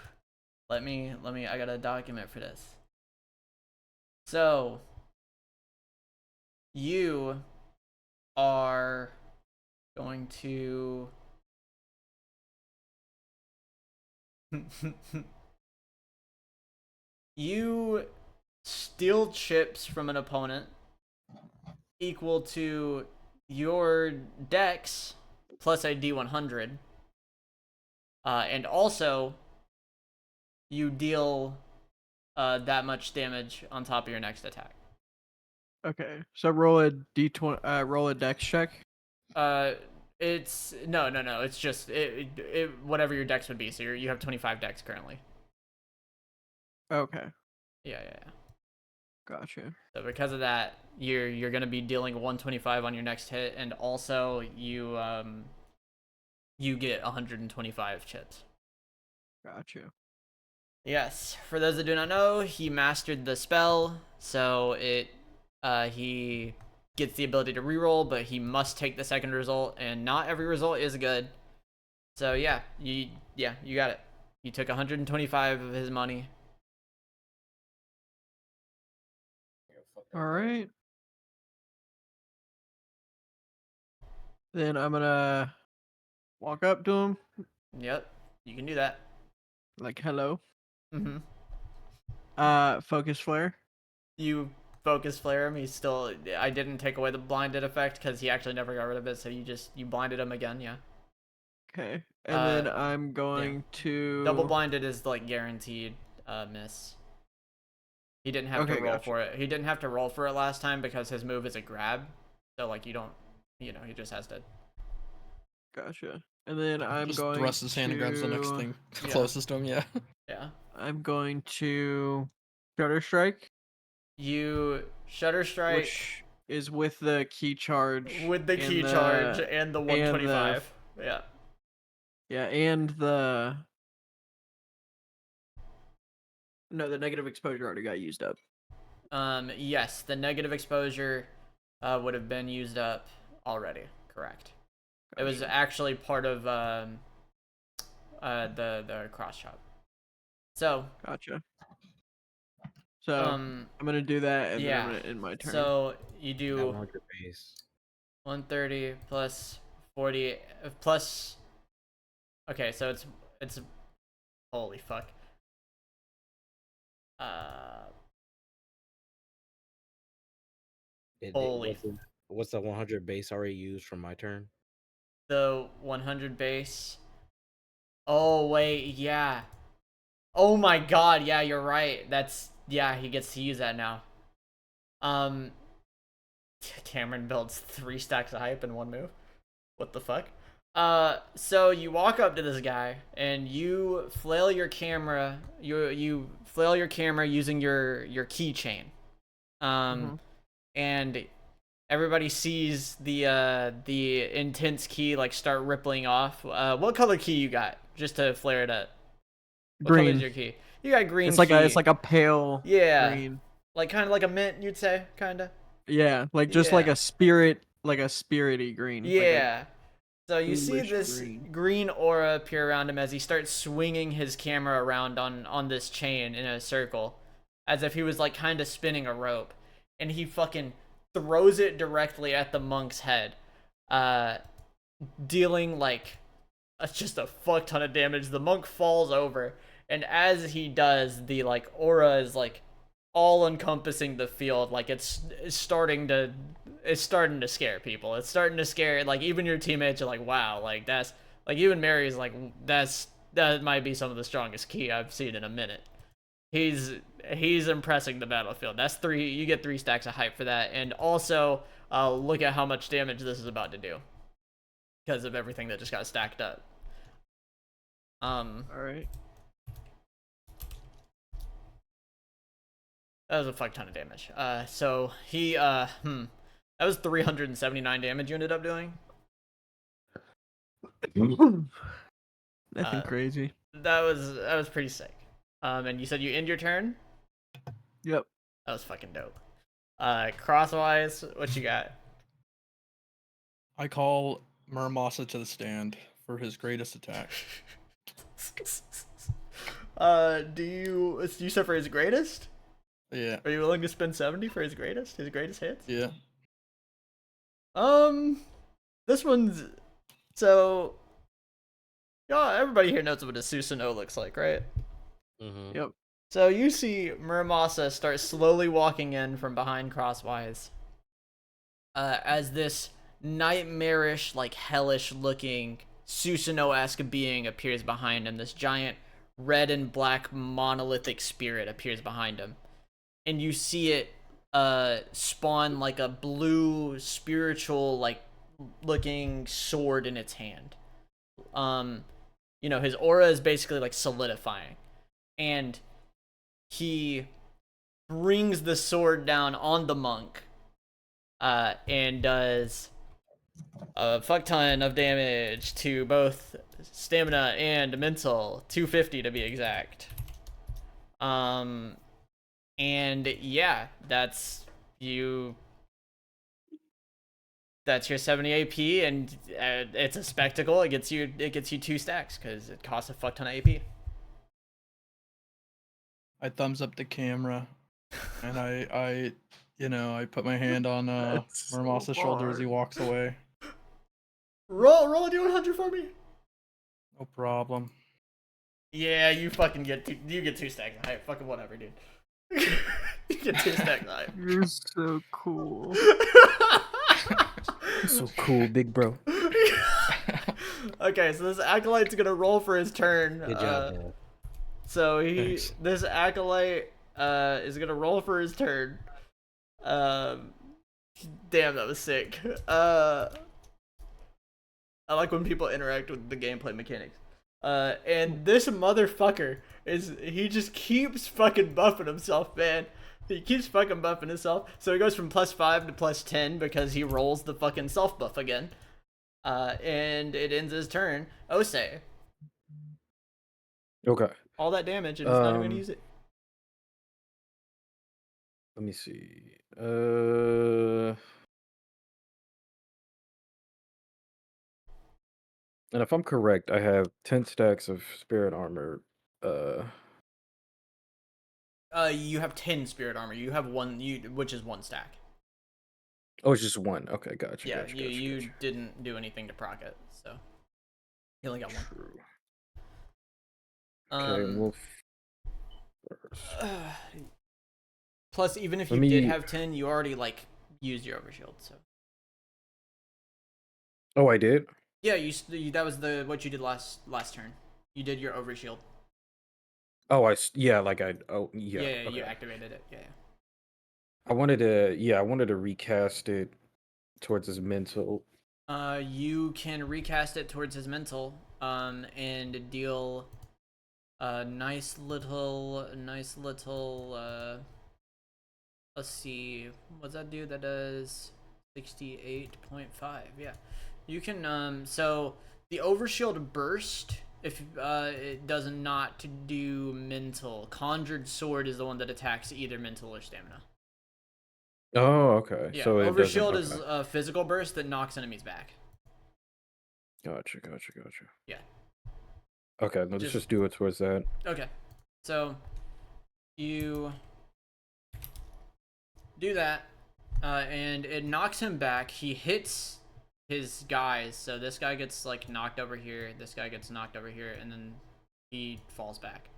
Speaker 1: let me. I got a document for this. So, you are going to. You steal chips from an opponent equal to your dex plus a D100. And also, you deal that much damage on top of your next attack.
Speaker 4: Okay, so roll a D20. Roll a dex check.
Speaker 1: It's no. It's just whatever your dex would be. So you have 25 dex currently.
Speaker 4: Okay.
Speaker 1: Yeah.
Speaker 4: Gotcha.
Speaker 1: So because of that, you're gonna be dealing 125 on your next hit, and also you get 125 chips.
Speaker 4: Gotcha.
Speaker 1: Yes. For those that do not know, he mastered the spell, so he gets the ability to reroll, but he must take the second result, and not every result is good. So you got it. You took 125 of his money.
Speaker 4: All right. Then I'm gonna walk up to him.
Speaker 1: Yep, you can do that.
Speaker 4: Like, hello.
Speaker 1: Mm-hmm.
Speaker 4: Focus flare.
Speaker 1: You focus flare him. He's still. I didn't take away the blinded effect because he actually never got rid of it. So you blinded him again. Yeah.
Speaker 4: Okay. And then
Speaker 1: Uh,
Speaker 4: I'm going to
Speaker 1: Double blinded is like guaranteed miss. He didn't have to
Speaker 4: Okay,
Speaker 1: roll
Speaker 4: gotcha.
Speaker 1: for it. He didn't have to roll for it last time because his move is a grab. So like you don't, he just has to.
Speaker 4: Gotcha. And then I'm
Speaker 7: Just
Speaker 4: going
Speaker 7: thrusts his hand and grabs the next
Speaker 4: to-
Speaker 7: thing
Speaker 1: Yeah.
Speaker 7: closest to him. Yeah.
Speaker 1: Yeah.
Speaker 4: I'm going to Shutter Strike,
Speaker 1: You Shutter Strike
Speaker 4: which is with the key charge.
Speaker 1: with the
Speaker 4: and
Speaker 1: key charge and the 125. Yeah.
Speaker 4: Yeah, and the no, the negative exposure already got used up.
Speaker 1: Yes, the negative exposure would have been used up already. Correct. It was
Speaker 4: Gotcha.
Speaker 1: actually part of the cross chop. So
Speaker 4: Gotcha. So
Speaker 1: um
Speaker 4: I'm gonna do that, and
Speaker 1: yeah.
Speaker 4: then I'm gonna end my turn.
Speaker 1: So you
Speaker 2: That
Speaker 1: do
Speaker 2: 100 base.
Speaker 1: 130 plus 40 plus. Okay, so it's holy fuck. Holy.
Speaker 2: What's the 100 base already used from my turn?
Speaker 1: The 100 base. Oh wait, yeah. Oh my god, yeah, you're right. Yeah, he gets to use that now. Cameron builds 3 stacks of hype in one move. What the fuck? So you walk up to this guy and you flail your camera. You flail your camera using your keychain. And everybody sees the intense key like start rippling off. What color key you got? Just to flare it up. What color
Speaker 4: Green.
Speaker 1: is your key? You got green.
Speaker 4: It's like
Speaker 1: key.
Speaker 4: it's like a pale green.
Speaker 1: Like kind of like a mint, you'd say, kind of.
Speaker 4: Yeah, like just like
Speaker 1: Yeah.
Speaker 4: a spirit, like a spirity green. like a
Speaker 1: Yeah. So you see
Speaker 4: bluish
Speaker 1: this green aura appear around him as he starts swinging his camera around on this chain in a circle, as if he was like kind of spinning a rope, and he fucking throws it directly at the monk's head, dealing like just a fuck ton of damage. The monk falls over, and as he does, the like aura is like all encompassing the field. Like it's starting to scare people. It's starting to scare like even your teammates are like, wow, like that's like even Mary's like that might be some of the strongest key I've seen in a minute. He's impressing the battlefield. That's 3. You get 3 stacks of hype for that, and also look at how much damage this is about to do because of everything that just got stacked up.
Speaker 4: All right.
Speaker 1: That was a fuck ton of damage. So he that was 379 damage you ended up doing.
Speaker 4: Nothing crazy.
Speaker 1: That was pretty sick. And you said you end your turn?
Speaker 4: Yep.
Speaker 1: That was fucking dope. Crosswise, what you got?
Speaker 7: I call Muramasa to the stand for his greatest attack.
Speaker 1: Do you set for his greatest?
Speaker 7: Yeah.
Speaker 1: Are you willing to spend 70 for his greatest hits?
Speaker 7: Yeah.
Speaker 1: This one's so y'all. Everybody here knows what a Susanoo looks like, right?
Speaker 2: Mm-hmm.
Speaker 4: Yep.
Speaker 1: So you see Muramasa start slowly walking in from behind Crosswise, as this nightmarish, like hellish-looking Susanoo-esque being appears behind him. This giant red and black monolithic spirit appears behind him, and you see it spawn like a blue spiritual like looking sword in its hand. His aura is basically like solidifying, and he brings the sword down on the monk and does a fuck ton of damage to both stamina and mental, 250 to be exact. And yeah, that's your 70 AP, and it's a spectacle. It gets you 2 stacks because it costs a fuck ton of AP.
Speaker 7: I thumbs up the camera, and I put my hand on
Speaker 4: That's so
Speaker 7: Muramasa's shoulder as he
Speaker 4: hard.
Speaker 7: walks away.
Speaker 1: Roll a D100 for me.
Speaker 7: No problem.
Speaker 1: Yeah, you fucking get 2 stacks of hype. Fucking whatever, dude. You get 2 stack life.
Speaker 4: You're so cool.
Speaker 5: So cool, big bro.
Speaker 1: Okay, so this acolyte's gonna roll for his turn.
Speaker 2: Good job, bro.
Speaker 1: So
Speaker 7: Thanks.
Speaker 1: this acolyte is gonna roll for his turn. Damn, that was sick. I like when people interact with the gameplay mechanics. And this motherfucker he just keeps fucking buffing himself, man. He keeps fucking buffing himself. So he goes from +5 to +10 because he rolls the fucking self buff again. And it ends his turn. Osei.
Speaker 5: Okay.
Speaker 1: All that damage and he's not even gonna use it.
Speaker 5: Let me see. And if I'm correct, I have 10 stacks of spirit armor.
Speaker 1: You have 10 spirit armor. You have one, which is 1 stack.
Speaker 5: Oh, it's just one. Okay, gotcha.
Speaker 1: Yeah,
Speaker 5: Gotcha.
Speaker 1: you didn't do anything to proc it, so you only got 1.
Speaker 5: True. Okay, well, first.
Speaker 1: Plus, even if
Speaker 5: Let
Speaker 1: you did
Speaker 5: me-
Speaker 1: have 10, you already like used your overshield. So
Speaker 5: Oh, I did.
Speaker 1: yeah, that was what you did last turn. You did your overshield.
Speaker 5: Oh, yeah, yeah.
Speaker 1: Yeah,
Speaker 5: Okay.
Speaker 1: you activated it. Yeah.
Speaker 5: I wanted to recast it towards his mental.
Speaker 1: You can recast it towards his mental, and deal a nice little, let's see, what's that do? That does 68.5. Yeah, you can, so the overshield burst, if it does not do mental. Conjured sword is the one that attacks either mental or stamina.
Speaker 5: Oh, okay.
Speaker 1: Yeah,
Speaker 5: So it doesn't.
Speaker 1: overshield is
Speaker 5: Okay.
Speaker 1: a physical burst that knocks enemies back.
Speaker 5: Gotcha.
Speaker 1: Yeah.
Speaker 5: Okay, let's just do it towards that.
Speaker 1: Okay, so you do that, and it knocks him back. He hits his guys, so this guy gets like knocked over here, this guy gets knocked over here, and then he falls back.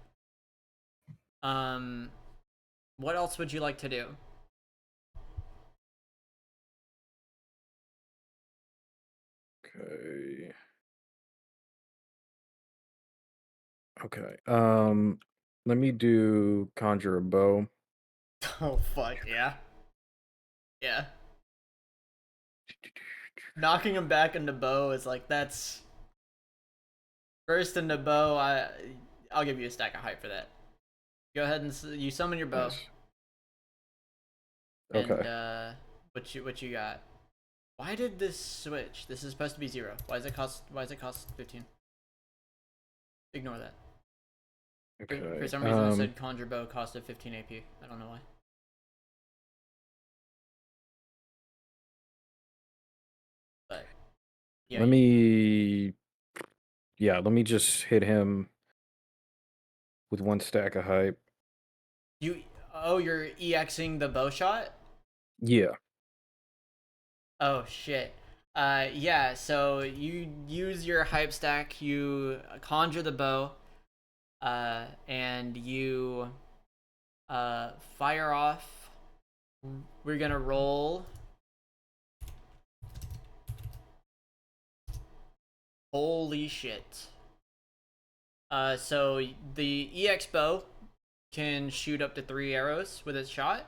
Speaker 1: What else would you like to do?
Speaker 5: Okay. Let me do conjure a bow.
Speaker 1: Oh fuck yeah. Yeah. Knocking him back into bow is like, that's first into bow. I'll give you a stack of hype for that. Go ahead and you summon your bow.
Speaker 5: Nice. Okay.
Speaker 1: And what you got? Why did this switch? This is supposed to be 0. Why does it cost 15? Ignore that.
Speaker 5: Okay.
Speaker 1: For some reason it said conjure bow costed 15 AP. I don't know why. But yeah.
Speaker 5: Let me just hit him with 1 stack of hype.
Speaker 1: You're EXing the bow shot?
Speaker 5: Yeah.
Speaker 1: Oh shit. Yeah, so you use your hype stack, you conjure the bow, and you fire off. We're gonna roll. Holy shit. So the EX bow can shoot up to 3 arrows with its shot.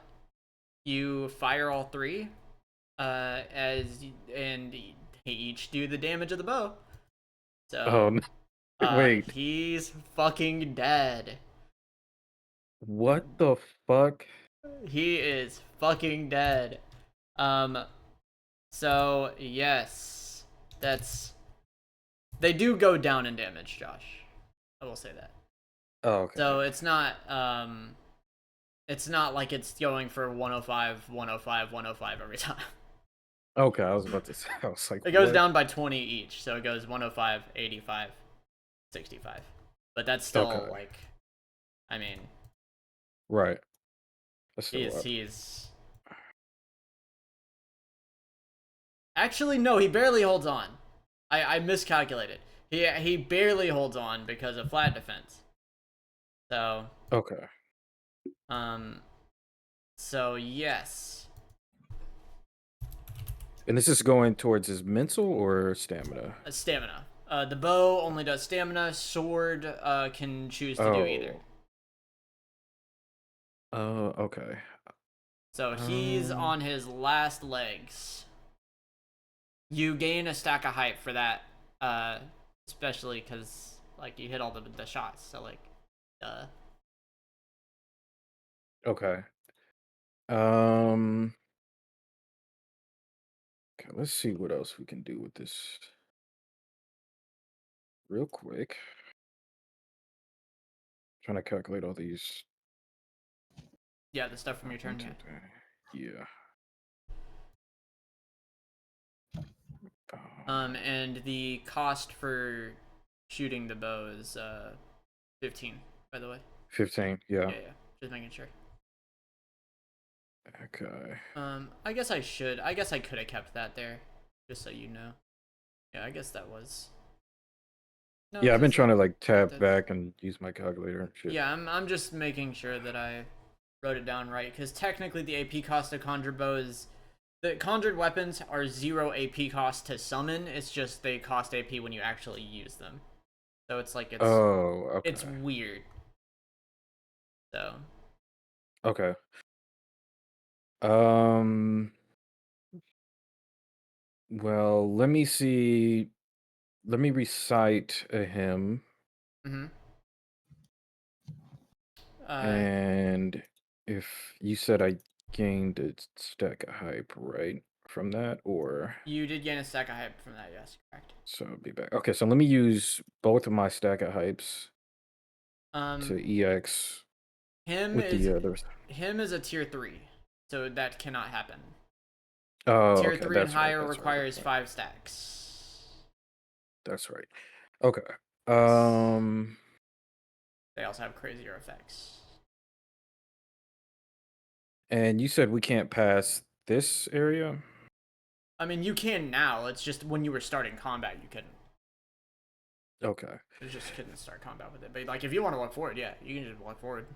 Speaker 1: You fire all 3, and they each do the damage of the bow. So
Speaker 5: Oh, no. Wait.
Speaker 1: He's fucking dead.
Speaker 5: What the fuck?
Speaker 1: He is fucking dead. So yes, they do go down in damage, Josh. I will say that.
Speaker 5: Oh, okay.
Speaker 1: So it's not like it's going for 105, 105, 105 every time.
Speaker 5: Okay, I was about to say. I was like,
Speaker 1: It goes
Speaker 5: what?
Speaker 1: down by 20 each, so it goes 105, 85, 65. But that's still
Speaker 5: Okay.
Speaker 1: like, I mean,
Speaker 5: Right. That's still up.
Speaker 1: he's actually no, he barely holds on. I miscalculated. He barely holds on because of flat defense. So
Speaker 5: Okay.
Speaker 1: So yes.
Speaker 5: And this is going towards his mental or stamina?
Speaker 1: Stamina. The bow only does stamina. Sword can choose to do either.
Speaker 5: Okay.
Speaker 1: So he's on his last legs. You gain a stack of hype for that, especially because like you hit all the shots. So like,
Speaker 5: Okay. Okay, let's see what else we can do with this real quick. Trying to calculate all these.
Speaker 1: yeah, the stuff from your turn. Yeah.
Speaker 5: Yeah.
Speaker 1: And the cost for shooting the bow is 15. By the way.
Speaker 5: 15. Yeah.
Speaker 1: Yeah. Just making sure.
Speaker 5: Okay.
Speaker 1: I guess I should. I guess I could have kept that there, just so you know. Yeah, I guess that was. No,
Speaker 5: Yeah, I've been
Speaker 1: 'cause
Speaker 5: trying to like tab
Speaker 1: that's-
Speaker 5: back and use my calculator and shit.
Speaker 1: Yeah, I'm just making sure that I wrote it down right, because technically the AP cost of conjured bow is the conjured weapons are 0 AP cost to summon. It's just they cost AP when you actually use them. So it's like
Speaker 5: Oh, okay.
Speaker 1: it's weird. So
Speaker 5: Okay. Well, let me see. Let me recite a hymn,
Speaker 1: mm-hmm.
Speaker 5: and if you said I gained a stack of hype, right, from that, or
Speaker 1: You did gain a stack of hype from that, yes, correct.
Speaker 5: so it'll be back. Okay, so let me use both of my stack of hypes to EX
Speaker 1: him
Speaker 5: with
Speaker 1: is
Speaker 5: the others.
Speaker 1: him is a tier 3, so that cannot happen.
Speaker 5: Oh,
Speaker 1: Tier
Speaker 5: okay,
Speaker 1: 3 and
Speaker 5: that's right.
Speaker 1: higher
Speaker 5: That's right.
Speaker 1: requires 5 stacks.
Speaker 5: That's right. Okay.
Speaker 1: They also have crazier effects.
Speaker 5: And you said we can't pass this area?
Speaker 1: I mean, you can now. It's just when you were starting combat, you couldn't.
Speaker 5: Okay.
Speaker 1: You just couldn't start combat with it. But like, if you want to walk forward, yeah, you can just walk forward.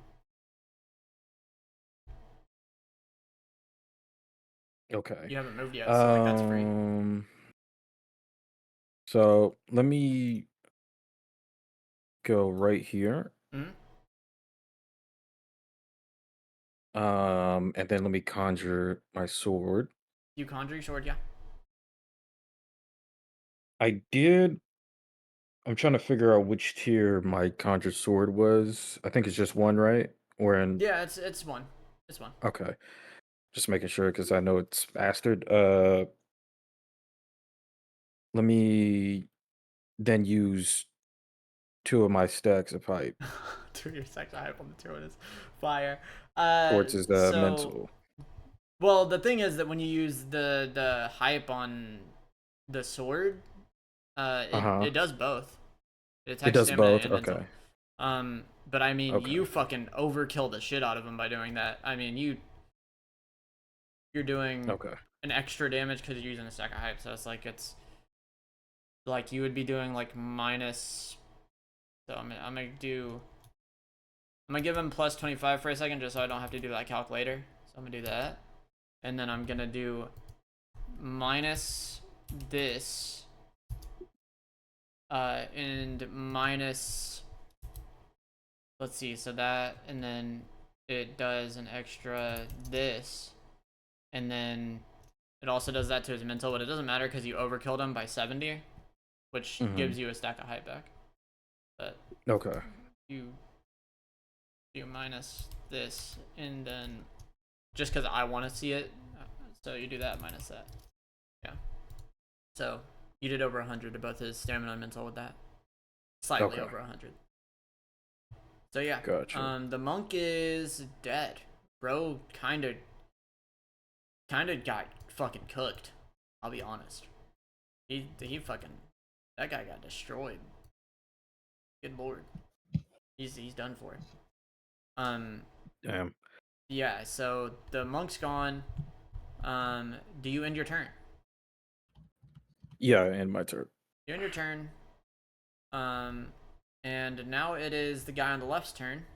Speaker 5: Okay.
Speaker 1: You haven't moved yet, so like that's free.
Speaker 5: So let me go right here.
Speaker 1: Mm-hmm.
Speaker 5: And then let me conjure my sword.
Speaker 1: You conjure your sword, yeah.
Speaker 5: I did. I'm trying to figure out which tier my conjured sword was. I think it's just one, right? Or in.
Speaker 1: Yeah, it's one. It's one.
Speaker 5: Okay. Just making sure because I know it's bastard. Let me then use 2 of my stacks of hype
Speaker 1: 2 of your stacks of hype on the 2 is fire.
Speaker 5: towards his
Speaker 1: So
Speaker 5: mental.
Speaker 1: well, the thing is that when you use the hype on the sword, it does both. It
Speaker 5: It
Speaker 1: attacks
Speaker 5: does
Speaker 1: stamina
Speaker 5: both.
Speaker 1: and mental.
Speaker 5: Okay.
Speaker 1: But I mean,
Speaker 5: Okay.
Speaker 1: you fucking overkill the shit out of him by doing that. I mean, you're doing
Speaker 5: Okay.
Speaker 1: an extra damage because you're using a stack of hype. So it's like you would be doing like minus. So I'm gonna give him plus 25 for a second just so I don't have to do that calculator. So I'm gonna do that, and then I'm gonna do minus this, and minus. Let's see. So that, and then it does an extra this, and then it also does that to his mental, but it doesn't matter because you overkilled him by 70, which gives you a stack of hype back. But
Speaker 5: Okay.
Speaker 1: you minus this, and then just because I want to see it, so you do that minus that. Yeah. So you did over 100 to both his stamina and mental with that. Slightly over 100. So yeah.
Speaker 5: Gotcha.
Speaker 1: The monk is dead. Bro kinda got fucking cooked. I'll be honest. He fucking, that guy got destroyed. Good lord. He's done for it.
Speaker 5: Damn.
Speaker 1: Yeah, so the monk's gone. Do you end your turn?
Speaker 5: Yeah, and my turn.
Speaker 1: You end your turn. And now it is the guy on the left's turn.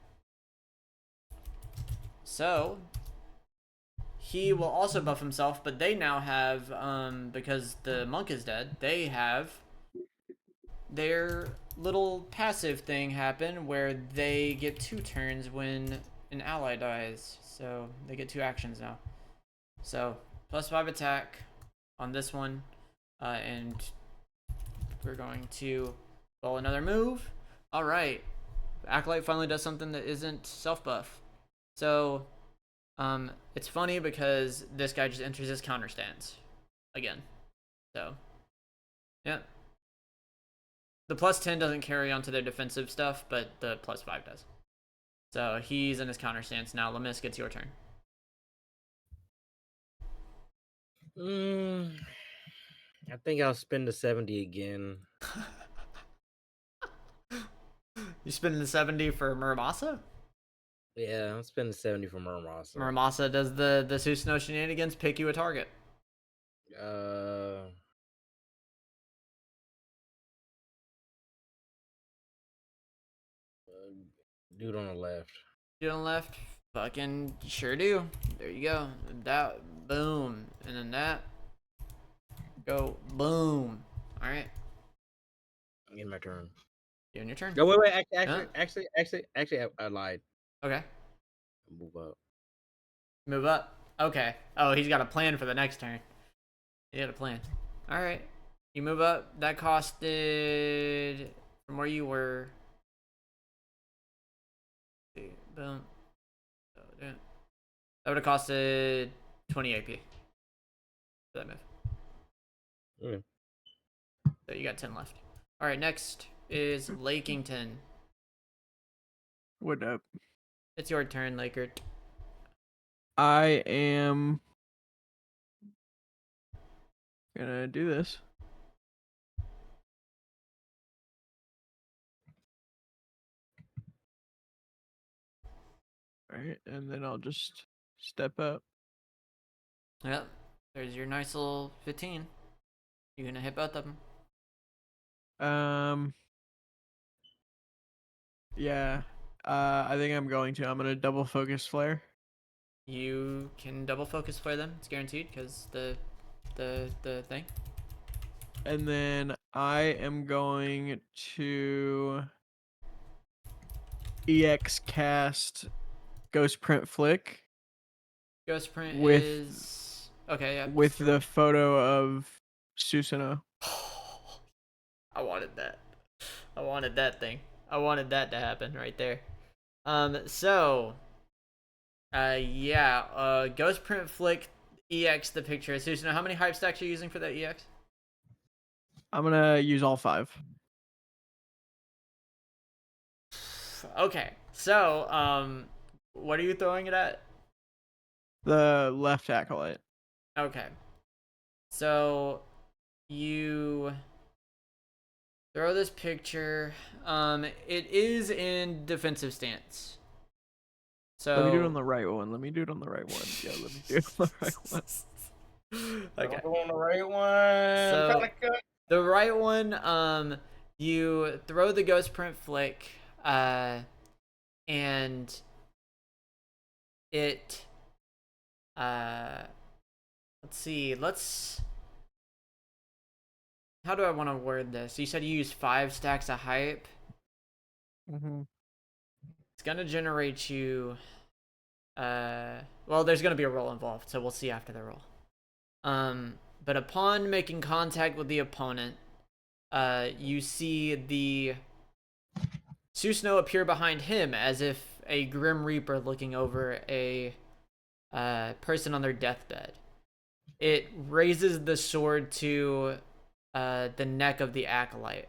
Speaker 1: So he will also buff himself, but they now have, because the monk is dead, they have their little passive thing happen where they get 2 turns when an ally dies. So they get 2 actions now. So +5 attack on this one, and we're going to roll another move. All right, Acolyte finally does something that isn't self buff. So it's funny because this guy just enters his counter stance again. So yeah, the +10 doesn't carry onto their defensive stuff, but the +5 does. So he's in his counter stance now. Lemisk, it's your turn.
Speaker 2: I think I'll spend the 70 again.
Speaker 1: You spend the 70 for Muramasa?
Speaker 2: Yeah, I'll spend the 70 for Muramasa.
Speaker 1: Muramasa does the Susanoo shenanigans, pick you a target.
Speaker 2: Dude on the left.
Speaker 1: Dude on the left, fucking sure do. There you go. That, boom. And then that. Go, boom. All right.
Speaker 2: In my turn.
Speaker 1: You on your turn.
Speaker 2: No, wait. Actually, I lied.
Speaker 1: Okay.
Speaker 2: Move up.
Speaker 1: Move up. Okay. Oh, he's got a plan for the next turn. He had a plan. All right. You move up. That costed from where you were. Boom. That would have costed 20 AP for that move.
Speaker 2: Okay.
Speaker 1: So you got 10 left. All right. Next is Lakington.
Speaker 4: What up?
Speaker 1: It's your turn, Lakert.
Speaker 4: I am gonna do this. Alright, and then I'll just step up.
Speaker 1: Yep. There's your nice little 15. You're gonna hit both of them.
Speaker 4: Yeah. I think I'm going to. I'm gonna double focus flare.
Speaker 1: You can double focus flare them. It's guaranteed because the thing.
Speaker 4: And then I am going to EX cast Ghost Print Flick
Speaker 1: Ghost print
Speaker 4: With-
Speaker 1: is okay. Yeah.
Speaker 4: with the photo of Susanoo.
Speaker 1: I wanted that. I wanted that thing. I wanted that to happen right there. So. Yeah. Ghost print flick EX the picture of Susanoo. How many hype stacks are you using for that EX?
Speaker 4: I'm gonna use all 5.
Speaker 1: Okay. So, what are you throwing it at?
Speaker 4: The left acolyte.
Speaker 1: Okay. So you throw this picture. It is in defensive stance. So
Speaker 4: Let me do it on the right one. Yeah, let me do it on the right one.
Speaker 1: Okay.
Speaker 6: On the right one.
Speaker 1: So the right one, you throw the ghost print flick, and it, let's see, how do I want to word this? You said you use 5 stacks of hype.
Speaker 4: Mm-hmm.
Speaker 1: It's gonna generate you, well, there's gonna be a roll involved, so we'll see after the roll. But upon making contact with the opponent, you see the Susanoo appear behind him as if a Grim Reaper looking over a person on their deathbed. It raises the sword to the neck of the acolyte.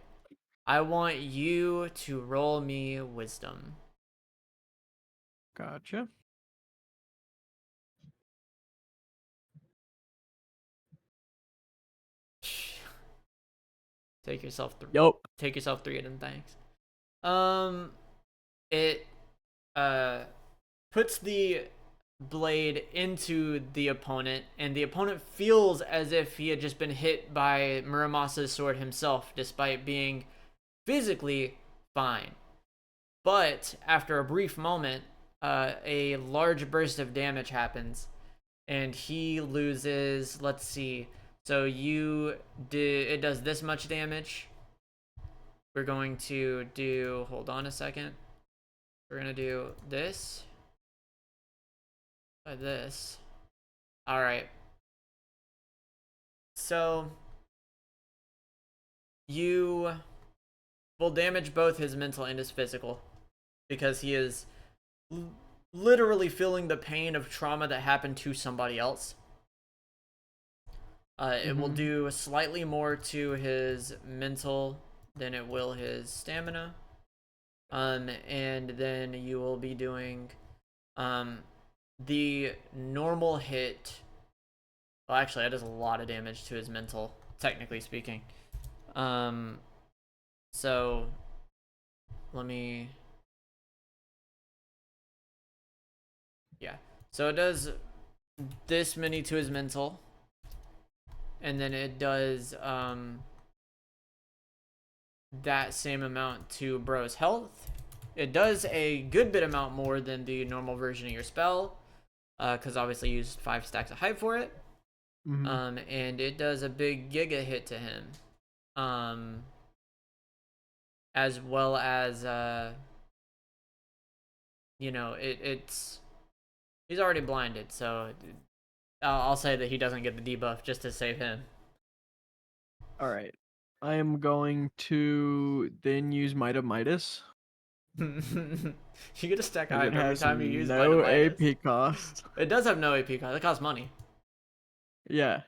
Speaker 1: I want you to roll me wisdom.
Speaker 4: Gotcha.
Speaker 1: Take yourself 3.
Speaker 4: Yup.
Speaker 1: Take yourself 3 of them, thanks. It puts the blade into the opponent, and the opponent feels as if he had just been hit by Muramasa's sword himself, despite being physically fine. But after a brief moment, a large burst of damage happens, and he loses, let's see. So it does this much damage. We're going to do, hold on a second. We're going to do this. By this. All right. So you will damage both his mental and his physical because he is literally feeling the pain of trauma that happened to somebody else. It will do slightly more to his mental than it will his stamina. And then you will be doing the normal hit. Well, actually, that does a lot of damage to his mental, technically speaking. So let me. Yeah. So it does this many to his mental, and then it does that same amount to bro's health. It does a good bit amount more than the normal version of your spell, because obviously you used 5 stacks of hype for it. And it does a big giga hit to him, as well as it's he's already blinded, so I'll say that he doesn't get the debuff just to save him.
Speaker 4: All right. I am going to then use Might of Midas.
Speaker 1: You get a stack of
Speaker 4: 'cause
Speaker 1: hype
Speaker 4: it
Speaker 1: every
Speaker 4: has
Speaker 1: time you use Might
Speaker 4: no
Speaker 1: of Midas.
Speaker 4: AP cost.
Speaker 1: It does have no AP cost. It costs money.
Speaker 4: Yeah.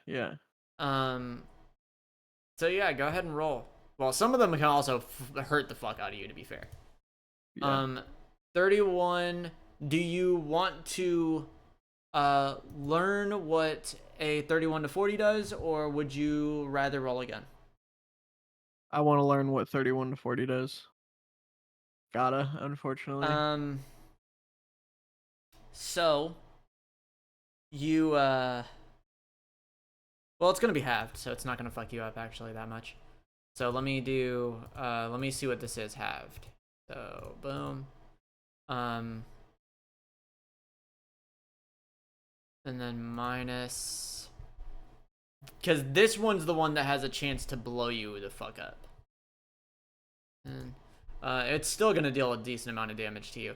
Speaker 1: So yeah, go ahead and roll. Well, some of them can also hurt the fuck out of you, to be fair.
Speaker 4: Yeah.
Speaker 1: 31. Do you want to learn what a 31 to 40 does, or would you rather roll again?
Speaker 4: I want to learn what 31 to 40 does. Gotta, unfortunately.
Speaker 1: So you well, it's gonna be halved, so it's not gonna fuck you up actually that much. So let me see what this is halved. So boom. And then minus, because this one's the one that has a chance to blow you the fuck up. And it's still gonna deal a decent amount of damage to you.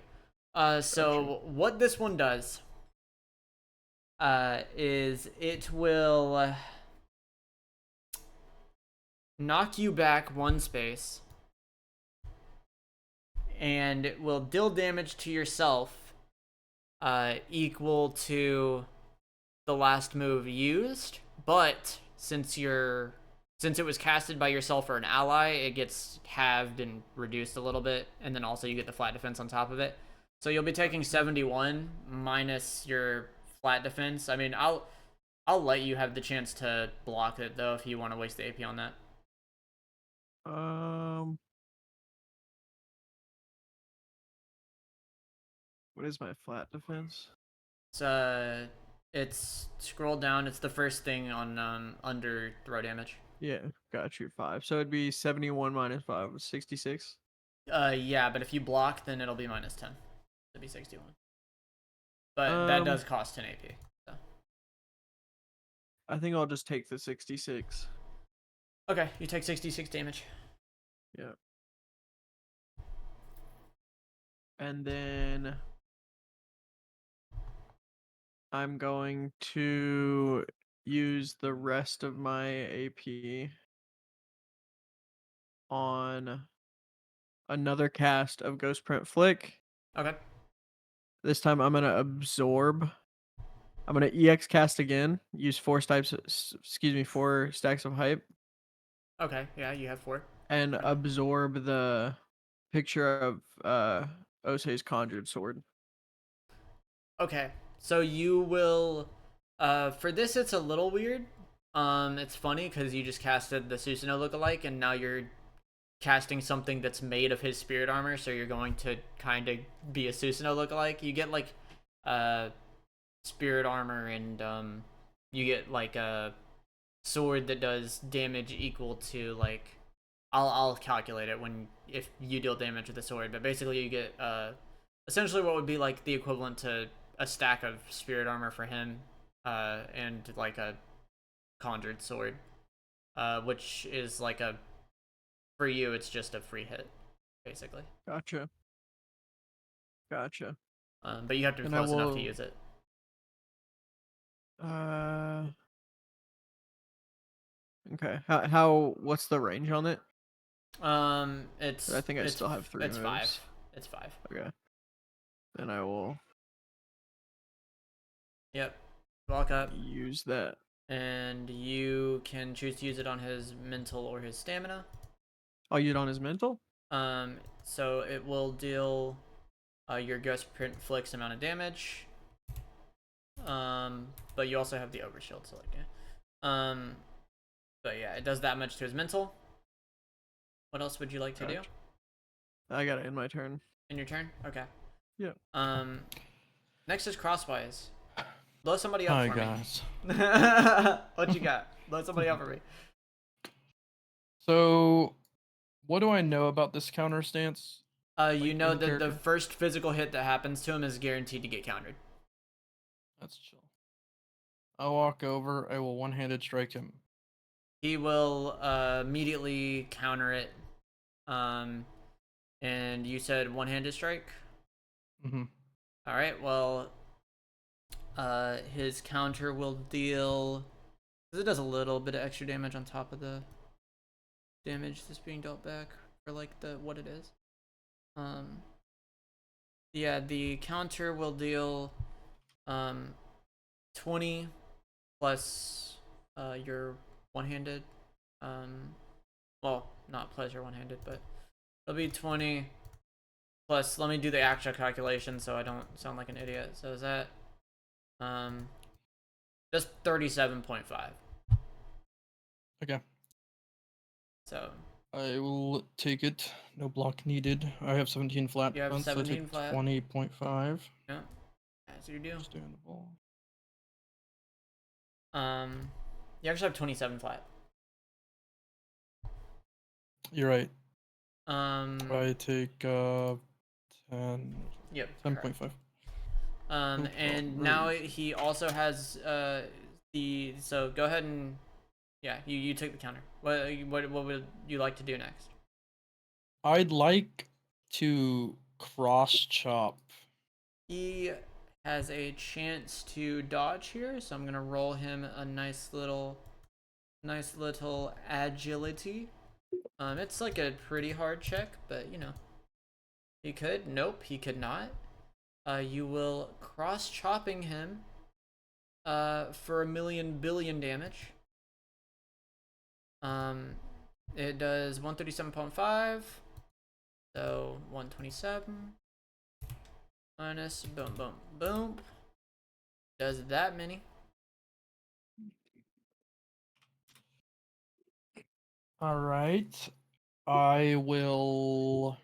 Speaker 1: So what this one does is it will knock you back 1 space, and it will deal damage to yourself equal to the last move used, but since it was casted by yourself or an ally, it gets halved and reduced a little bit, and then also you get the flat defense on top of it. So you'll be taking 71 minus your flat defense. I mean, I'll let you have the chance to block it though if you want to waste the AP on that.
Speaker 4: What is my flat defense?
Speaker 1: It's scroll down. It's the first thing on under throw damage.
Speaker 4: Yeah, got you 5. So it'd be 71 minus 5, 66.
Speaker 1: Yeah, but if you block, then it'll be minus 10. It'll be 61. But that does cost 10 AP. So.
Speaker 4: I think I'll just take the 66.
Speaker 1: Okay, you take 66 damage.
Speaker 4: Yeah. And then I'm going to use the rest of my AP on another cast of Ghost Print Flick.
Speaker 1: Okay.
Speaker 4: This time I'm going to absorb. I'm going to EX cast again. Use 4 stacks of hype.
Speaker 1: Okay, yeah, you have 4.
Speaker 4: And absorb the picture of Osei's conjured sword.
Speaker 1: Okay, so you will for this it's a little weird. It's funny because you just casted the Susanoo lookalike, and now you're casting something that's made of his spirit armor, so you're going to kind of be a Susanoo lookalike. You get like spirit armor, and you get like a sword that does damage equal to like I'll calculate it if you deal damage with the sword, but basically you get essentially what would be like the equivalent to a stack of spirit armor for him, and like a conjured sword, which is like a, for you, it's just a free hit, basically.
Speaker 4: Gotcha. Gotcha.
Speaker 1: But you have to be
Speaker 4: And I
Speaker 1: close enough to
Speaker 4: will-
Speaker 1: use it.
Speaker 4: Okay. How? What's the range on it?
Speaker 1: It's.
Speaker 4: I think I
Speaker 1: it's,
Speaker 4: still have 3
Speaker 1: It's
Speaker 4: moves.
Speaker 1: 5. It's 5.
Speaker 4: Okay. Then I will
Speaker 1: Yep. Walk up,
Speaker 4: use that.
Speaker 1: and you can choose to use it on his mental or his stamina.
Speaker 4: I'll use it on his mental.
Speaker 1: So it will deal your ghost print flicks amount of damage. But you also have the overshield, so like, yeah. But yeah, it does that much to his mental. What else would you like to do?
Speaker 4: Gotcha. I got it in my turn.
Speaker 1: In your turn? Okay.
Speaker 4: Yeah.
Speaker 1: Next is Crosswise. Blow somebody up
Speaker 7: Hi
Speaker 1: for
Speaker 7: guys.
Speaker 1: me. What you got? Blow somebody up for me.
Speaker 7: So, what do I know about this counter stance?
Speaker 1: You
Speaker 7: Like,
Speaker 1: know
Speaker 7: in
Speaker 1: that the
Speaker 7: character?
Speaker 1: first physical hit that happens to him is guaranteed to get countered.
Speaker 7: That's chill. I'll walk over. I will one-handed strike him.
Speaker 1: He will immediately counter it. And you said one-handed strike?
Speaker 7: Mm-hmm.
Speaker 1: Alright, well, his counter will deal, because it does a little bit of extra damage on top of the damage that's being dealt back for like the what it is. Yeah, the counter will deal 20 plus your one-handed, well, not plus your one-handed, but it'll be 20 plus, let me do the actual calculation so I don't sound like an idiot. So is that just 37.5.
Speaker 7: Okay.
Speaker 1: So
Speaker 7: I will take it. No block needed. I have 17 flat.
Speaker 1: You have
Speaker 7: points, so I
Speaker 1: 17
Speaker 7: take
Speaker 1: flat.
Speaker 7: 20.5.
Speaker 1: yeah, as you do.
Speaker 7: Understandable.
Speaker 1: You actually have 27 flat.
Speaker 7: You're right.
Speaker 1: I
Speaker 7: I take 10.
Speaker 1: Yep.
Speaker 7: 10.5.
Speaker 1: And now he also has the, so go ahead and, yeah, you took the counter. What would you like to do next?
Speaker 7: I'd like to cross chop.
Speaker 1: He has a chance to dodge here, so I'm gonna roll him a nice little agility. It's like a pretty hard check, but you know, he could. Nope, he could not. You will cross chopping him for 1,000,000 billion damage. It does 137.5, so 127 minus boom boom boom does that many.
Speaker 7: All right. I will.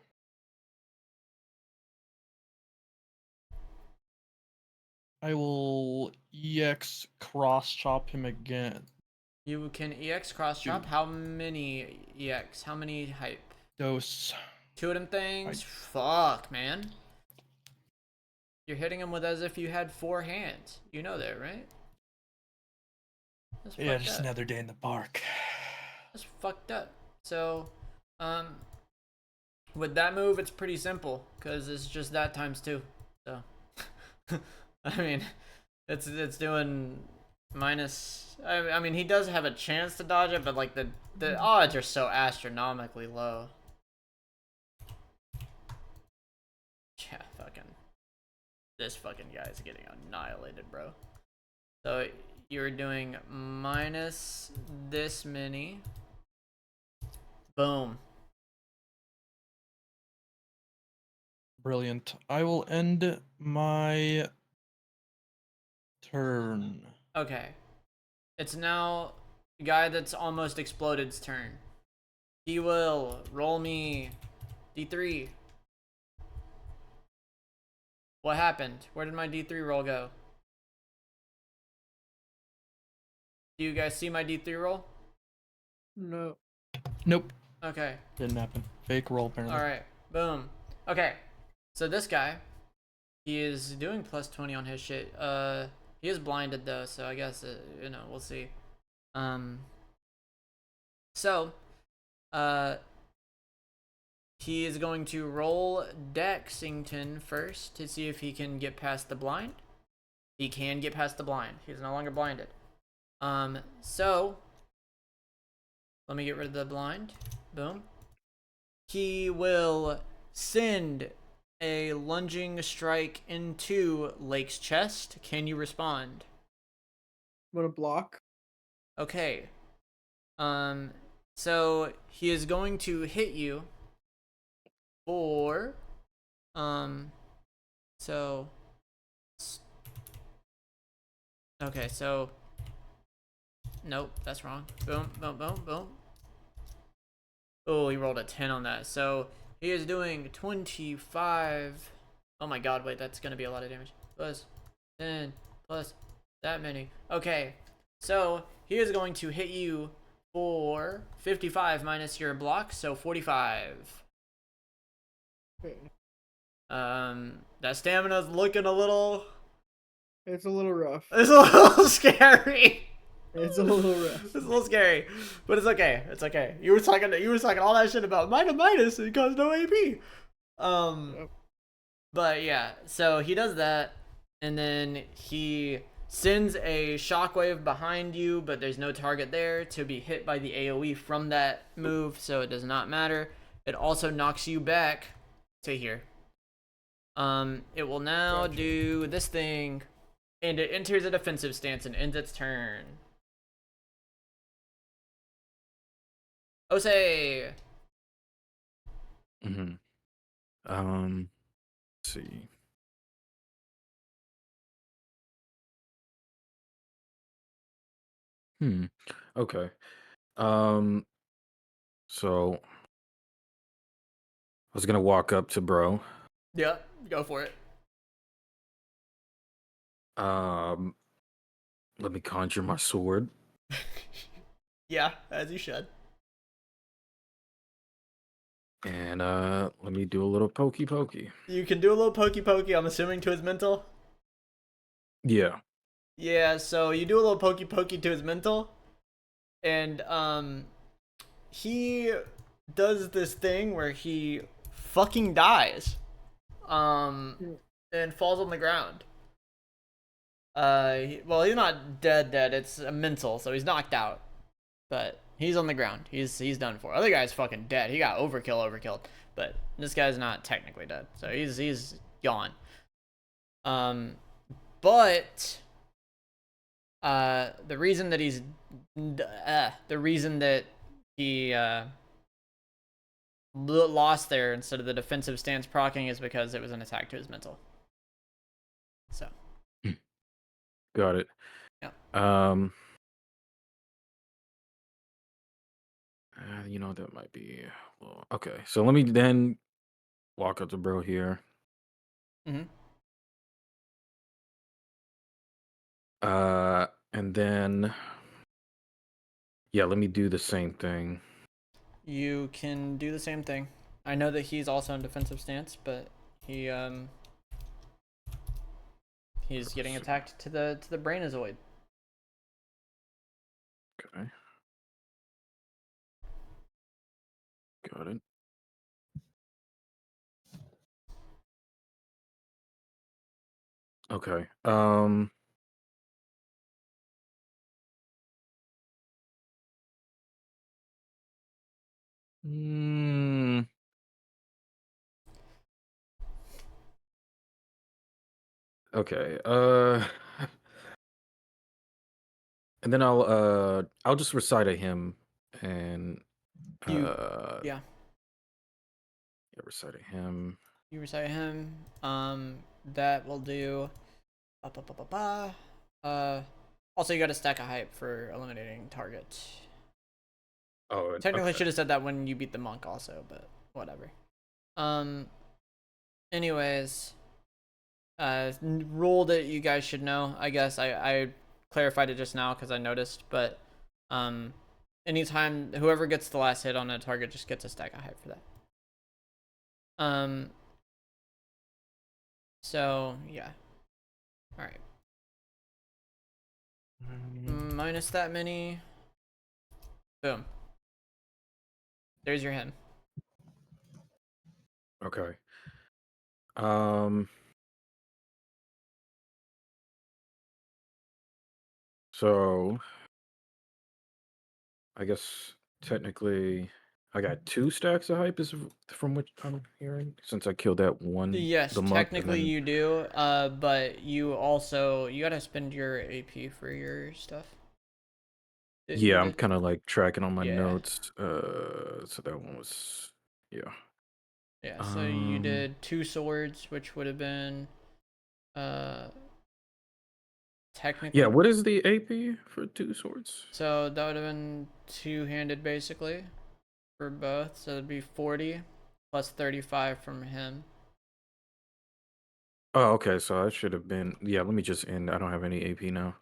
Speaker 7: EX cross chop him again.
Speaker 1: You can EX cross chop. How many EX? How many hype?
Speaker 7: Dose.
Speaker 1: 2 of them things? Fuck, man. You're hitting him with as if you had 4 hands. You know that, right? That's
Speaker 7: Yeah,
Speaker 1: fucked
Speaker 7: just
Speaker 1: up.
Speaker 7: another day in the park.
Speaker 1: That's fucked up. So, with that move, it's pretty simple because it's just that times 2. So, I mean, it's doing minus. I mean, he does have a chance to dodge it, but like the odds are so astronomically low. Yeah, fucking. This fucking guy is getting annihilated, bro. So you're doing minus this many. Boom.
Speaker 7: Brilliant. I will end my turn.
Speaker 1: Okay. It's now the guy that's almost exploded's turn. He will roll me D3. What happened? Where did my D3 roll go? Do you guys see my D3 roll?
Speaker 4: No.
Speaker 7: Nope.
Speaker 1: Okay.
Speaker 7: Didn't happen. Fake roll, apparently.
Speaker 1: Alright. Boom. Okay. So this guy, he is doing plus 20 on his shit. He is blinded though, so I guess you know, we'll see. So, he is going to roll Dexington first to see if he can get past the blind. He can get past the blind. He's no longer blinded. So let me get rid of the blind. Boom. He will send a lunging strike into Lake's chest. Can you respond?
Speaker 4: I'm gonna block.
Speaker 1: Okay. So he is going to hit you for, so, okay, so, nope, that's wrong. Boom, boom, boom, boom. Oh, he rolled a 10 on that. So he is doing 25. Oh my god, wait, that's gonna be a lot of damage. Plus 10, plus that many. Okay, so he is going to hit you for 55 minus your block, so 45. That stamina's looking a little.
Speaker 4: It's a little rough.
Speaker 1: It's a little scary.
Speaker 4: It's a little rough.
Speaker 1: It's a little scary, but it's okay. It's okay. You were talking all that shit about minus. It caused no AP.
Speaker 4: Yep.
Speaker 1: But yeah. So he does that, and then he sends a shockwave behind you, but there's no target there to be hit by the AOE from that move, so it does not matter. It also knocks you back to here. It will now do this thing, and it enters a defensive stance and ends its turn. Osei.
Speaker 5: Let's see. Okay. So I was gonna walk up to bro.
Speaker 1: Yeah, go for it.
Speaker 5: Let me conjure my sword.
Speaker 1: Yeah, as you should.
Speaker 5: And let me do a little pokey.
Speaker 1: You can do a little pokey. I'm assuming to his mental.
Speaker 5: Yeah.
Speaker 1: Yeah, so you do a little pokey to his mental, and he does this thing where he fucking dies, and falls on the ground. Well, he's not dead. It's a mental, so he's knocked out, but he's on the ground. He's done for. Other guy's fucking dead. He got overkilled, but this guy's not technically dead, so he's gone. But the reason that he lost there instead of the defensive stance proccing is because it was an attack to his mental. So
Speaker 5: Got it.
Speaker 1: Yeah.
Speaker 5: You know, that might be well, okay. So let me then walk up to bro here. And then yeah, let me do the same thing.
Speaker 1: You can do the same thing. I know that he's also in defensive stance, but he's getting attacked to the brainazoid.
Speaker 5: Okay. Got it. Okay. Okay. And then I'll just recite a hymn and
Speaker 1: Yeah.
Speaker 5: yeah, recite a hymn.
Speaker 1: You recite him. That will do. Also, you got a stack of hype for eliminating target.
Speaker 5: Oh,
Speaker 1: Technically,
Speaker 5: okay.
Speaker 1: should have said that when you beat the monk also, but whatever. Anyways, rule that you guys should know. I guess I clarified it just now because I noticed, but anytime whoever gets the last hit on a target just gets a stack of hype for that. So yeah. All right. Minus that many. Boom. There's your hand.
Speaker 5: Okay. Um. So I guess technically I got 2 stacks of hype is from what I'm hearing since I killed that one
Speaker 1: Yes,
Speaker 5: the monk and
Speaker 1: technically
Speaker 5: then
Speaker 1: you do. But you gotta spend your AP for your stuff.
Speaker 5: yeah,
Speaker 1: Did
Speaker 5: I'm
Speaker 1: it?
Speaker 5: kind of like tracking on my
Speaker 1: Yeah.
Speaker 5: notes. So that one was yeah.
Speaker 1: Yeah. So you
Speaker 5: Um.
Speaker 1: did 2 swords, which would have been uh
Speaker 5: Yeah.
Speaker 1: technically.
Speaker 5: What is the AP for 2 swords?
Speaker 1: So that would have been two-handed basically for both. So it'd be 40 plus 35 from him.
Speaker 5: Oh, okay. So I should have been. Yeah. Let me just end. I don't have any AP now.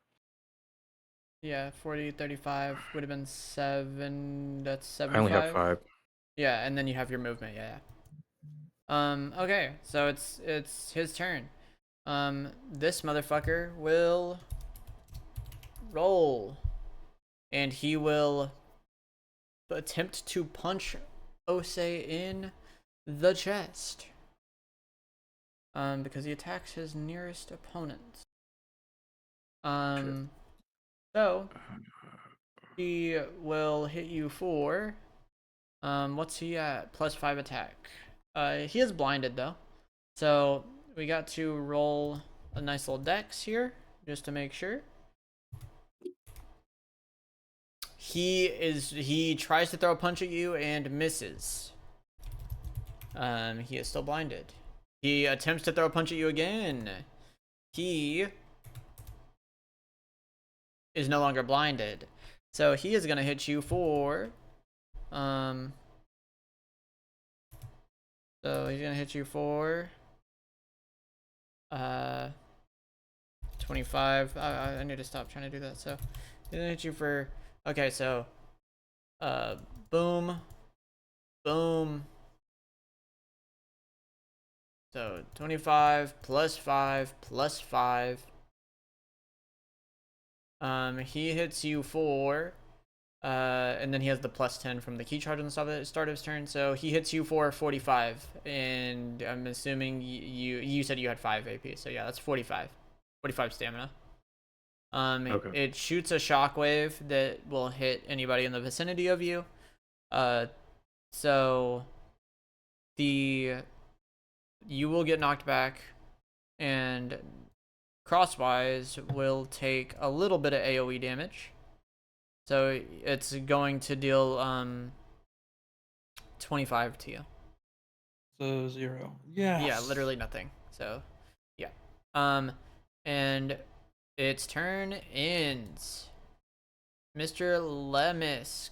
Speaker 1: Yeah, 40, 35 would have been 7. That's
Speaker 5: I only have
Speaker 1: 75.
Speaker 5: 5.
Speaker 1: Yeah, and then you have your movement. Yeah. Okay, so it's his turn. This motherfucker will roll, and he will attempt to punch Osei in the chest. Because he attacks his nearest opponent. So he will hit you for what's he at? +5 attack. He is blinded though, so we got to roll a nice little dex here just to make sure. He tries to throw a punch at you and misses. He is still blinded. He attempts to throw a punch at you again. He is no longer blinded, so he is gonna hit you for so he's gonna hit you for 25. I need to stop trying to do that. So he's gonna hit you for, okay, so boom, boom. So 25 plus 5 plus 5. He hits you for and then he has the +10 from the key charge on the start of his turn. So he hits you for 45, and I'm assuming you said you had 5 AP. So yeah, that's 45. 45 stamina.
Speaker 5: Okay.
Speaker 1: It shoots a shockwave that will hit anybody in the vicinity of you. So you will get knocked back, and Crosswise will take a little bit of AoE damage. So it's going to deal 25 to you.
Speaker 7: So 0. Yeah.
Speaker 1: Yeah, literally nothing. So yeah. And its turn ends. Mr. Lemisk.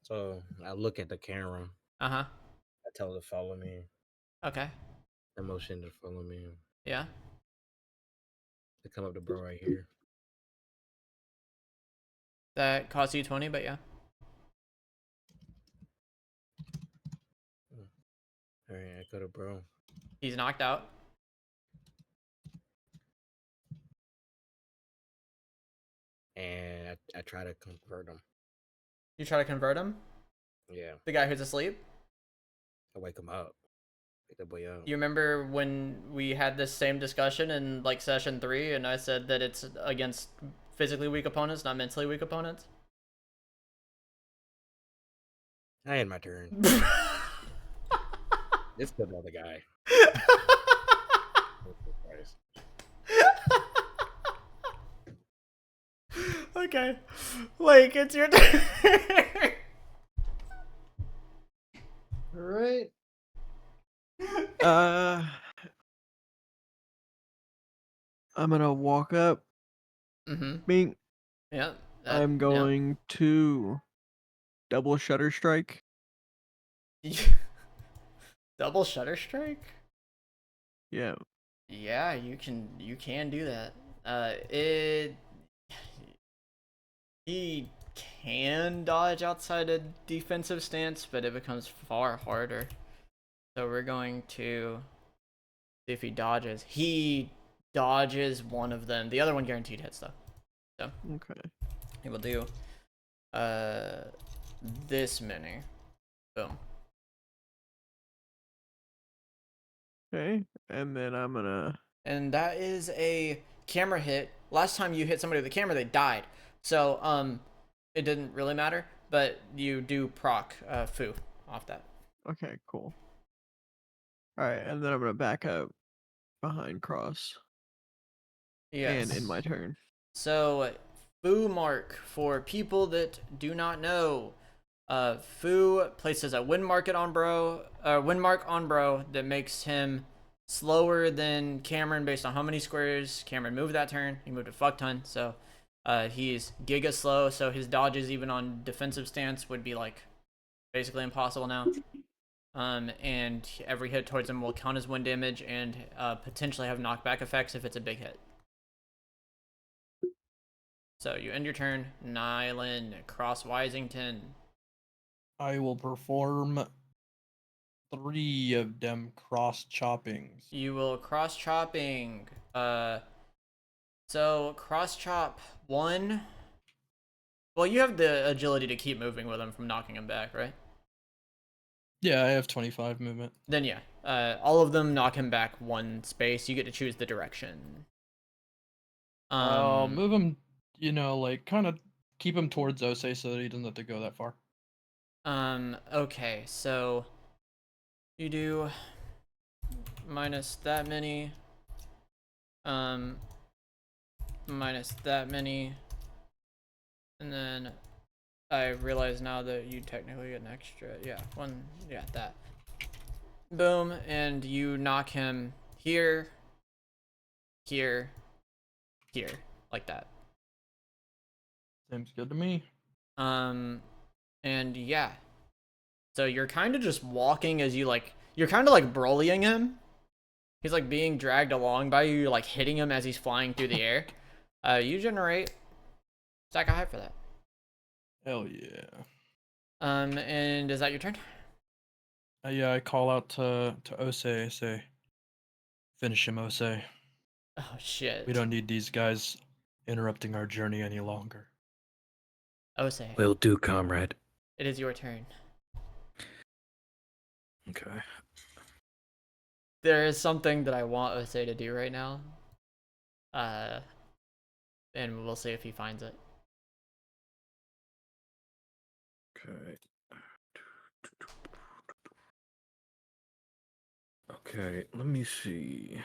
Speaker 2: So I look at the camera.
Speaker 1: Uh-huh.
Speaker 2: I tell her to follow me.
Speaker 1: Okay.
Speaker 2: I motion to follow me.
Speaker 1: Yeah.
Speaker 2: They come up to bro right here.
Speaker 1: That costs you 20, but yeah.
Speaker 2: All right, I go to bro.
Speaker 1: He's knocked out.
Speaker 2: And I try to convert him.
Speaker 1: You try to convert him?
Speaker 2: Yeah.
Speaker 1: The guy who's asleep?
Speaker 2: I wake him up. Get the boy out.
Speaker 1: You remember when we had this same discussion in like session 3 and I said that it's against physically weak opponents, not mentally weak opponents?
Speaker 2: I had my turn. This is another guy.
Speaker 1: Okay. Like, it's your turn.
Speaker 4: All right. I'm gonna walk up.
Speaker 1: Mm-hmm.
Speaker 4: Bing.
Speaker 1: Yeah.
Speaker 4: I'm going to double shutter strike.
Speaker 1: Double shutter strike?
Speaker 4: Yeah.
Speaker 1: Yeah, you can do that. He can dodge outside a defensive stance, but it becomes far harder. So we're going to see if he dodges. He dodges one of them. The other one guaranteed hits though. So
Speaker 4: Okay.
Speaker 1: he will do this many. Boom.
Speaker 4: Okay. And then I'm gonna.
Speaker 1: And that is a camera hit. Last time you hit somebody with a camera, they died. So it didn't really matter, but you do proc foo off that.
Speaker 4: Okay. Cool. All right, and then I'm gonna back up behind Cross.
Speaker 1: Yes.
Speaker 4: And in my turn.
Speaker 1: So foo mark, for people that do not know, foo places a wind mark on bro that makes him slower than Cameron based on how many squares Cameron moved that turn. He moved a fuck ton, so he's giga slow, so his dodges even on defensive stance would be like basically impossible now. And every hit towards him will count as wind damage and potentially have knockback effects if it's a big hit. So you end your turn. Nighlin, Crosswisington.
Speaker 7: I will perform 3 of them cross choppings.
Speaker 1: You will cross chopping. So cross chop 1. Well, you have the agility to keep moving with him from knocking him back, right?
Speaker 7: Yeah, I have 25 movement.
Speaker 1: Then yeah, all of them knock him back 1 space. You get to choose the direction.
Speaker 7: I'll move him, like kind of keep him towards Osei so that he doesn't have to go that far.
Speaker 1: Okay, so you do minus that many, minus that many, and then I realize now that you technically get an extra, that. Boom, and you knock him here, here, here, like that.
Speaker 7: Seems good to me.
Speaker 1: And yeah. So you're kind of just walking as you're kind of like brolying him. He's like being dragged along by you. You're like hitting him as he's flying through the air. You generate stack of hype for that.
Speaker 7: Hell yeah.
Speaker 1: And is that your turn?
Speaker 7: Yeah, I call out to Osei. I say, finish him, Osei.
Speaker 1: Oh shit.
Speaker 7: We don't need these guys interrupting our journey any longer.
Speaker 1: Osei,
Speaker 5: Will do, comrade.
Speaker 1: it is your turn.
Speaker 5: Okay.
Speaker 1: There is something that I want Osei to do right now. And we'll see if he finds it.
Speaker 5: Okay. Okay, let me see.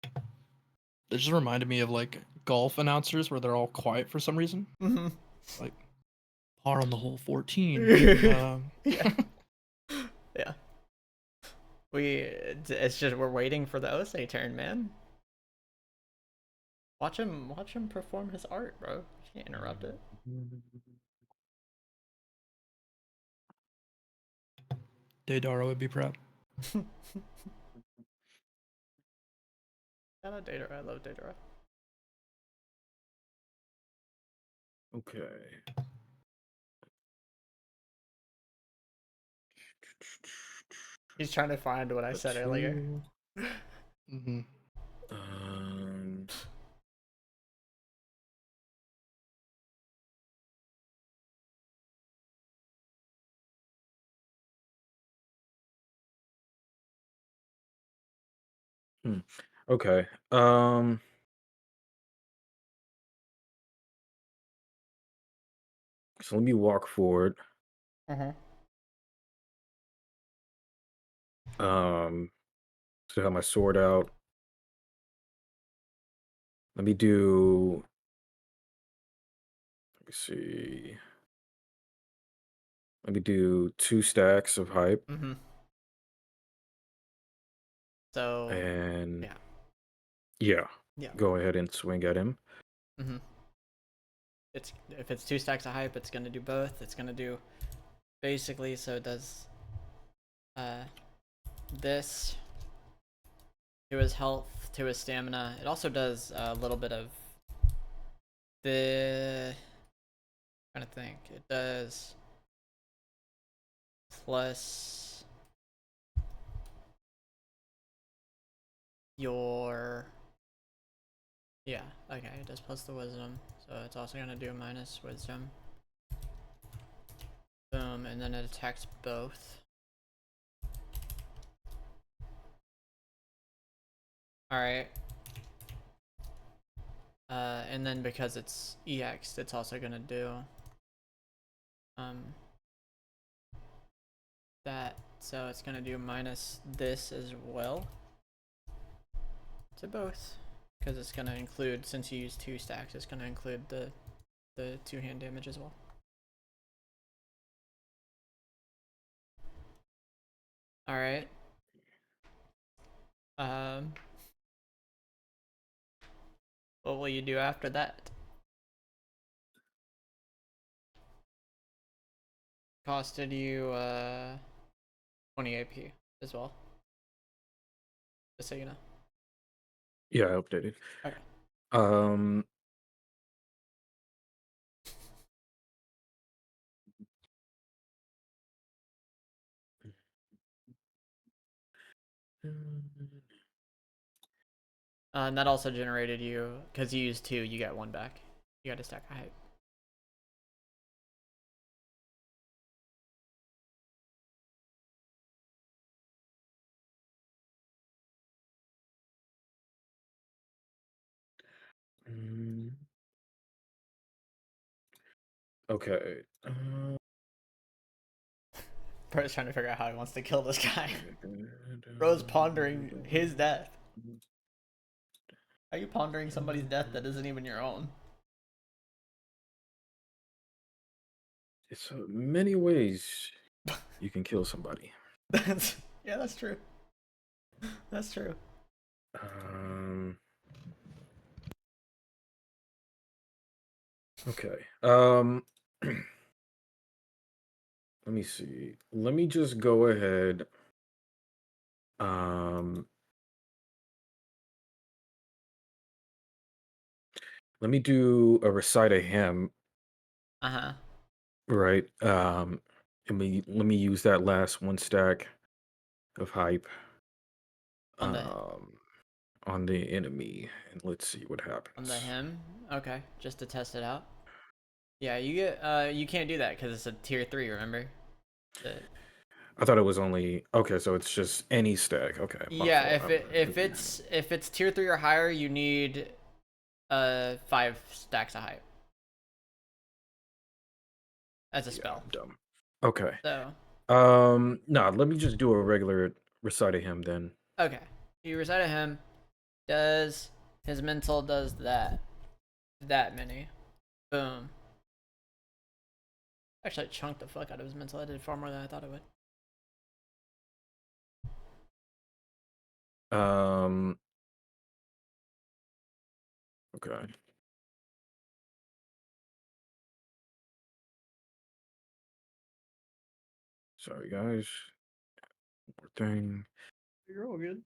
Speaker 7: It just reminded me of like golf announcers where they're all quiet for some reason.
Speaker 1: Mm-hmm.
Speaker 7: Like par on the hole 14.
Speaker 1: Yeah. Yeah. It's just we're waiting for the Osei turn, man. Watch him perform his art, bro. You can't interrupt it.
Speaker 7: Daydara would be proud.
Speaker 1: Shout out Datara. I love Datara.
Speaker 5: Okay.
Speaker 1: He's trying to find what I said earlier.
Speaker 7: Mm-hmm.
Speaker 5: Um. Okay. So let me walk forward. So I have my sword out. Let me do. Let me see. Let me do 2 stacks of hype.
Speaker 1: Mm-hmm. So
Speaker 5: And
Speaker 1: yeah.
Speaker 5: go ahead and swing at him.
Speaker 1: Mm-hmm. If it's 2 stacks of hype, it's gonna do both. It's gonna do basically, so it does this to his health, to his stamina. It also does a little bit of the, I'm trying to think. It does plus your... Yeah, okay, it does plus the wisdom. So it's also gonna do minus wisdom. Boom, and then it attacks both. Alright. And then because it's EX, it's also gonna do that. So it's gonna do minus this as well to both. Because it's gonna include, since you use 2 stacks, it's gonna include the 2-hand damage as well. Alright. What will you do after that? Costed you 20 AP as well. Just so you know.
Speaker 5: Yeah, I updated.
Speaker 1: Okay. And that also generated you, because you used 2, you got 1 back. You got a stack of hype.
Speaker 5: Okay.
Speaker 1: Bro's trying to figure out how he wants to kill this guy. Bro's pondering his death. Are you pondering somebody's death that isn't even your own?
Speaker 5: It's many ways you can kill somebody.
Speaker 1: Yeah, that's true. That's true.
Speaker 5: Okay. Let me see. Let me just go ahead. Let me do a recite a hymn.
Speaker 1: Uh-huh.
Speaker 5: Right. Let me use that last 1 stack of hype
Speaker 1: On the
Speaker 5: on the enemy, and let's see what
Speaker 1: on
Speaker 5: happens.
Speaker 1: the him? Okay, just to test it out. Yeah, you get you can't do that because it's a tier 3, remember?
Speaker 5: I thought it was only okay, so it's just any stack. Okay, my
Speaker 1: Yeah,
Speaker 5: fault.
Speaker 1: if it's tier 3 or higher, you need 5 stacks of hype as a spell.
Speaker 5: I'm dumb. Okay.
Speaker 1: So
Speaker 5: no, let me just do a regular recite of him then.
Speaker 1: okay, you recite a him. Does his mental does that many? Boom. Actually, I chunked the fuck out of his mental. I did far more than I thought it would.
Speaker 5: Okay. Sorry, guys. One more thing.
Speaker 7: You're all good.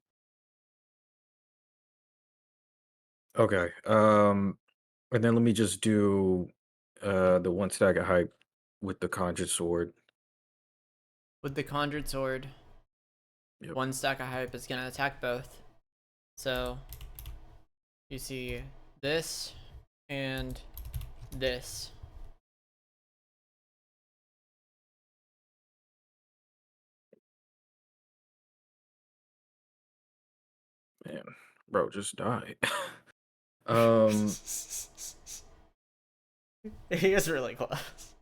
Speaker 5: Okay. And then let me just do the 1 stack of hype with the conjured sword.
Speaker 1: With the conjured sword,
Speaker 5: Yep.
Speaker 1: 1 stack of hype is gonna attack both. So you see this and this.
Speaker 5: Man, bro, just die.
Speaker 1: He is really close.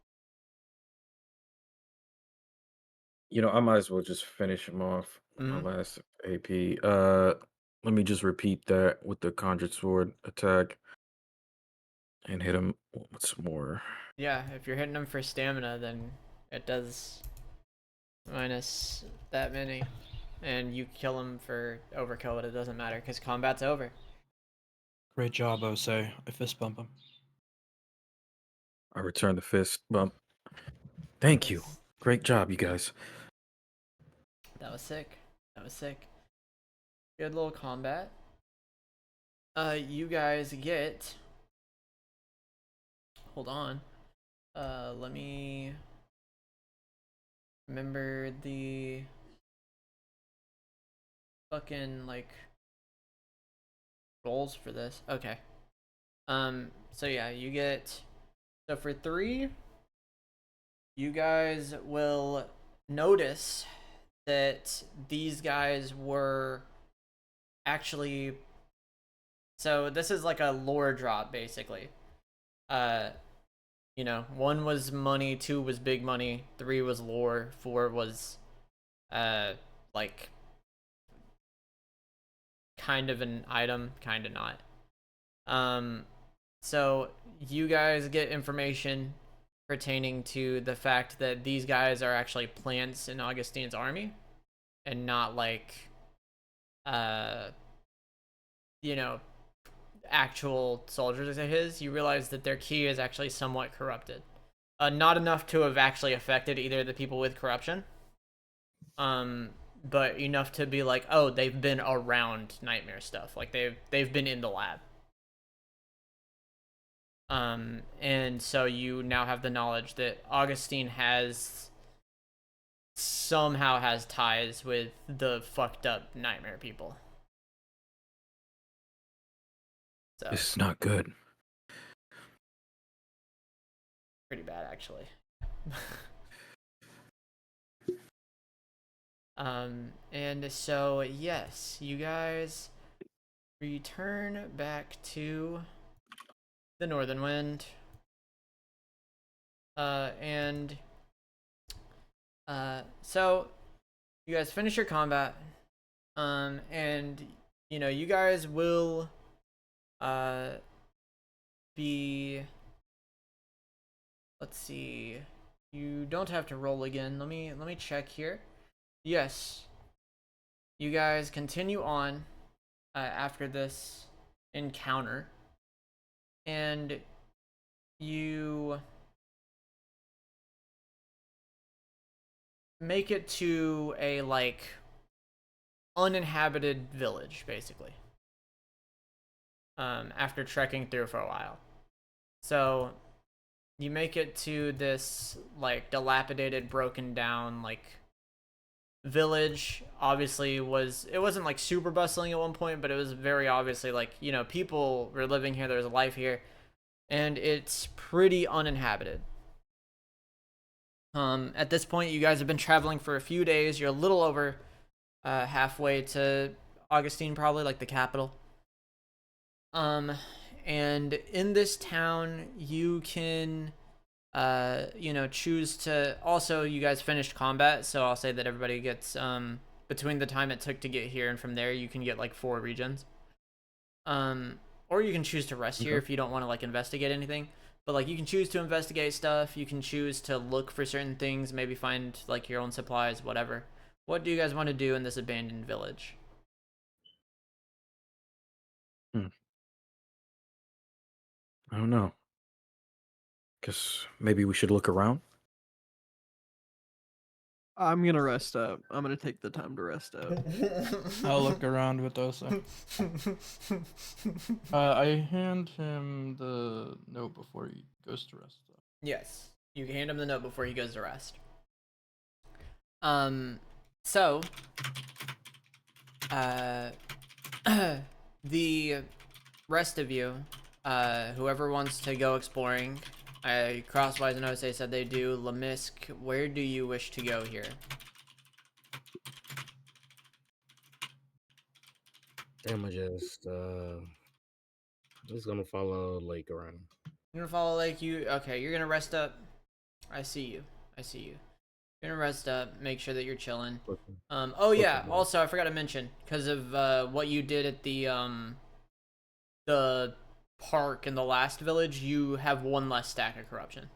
Speaker 5: I might as well just finish him off with my
Speaker 1: Mhm.
Speaker 5: last AP. Let me just repeat that with the conjured sword attack and hit him with some more.
Speaker 1: Yeah, if you're hitting him for stamina, then it does minus that many. And you kill him for overkill, but it doesn't matter because combat's over.
Speaker 7: Great job, Osei. I fist bump him.
Speaker 5: I return the fist bump. Thank you. Great job, you guys.
Speaker 1: That was sick. That was sick. Good little combat. You guys get... Hold on. Let me... Remember the... Fucking, like... rolls for this. Okay. So yeah, you get, so for 3, you guys will notice that these guys were actually, so this is like a lore drop basically. You know, 1 was money, 2 was big money, 3 was lore, 4 was like kind of an item, kind of not. So you guys get information pertaining to the fact that these guys are actually plants in Augustine's army and not like you know, actual soldiers of his. You realize that their key is actually somewhat corrupted. Not enough to have actually affected either the people with corruption, but enough to be like, oh, they've been around nightmare stuff. Like they've been in the lab. And so you now have the knowledge that Augustine somehow has ties with the fucked up nightmare people. So
Speaker 5: This is not good.
Speaker 1: pretty bad actually. And so yes, you guys return back to the Northern Wind. So you guys finish your combat. And you know, you guys will be, let's see, you don't have to roll again. Let me check here. Yes, you guys continue on after this encounter, and you make it to a like uninhabited village basically, after trekking through for a while. So you make it to this like dilapidated, broken down like village. Obviously it wasn't like super bustling at one point, but it was very obviously like, you know, people were living here, there was a life here, and it's pretty uninhabited. At this point you guys have been traveling for a few days. You're a little over halfway to Augustine, probably like the capital. And in this town you can you know, choose to, also you guys finished combat, so I'll say that everybody gets between the time it took to get here and from there you can get like 4 regions. Or you can choose to rest here if you don't want to like investigate anything, but like you can choose to investigate stuff, you can choose to look for certain things, maybe find like your own supplies, whatever. What do you guys want to do in this abandoned village?
Speaker 5: I don't know. Guess maybe we should look around.
Speaker 4: I'm gonna rest up. I'm gonna take the time to rest up.
Speaker 7: I'll look around with Osei. I hand him the note before he goes to rest.
Speaker 1: Yes, you hand him the note before he goes to rest. So the rest of you, whoever wants to go exploring, Crosswise and Osei said they do. Lemisk, where do you wish to go here?
Speaker 2: I'm just gonna follow Lake around.
Speaker 1: You're gonna follow Lake. Okay? You're gonna rest up. I see you. You're gonna rest up. Make sure that you're chilling. Oh yeah. Also, I forgot to mention, because of what you did at the park in the last village, you have 1 less stack of corruption.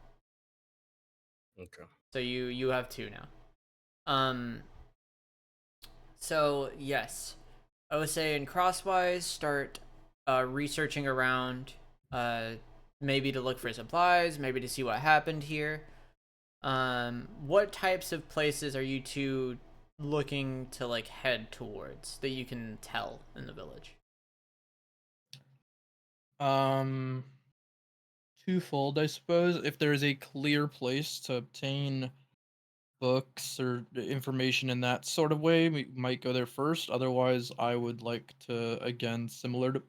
Speaker 2: Okay.
Speaker 1: So you have 2 now. So yes, Osei and Crosswise start researching around, maybe to look for supplies, maybe to see what happened here. What types of places are you 2 looking to like head towards that you can tell in the village?
Speaker 7: Twofold, I suppose. If there's a clear place to obtain books or information in that sort of way, we might go there first. Otherwise, I would like to, again, similar to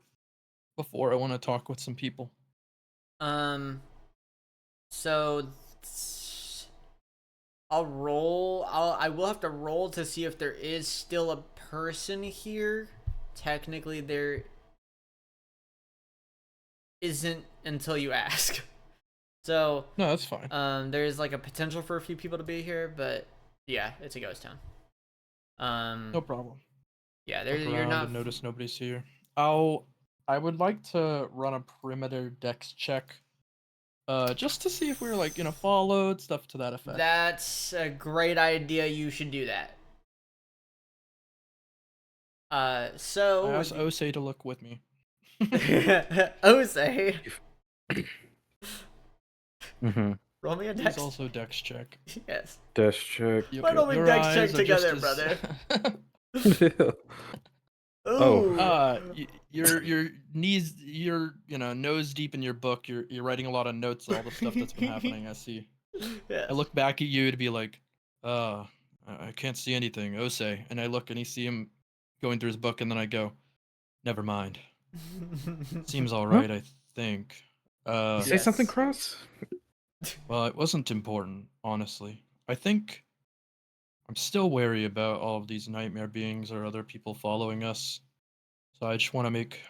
Speaker 7: before I want to talk with some people.
Speaker 1: So I'll roll. I will have to roll to see if there is still a person here. Technically, there isn't until you ask. So
Speaker 7: No, that's fine.
Speaker 1: there's like a potential for a few people to be here, but yeah, it's a ghost town.
Speaker 7: No problem.
Speaker 1: Yeah,
Speaker 7: Look
Speaker 1: you're
Speaker 7: around
Speaker 1: not.
Speaker 7: and notice nobody's here. I would like to run a perimeter dex check. Just to see if we're like, followed, stuff to that effect.
Speaker 1: That's a great idea. You should do that. So
Speaker 7: I asked Osei to look with me.
Speaker 1: Osei,
Speaker 5: Mm-hmm.
Speaker 1: roll me a
Speaker 7: He's
Speaker 1: dex.
Speaker 7: also dex check.
Speaker 1: Yes.
Speaker 5: Desk check.
Speaker 7: You
Speaker 1: Why don't we
Speaker 7: Your
Speaker 1: dex
Speaker 7: eyes
Speaker 1: check
Speaker 7: are just
Speaker 1: together,
Speaker 7: as-
Speaker 1: brother?
Speaker 5: Oh.
Speaker 1: Ooh.
Speaker 7: Your knees, your nose deep in your book. You're writing a lot of notes, all the stuff that's been happening. I see.
Speaker 1: Yes.
Speaker 7: I look back at you to be like, I can't see anything, Osei. And I look and I see him going through his book, and then I go, never mind. Seems all right, I think.
Speaker 5: Say something,
Speaker 1: Yes.
Speaker 5: Cross.
Speaker 7: Well, it wasn't important, honestly. I think I'm still wary about all of these nightmare beings or other people following us. So I just want to make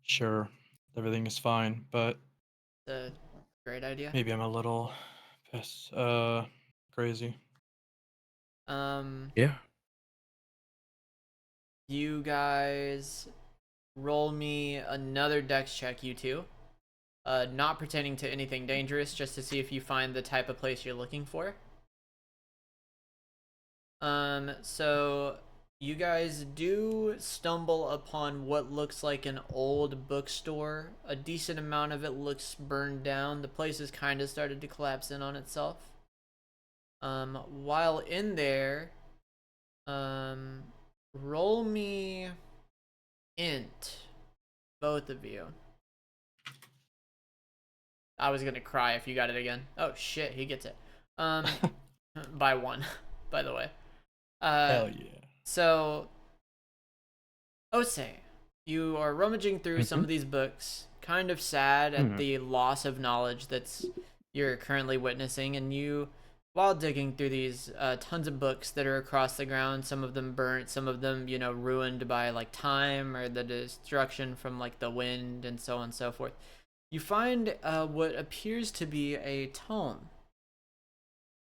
Speaker 7: sure everything is fine. But
Speaker 1: A great idea.
Speaker 7: maybe I'm a little crazy.
Speaker 5: Yeah.
Speaker 1: You guys roll me another dex check, you two. Not pertaining to anything dangerous, just to see if you find the type of place you're looking for. So you guys do stumble upon what looks like an old bookstore. A decent amount of it looks burned down. The place has kind of started to collapse in on itself. While in there, roll me int, both of you. I was gonna cry if you got it again. Oh shit, he gets it. By one, by the way.
Speaker 7: Hell yeah.
Speaker 1: So, Osei, you are rummaging through some
Speaker 5: Mhm.
Speaker 1: of these books, kind of sad at
Speaker 5: Mhm.
Speaker 1: the loss of knowledge that's you're currently witnessing, and you, while digging through these tons of books that are across the ground, some of them burnt, some of them, ruined by like time or the destruction from like the wind and so on and so forth, you find what appears to be a tome.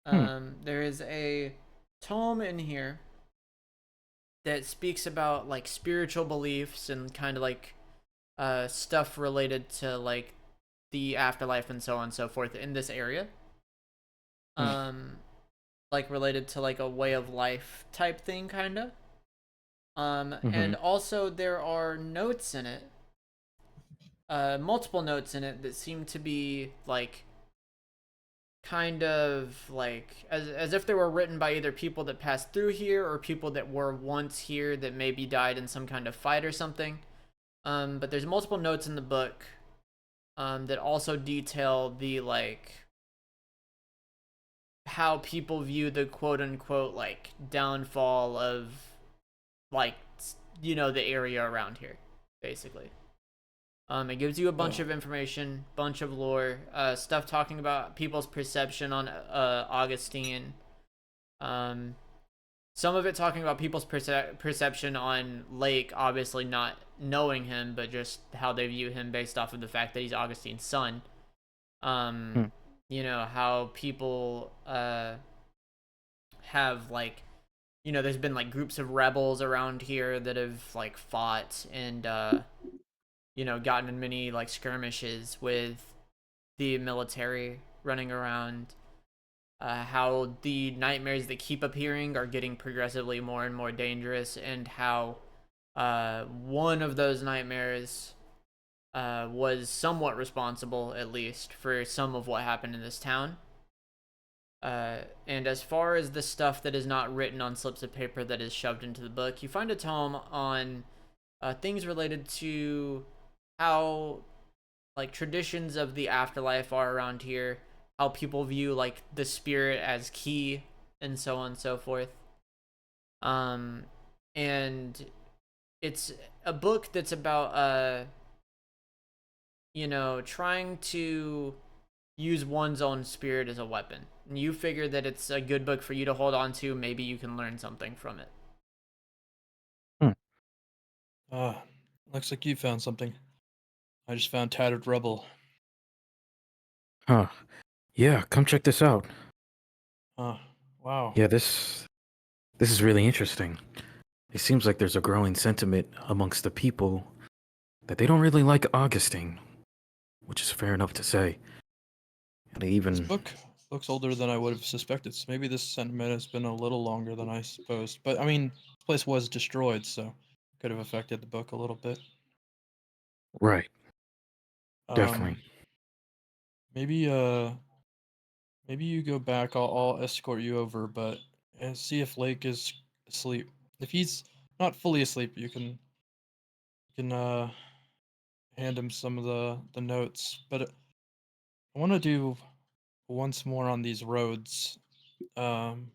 Speaker 1: There is a tome in here that speaks about like spiritual beliefs and kind of like stuff related to like the afterlife and so on and so forth in this area. Like related to like a way of life type thing, kind of. And also there are notes in it, multiple notes in it that seem to be like kind of like as if they were written by either people that passed through here or people that were once here that maybe died in some kind of fight or something. But there's multiple notes in the book that also detail the like how people view the quote unquote like downfall of like the area around here, basically. It gives you a bunch of information, bunch of lore, stuff talking about people's perception on Augustine. Some of it talking about people's perception on Lake, obviously not knowing him, but just how they view him based off of the fact that he's Augustine's son. How people have like, there's been like groups of rebels around here that have like fought and gotten in many like skirmishes with the military running around. How the nightmares that keep appearing are getting progressively more and more dangerous, and how one of those nightmares was somewhat responsible, at least, for some of what happened in this town. And as far as the stuff that is not written on slips of paper that is shoved into the book, you find a tome on things related to how like traditions of the afterlife are around here, how people view like the spirit as key, and so on and so forth. And it's a book that's about trying to use one's own spirit as a weapon. And you figure that it's a good book for you to hold on to. Maybe you can learn something from it.
Speaker 7: Looks like you found something. I just found Tattered Rebel.
Speaker 5: Huh. Yeah, come check this out.
Speaker 7: Wow.
Speaker 5: Yeah, this is really interesting. It seems like there's a growing sentiment amongst the people that they don't really like Augustine, which is fair enough to say. And they
Speaker 7: This
Speaker 5: even
Speaker 7: book looks older than I would have suspected, so maybe this sentiment has been a little longer than I supposed. But I mean, this place was destroyed, so could have affected the book a little bit.
Speaker 5: right,
Speaker 7: Um,
Speaker 5: definitely.
Speaker 7: maybe maybe you go back. I'll escort you over, but see if Lake is asleep. If he's not fully asleep, you can hand him some of the notes. But I want to do once more on these roads. Um,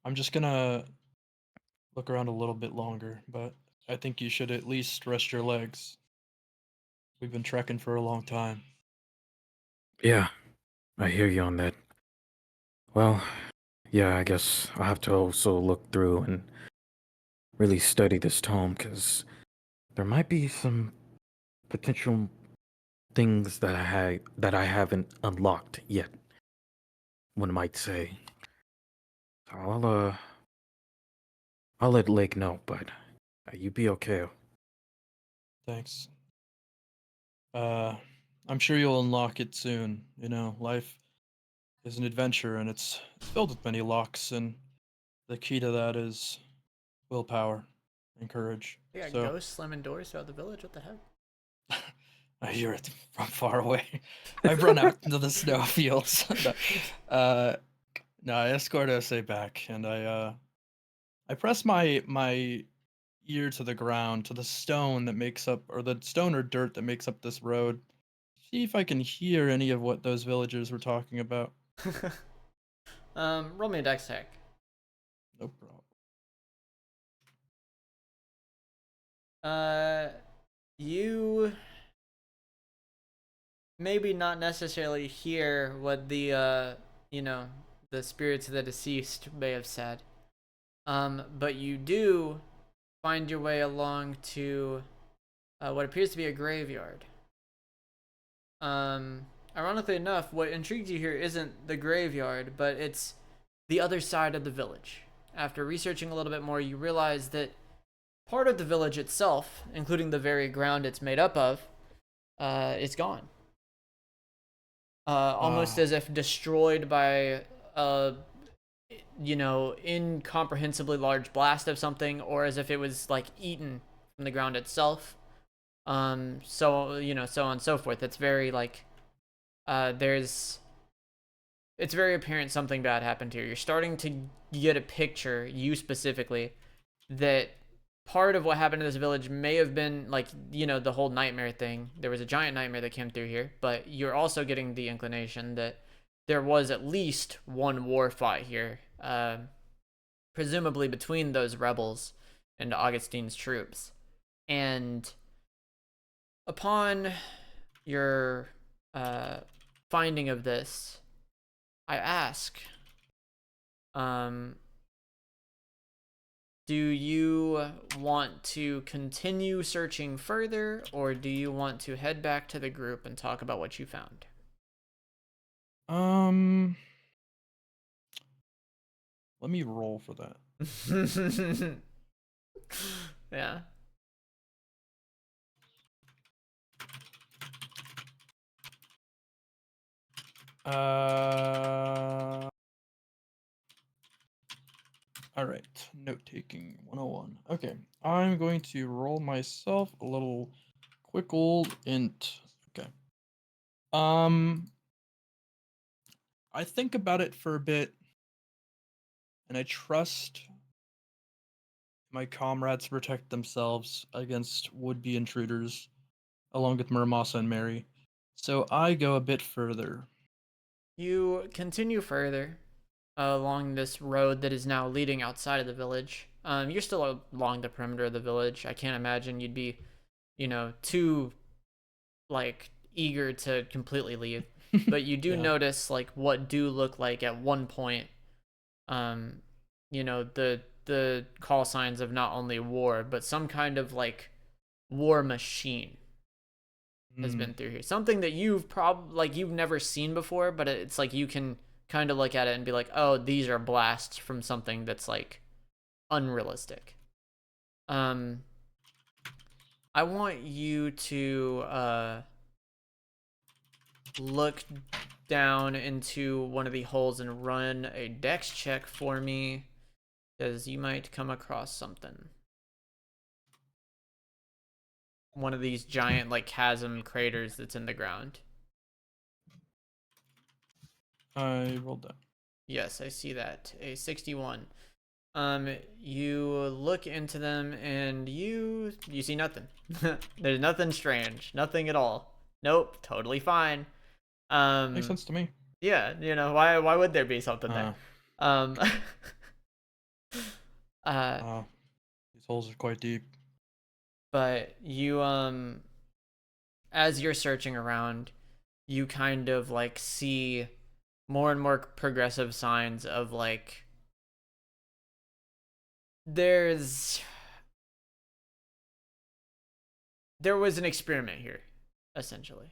Speaker 7: I'm just gonna look around a little bit longer, but I think you should at least rest your legs. We've been trekking for a long time.
Speaker 5: Yeah, I hear you on that. Well, yeah, I guess I'll have to also look through and really study this tome because there might be some potential things that I haven't unlocked yet. One might say. So I'll let Lake know, but you be okay.
Speaker 7: Thanks. Uh, I'm sure you'll unlock it soon. You know, life is an adventure, and it's filled with many locks, and the key to that is willpower and courage.
Speaker 1: They got
Speaker 7: So
Speaker 1: ghosts slamming doors throughout the village. What the heck?
Speaker 7: I hear it from far away. I've run out into the snowfields. uh, no, I escort Osei back, and I press my ear to the ground, to the stone that makes up, or the stone or dirt that makes up this road. See if I can hear any of what those villagers were talking about.
Speaker 1: Roll me a dex check.
Speaker 7: No problem.
Speaker 1: You maybe not necessarily hear what the spirits of the deceased may have said. But you do find your way along to what appears to be a graveyard. Ironically enough, what intrigues you here isn't the graveyard, but it's the other side of the village. After researching a little bit more, you realize that part of the village itself, including the very ground it's made up of, is gone. Almost as if destroyed by a incomprehensibly large blast of something, or as if it was like eaten from the ground itself. So on and so forth. It's very like it's very apparent something bad happened here. You're starting to get a picture, you specifically, that part of what happened to this village may have been like the whole nightmare thing. There was a giant nightmare that came through here, but you're also getting the inclination that there was at least one war fought here, presumably between those rebels and Augustine's troops. And upon your finding of this, I ask, do you want to continue searching further, or do you want to head back to the group and talk about what you found?
Speaker 7: Let me roll for that.
Speaker 1: Yeah.
Speaker 7: All right, note taking 101. Okay, I'm going to roll myself a little quick old int. Okay. I think about it for a bit, and I trust my comrades to protect themselves against would-be intruders, along with Muramasa and Mary. So I go a bit further.
Speaker 1: You continue further along this road that is now leading outside of the village. You're still along the perimeter of the village. I can't imagine you'd be, too like eager to completely leave, but you do
Speaker 7: Yeah.
Speaker 1: notice like what do look like at one point, the call signs of not only war but some kind of like war machine has been through here. Something that you've never seen before, but it's like you can kind of look at it and be like, oh, these are blasts from something that's like unrealistic. I want you to look down into one of the holes and run a dex check for me, because you might come across something. One of these giant like chasm craters that's in the ground.
Speaker 7: I rolled that.
Speaker 1: Yes, I see that. A 61. You look into them and you see nothing. There's nothing strange, nothing at all. Nope, totally fine.
Speaker 7: Makes sense to me.
Speaker 1: Yeah, why would there be something there? Um
Speaker 7: These holes are quite deep.
Speaker 1: but you as you're searching around, you kind of like see more and more progressive signs of like there was an experiment here, essentially.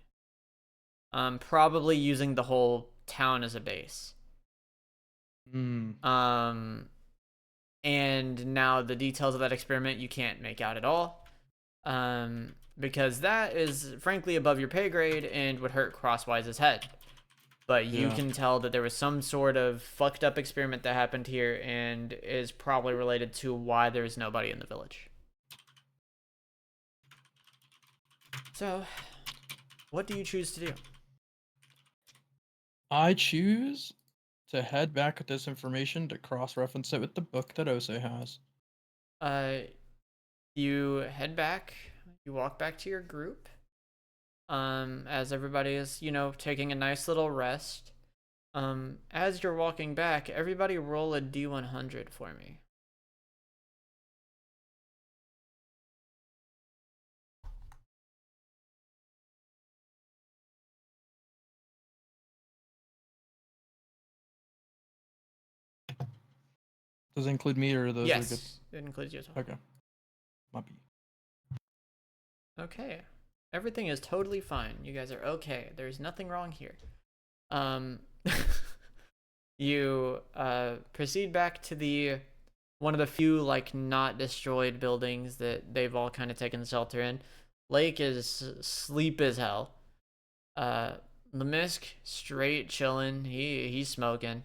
Speaker 1: Probably using the whole town as a base. And now the details of that experiment you can't make out at all. Because that is frankly above your pay grade and would hurt Crosswise's head. But you can tell that there was some sort of fucked up experiment that happened here and is probably related to why there's nobody in the village. So, what do you choose to do?
Speaker 7: I choose to head back with this information to cross-reference it with the book that Osei has.
Speaker 1: You head back, you walk back to your group, as everybody is, taking a nice little rest. As you're walking back, everybody roll a D100 for me.
Speaker 7: Does it include me or those are good?
Speaker 1: Yes, it includes you as well.
Speaker 7: Okay. Might be.
Speaker 1: Okay. Everything is totally fine. You guys are okay. There's nothing wrong here. You proceed back to one of the few like not destroyed buildings that they've all kind of taken shelter in. Lake is sleep as hell. Lemisk straight chilling. He's smoking,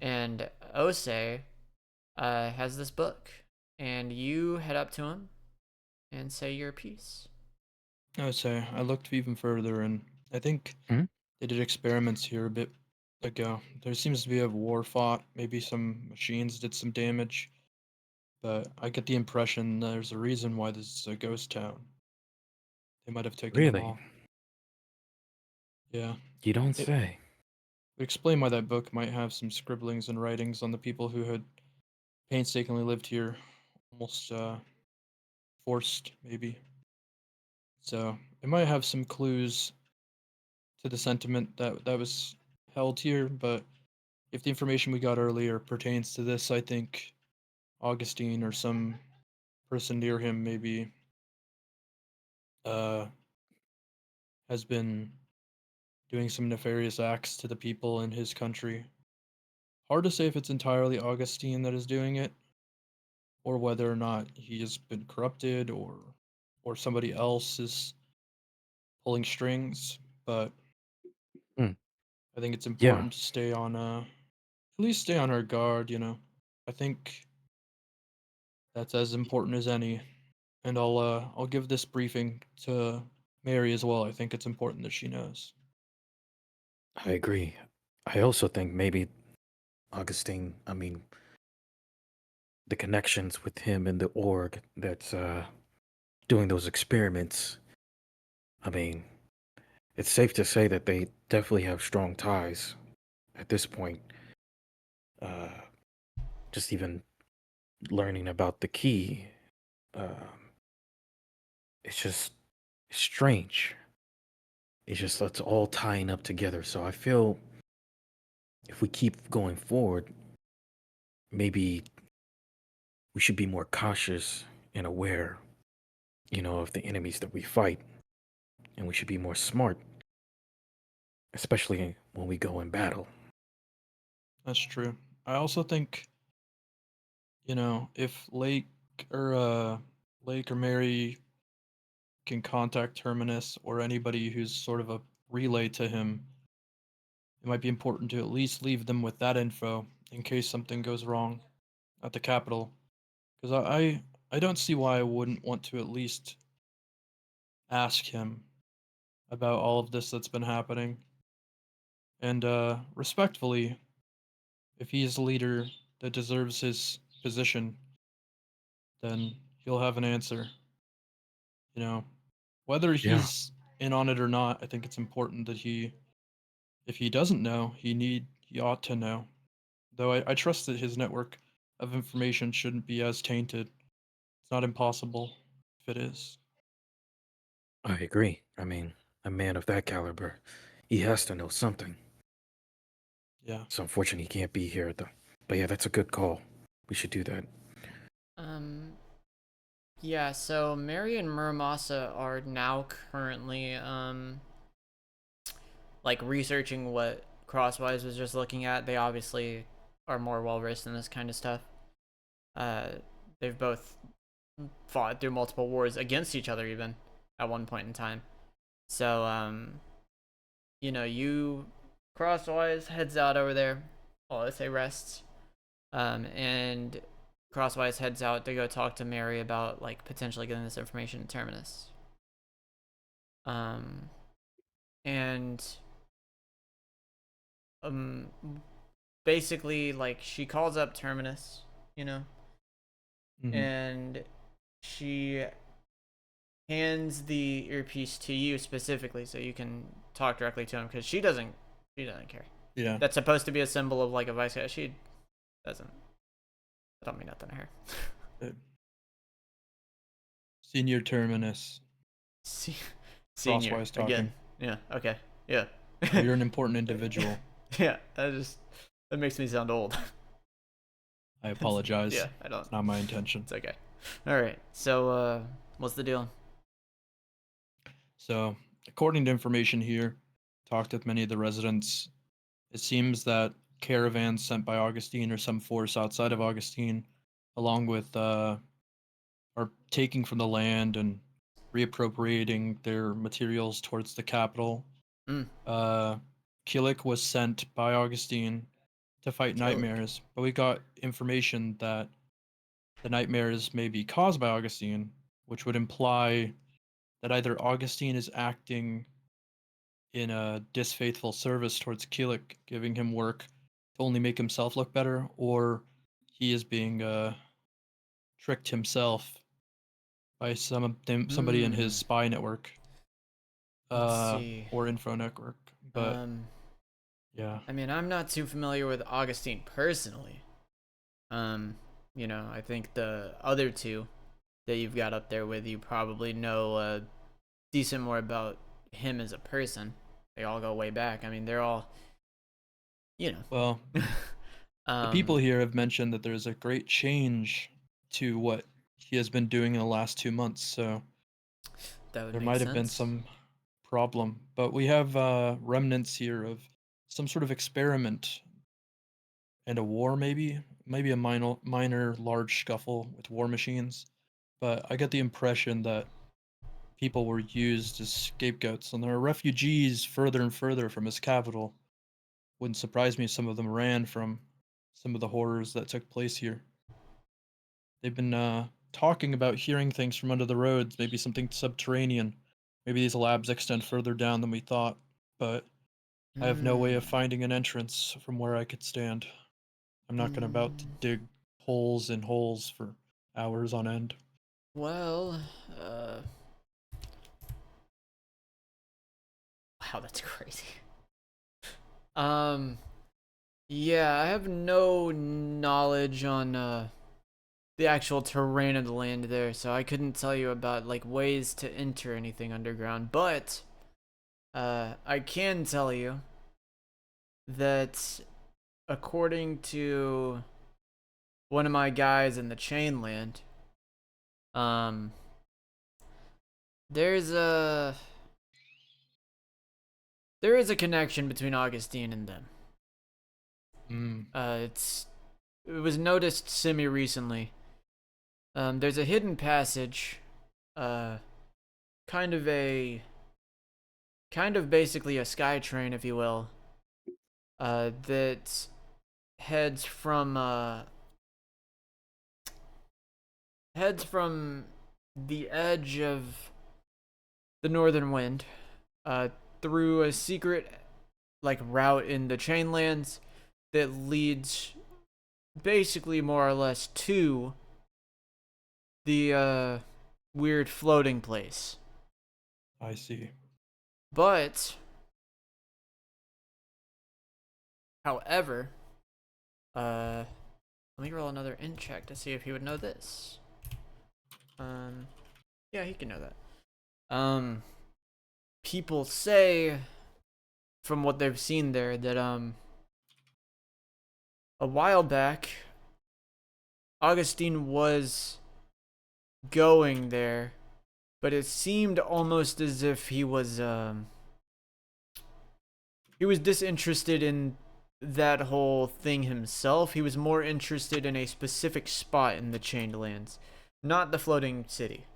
Speaker 1: and Osei has this book, and you head up to him and say your piece.
Speaker 7: Osei, I looked even further, and I think they did experiments here a bit ago. There seems to be a war fought. Maybe some machines did some damage, but I get the impression there's a reason why this is a ghost town. They might have taken them
Speaker 5: Really?
Speaker 7: all. Yeah.
Speaker 5: You don't
Speaker 7: It
Speaker 5: say.
Speaker 7: would explain why that book might have some scribblings and writings on the people who had painstakingly lived here, almost forced, maybe. So it might have some clues to the sentiment that was held here, but if the information we got earlier pertains to this, I think Augustine or some person near him maybe uh has been doing some nefarious acts to the people in his country. Hard to say if it's entirely Augustine that is doing it, or whether or not he has been corrupted, or somebody else is pulling strings. But
Speaker 5: Hmm.
Speaker 7: I think it's
Speaker 5: Yeah,
Speaker 7: important to stay on at least stay on our guard. I think that's as important as any. And I'll give this briefing to Mary as well. I think it's important that she knows.
Speaker 5: I agree. I also think maybe Augustine, I mean, the connections with him and the org that's doing those experiments, I mean, it's safe to say that they definitely have strong ties at this point. Uh, just even learning about the key, um, it's just strange. It's just it's all tying up together. So I feel if we keep going forward, maybe we should be more cautious and aware, of the enemies that we fight, and we should be more smart, especially when we go in battle.
Speaker 7: That's true. I also think, if Lake or Mary can contact Terminus or anybody who's sort of a relay to him, it might be important to at least leave them with that info in case something goes wrong at the capital. Because I don't see why I wouldn't want to at least ask him about all of this that's been happening. And respectfully, if he is a leader that deserves his position, then he'll have an answer. You know, whether
Speaker 5: Yeah,
Speaker 7: he's in on it or not, I think it's important that if he doesn't know, he ought to know. Though I trust that his network of information shouldn't be as tainted. It's not impossible if it is.
Speaker 5: I agree. I mean, a man of that caliber, he has to know something.
Speaker 7: Yeah.
Speaker 5: It's unfortunate he can't be here, though. But yeah, that's a good call. We should do that.
Speaker 1: Um, yeah, so Mary and Muramasa are now currently, like researching what Crosswise was just looking at. They obviously are more well versed in this kind of stuff. Uh, they've both fought through multiple wars against each other, even at one point in time. So, you Crosswise heads out over there while Osei rests. And Crosswise heads out to go talk to Mary about like potentially getting this information to Terminus. Um, and um, basically like she calls up Terminus, you know,
Speaker 7: Hmm.
Speaker 1: and she hands the earpiece to you specifically so you can talk directly to him because she doesn't care.
Speaker 7: Yeah.
Speaker 1: That's supposed to be a symbol of like a vice guy. She doesn't. I don't mean nothing to her.
Speaker 7: Uh, Senior Terminus.
Speaker 1: Se- Senior
Speaker 7: Crosswise
Speaker 1: again.
Speaker 7: talking.
Speaker 1: Yeah. Okay. Yeah.
Speaker 7: Well, you're an important individual.
Speaker 1: Yeah. That makes me sound old.
Speaker 7: I apologize.
Speaker 1: Yeah. I don't.
Speaker 7: It's not my intention.
Speaker 1: It's okay. All right. So, what's the deal?
Speaker 7: So, according to information here, talked with many of the residents. It seems that caravans sent by Augustine or some force outside of Augustine, along with are taking from the land and reappropriating their materials towards the capital.
Speaker 1: Mm.
Speaker 7: Kilik was sent by Augustine to fight
Speaker 1: Kilik.
Speaker 7: nightmares, but we got information that the nightmares may be caused by Augustine, which would imply that either Augustine is acting in a disfaithful service towards Kilik, giving him work to only make himself look better, or he is being tricked himself by somebody in his
Speaker 1: Hmm.
Speaker 7: spy network
Speaker 1: Let's see.
Speaker 7: or info network. But
Speaker 1: Um.
Speaker 7: yeah,
Speaker 1: I mean, I'm not too familiar with Augustine personally. I think the other two that you've got up there with you probably know decent more about him as a person. They all go way back. I mean, they're all, you
Speaker 7: well,
Speaker 1: know.
Speaker 7: the people
Speaker 1: um,
Speaker 7: here have mentioned that there's a great change to what he has been doing in the last 2 months. So
Speaker 1: that would
Speaker 7: there
Speaker 1: make
Speaker 7: might have been
Speaker 1: sense.
Speaker 7: some problem, but we have remnants here of some sort of experiment and a war, maybe a minor large scuffle with war machines. But I get the impression that people were used as scapegoats, and there are refugees further and further from his capital. Wouldn't surprise me if some of them ran from some of the horrors that took place here. They've been talking about hearing things from under the roads, maybe something subterranean. Maybe these labs extend further down than we thought, but I have no way
Speaker 1: Hmm.
Speaker 7: of finding an entrance from where I could stand. I'm not going about to
Speaker 1: Hmm.
Speaker 7: dig holes in holes for hours on end.
Speaker 1: Well, uh, wow, that's crazy. Um, yeah, I have no knowledge on the actual terrain of the land there, so I couldn't tell you about like ways to enter anything underground. But I can tell you that according to one of my guys in the Chainland, um, there is a connection between Augustine and them. It was noticed semi recently. There's a hidden passage, kind of basically a sky train, if you will, that heads from the edge of the northern wind, through a secret route in the Chainlands that leads basically more or less to the weird floating place.
Speaker 7: I see.
Speaker 1: But however, let me roll another int check to see if he would know this. Yeah, he can know that. People say, from what they've seen there, that a while back, Augustine was going there, but it seemed almost as if he was disinterested in that whole thing himself. He was more interested in a specific spot in the Chained Lands, not the floating city.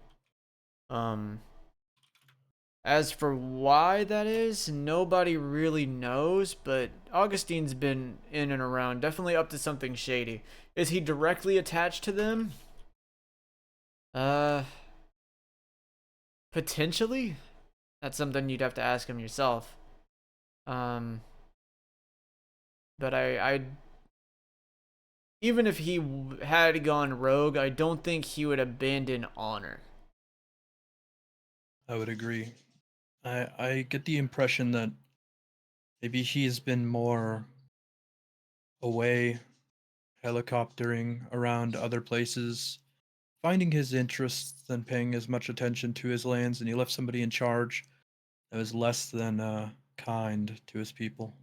Speaker 1: As for why that is, nobody really knows, but Augustine's been in and around, definitely up to something shady. Is he directly attached to them? Potentially? That's something you'd have to ask him yourself. But I even if he had gone rogue, I don't think he would abandon honor.
Speaker 7: I would agree. I get the impression that maybe he's been more away, helicoptering around other places, finding his interests than paying as much attention to his lands, and he left somebody in charge that was less than kind to his people.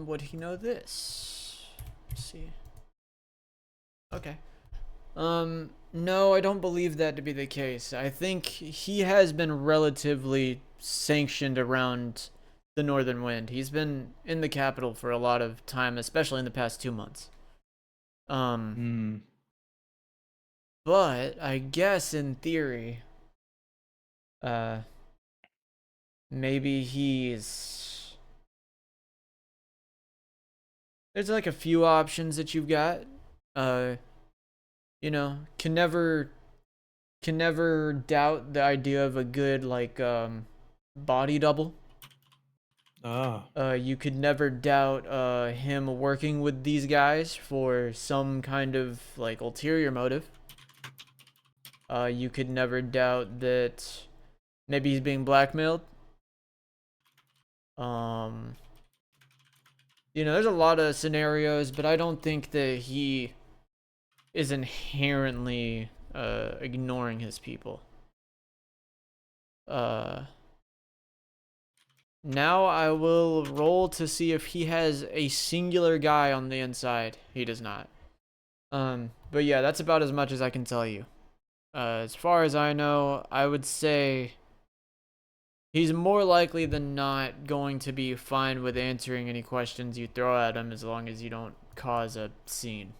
Speaker 1: Would he know this? Let's see. Okay. No, I don't believe that to be the case. I think he has been relatively sanctioned around the Northern Wind. He's been in the capital for a lot of time, especially in the past 2 months. But I guess in theory, maybe there's like a few options that you've got. You know, can never doubt the idea of a good body double. You could never doubt him working with these guys for some kind of ulterior motive. You could never doubt that maybe he's being blackmailed. You know, there's a lot of scenarios, but I don't think that he is inherently ignoring his people. Now I will roll to see if he has a singular guy on the inside. He does not. But yeah, that's about as much as I can tell you. As far as I know, I would say he's more likely than not going to be fine with answering any questions you throw at him as long as you don't cause a scene.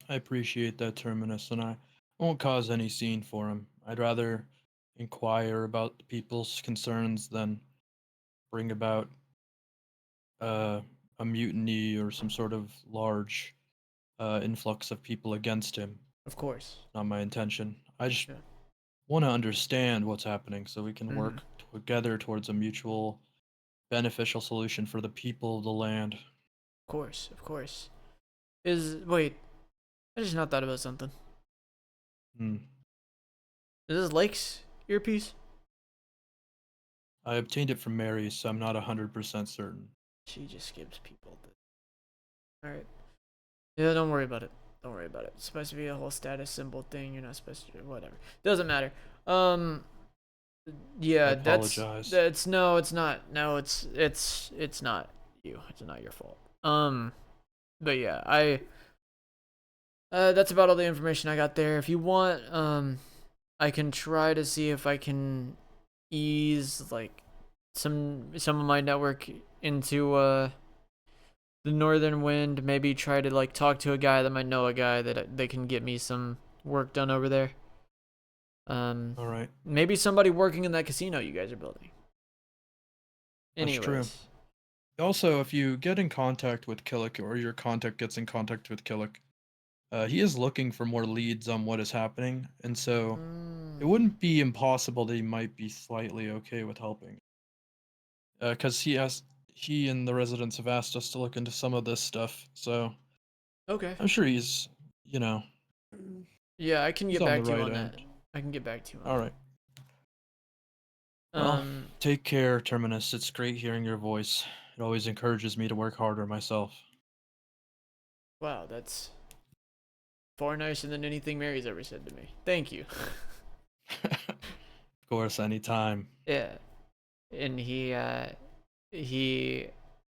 Speaker 7: I appreciate that, Terminus, and I won't cause any scene for him. I'd rather inquire about the people's concerns than bring about a mutiny or some sort of large influx of people against him.
Speaker 1: Of course.
Speaker 7: Not my intention. I just
Speaker 1: Yeah.
Speaker 7: want to understand what's happening so we can work together towards a mutual beneficial solution for the people of the land.
Speaker 1: Of course, of course. Wait, I just not thought about something. Is this Lake's earpiece?
Speaker 7: I obtained it from Mary, so I'm not 100% certain.
Speaker 1: She just gives people the... Alright. Yeah, don't worry about it. Don't worry about it. It's supposed to be a whole status symbol thing. You're not supposed to. Whatever. Doesn't matter. Yeah,
Speaker 7: I apologize.
Speaker 1: that's no, it's not. No, it's not you. It's not your fault. But yeah, that's about all the information I got there. If you want, I can try to see if I can ease like some of my network into the northern wind. Maybe try to like talk to a guy that might know a guy that they can get me some work done over there.
Speaker 7: All right.
Speaker 1: Maybe somebody working in that casino you guys are building.
Speaker 7: That's true.
Speaker 1: Anyways.
Speaker 7: Also, if you get in contact with Killick, or your contact gets in contact with Killick, he is looking for more leads on what is happening, and so it wouldn't be impossible that he might be slightly okay with helping. Because he and the residents have asked us to look into some of this stuff, so
Speaker 1: Okay.
Speaker 7: I'm sure he's, you know,
Speaker 1: Yeah, I can
Speaker 7: he's
Speaker 1: get
Speaker 7: on
Speaker 1: back
Speaker 7: the
Speaker 1: to you
Speaker 7: right
Speaker 1: on
Speaker 7: end.
Speaker 1: that. I can get back to you on
Speaker 7: All
Speaker 1: that.
Speaker 7: right. Well, take care, Terminus. It's great hearing your voice. It always encourages me to work harder myself.
Speaker 1: Wow, that's far nicer than anything Mary's ever said to me. Thank you.
Speaker 7: Of course, anytime.
Speaker 1: Yeah. And he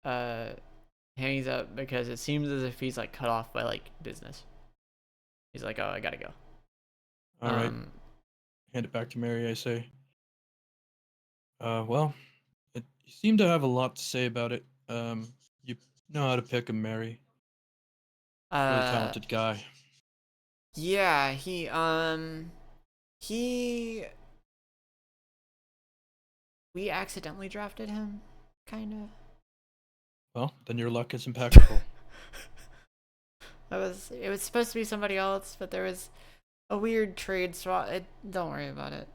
Speaker 1: hangs up because it seems as if he's like cut off by like business. He's like, "Oh, I gotta go."
Speaker 7: All right. Hand it back to Mary, I say. Well, you seem to have a lot to say about it. You know how to pick him, Mary. Really talented guy.
Speaker 1: Yeah, we accidentally drafted him, kind of.
Speaker 7: Well, then your luck is impeccable.
Speaker 1: It was supposed to be somebody else, but there was a weird trade swap. Don't worry about it.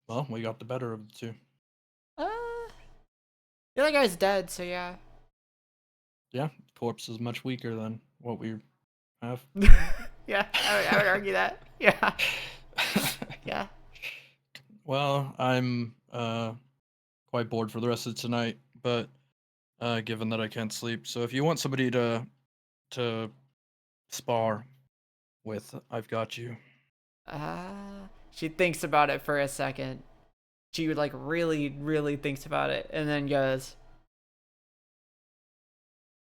Speaker 7: Well, we got the better of the two.
Speaker 1: The other guy's dead, so yeah.
Speaker 7: Yeah, the corpse is much weaker than what we have.
Speaker 1: Yeah, I would argue that. Yeah. Yeah.
Speaker 7: Well, I'm quite bored for the rest of tonight, but given that I can't sleep, so if you want somebody to spar with, I've got you.
Speaker 1: She thinks about it for a second. She would like really, really thinks about it, and then goes,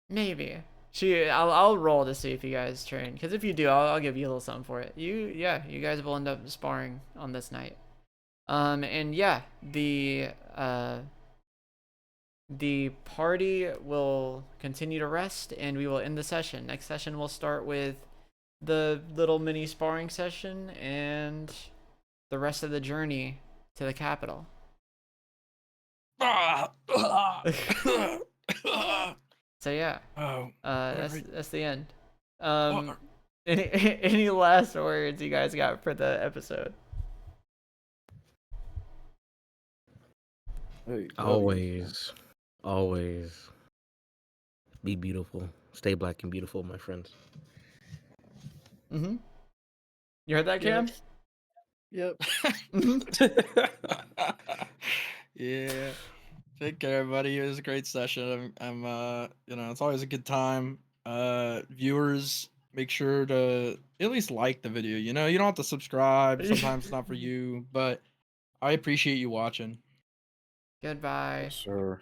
Speaker 1: "Maybe." I'll roll to see if you guys train, because if you do, I'll give you a little something for it. You guys will end up sparring on this night. And yeah, the party will continue to rest, and we will end the session. Next session we'll start with the little mini sparring session and the rest of the journey to the capital. So yeah, that's the end. Any last words you guys got for the episode?
Speaker 2: Always be beautiful. Stay black and beautiful, my friends.
Speaker 1: You heard that, Cam?
Speaker 4: Yep.
Speaker 7: Yeah. Take care, everybody. It was a great session. I'm it's always a good time. Viewers, make sure to at least like the video. You don't have to subscribe. Sometimes it's not for you, but I appreciate you watching.
Speaker 1: Goodbye.
Speaker 5: Sure.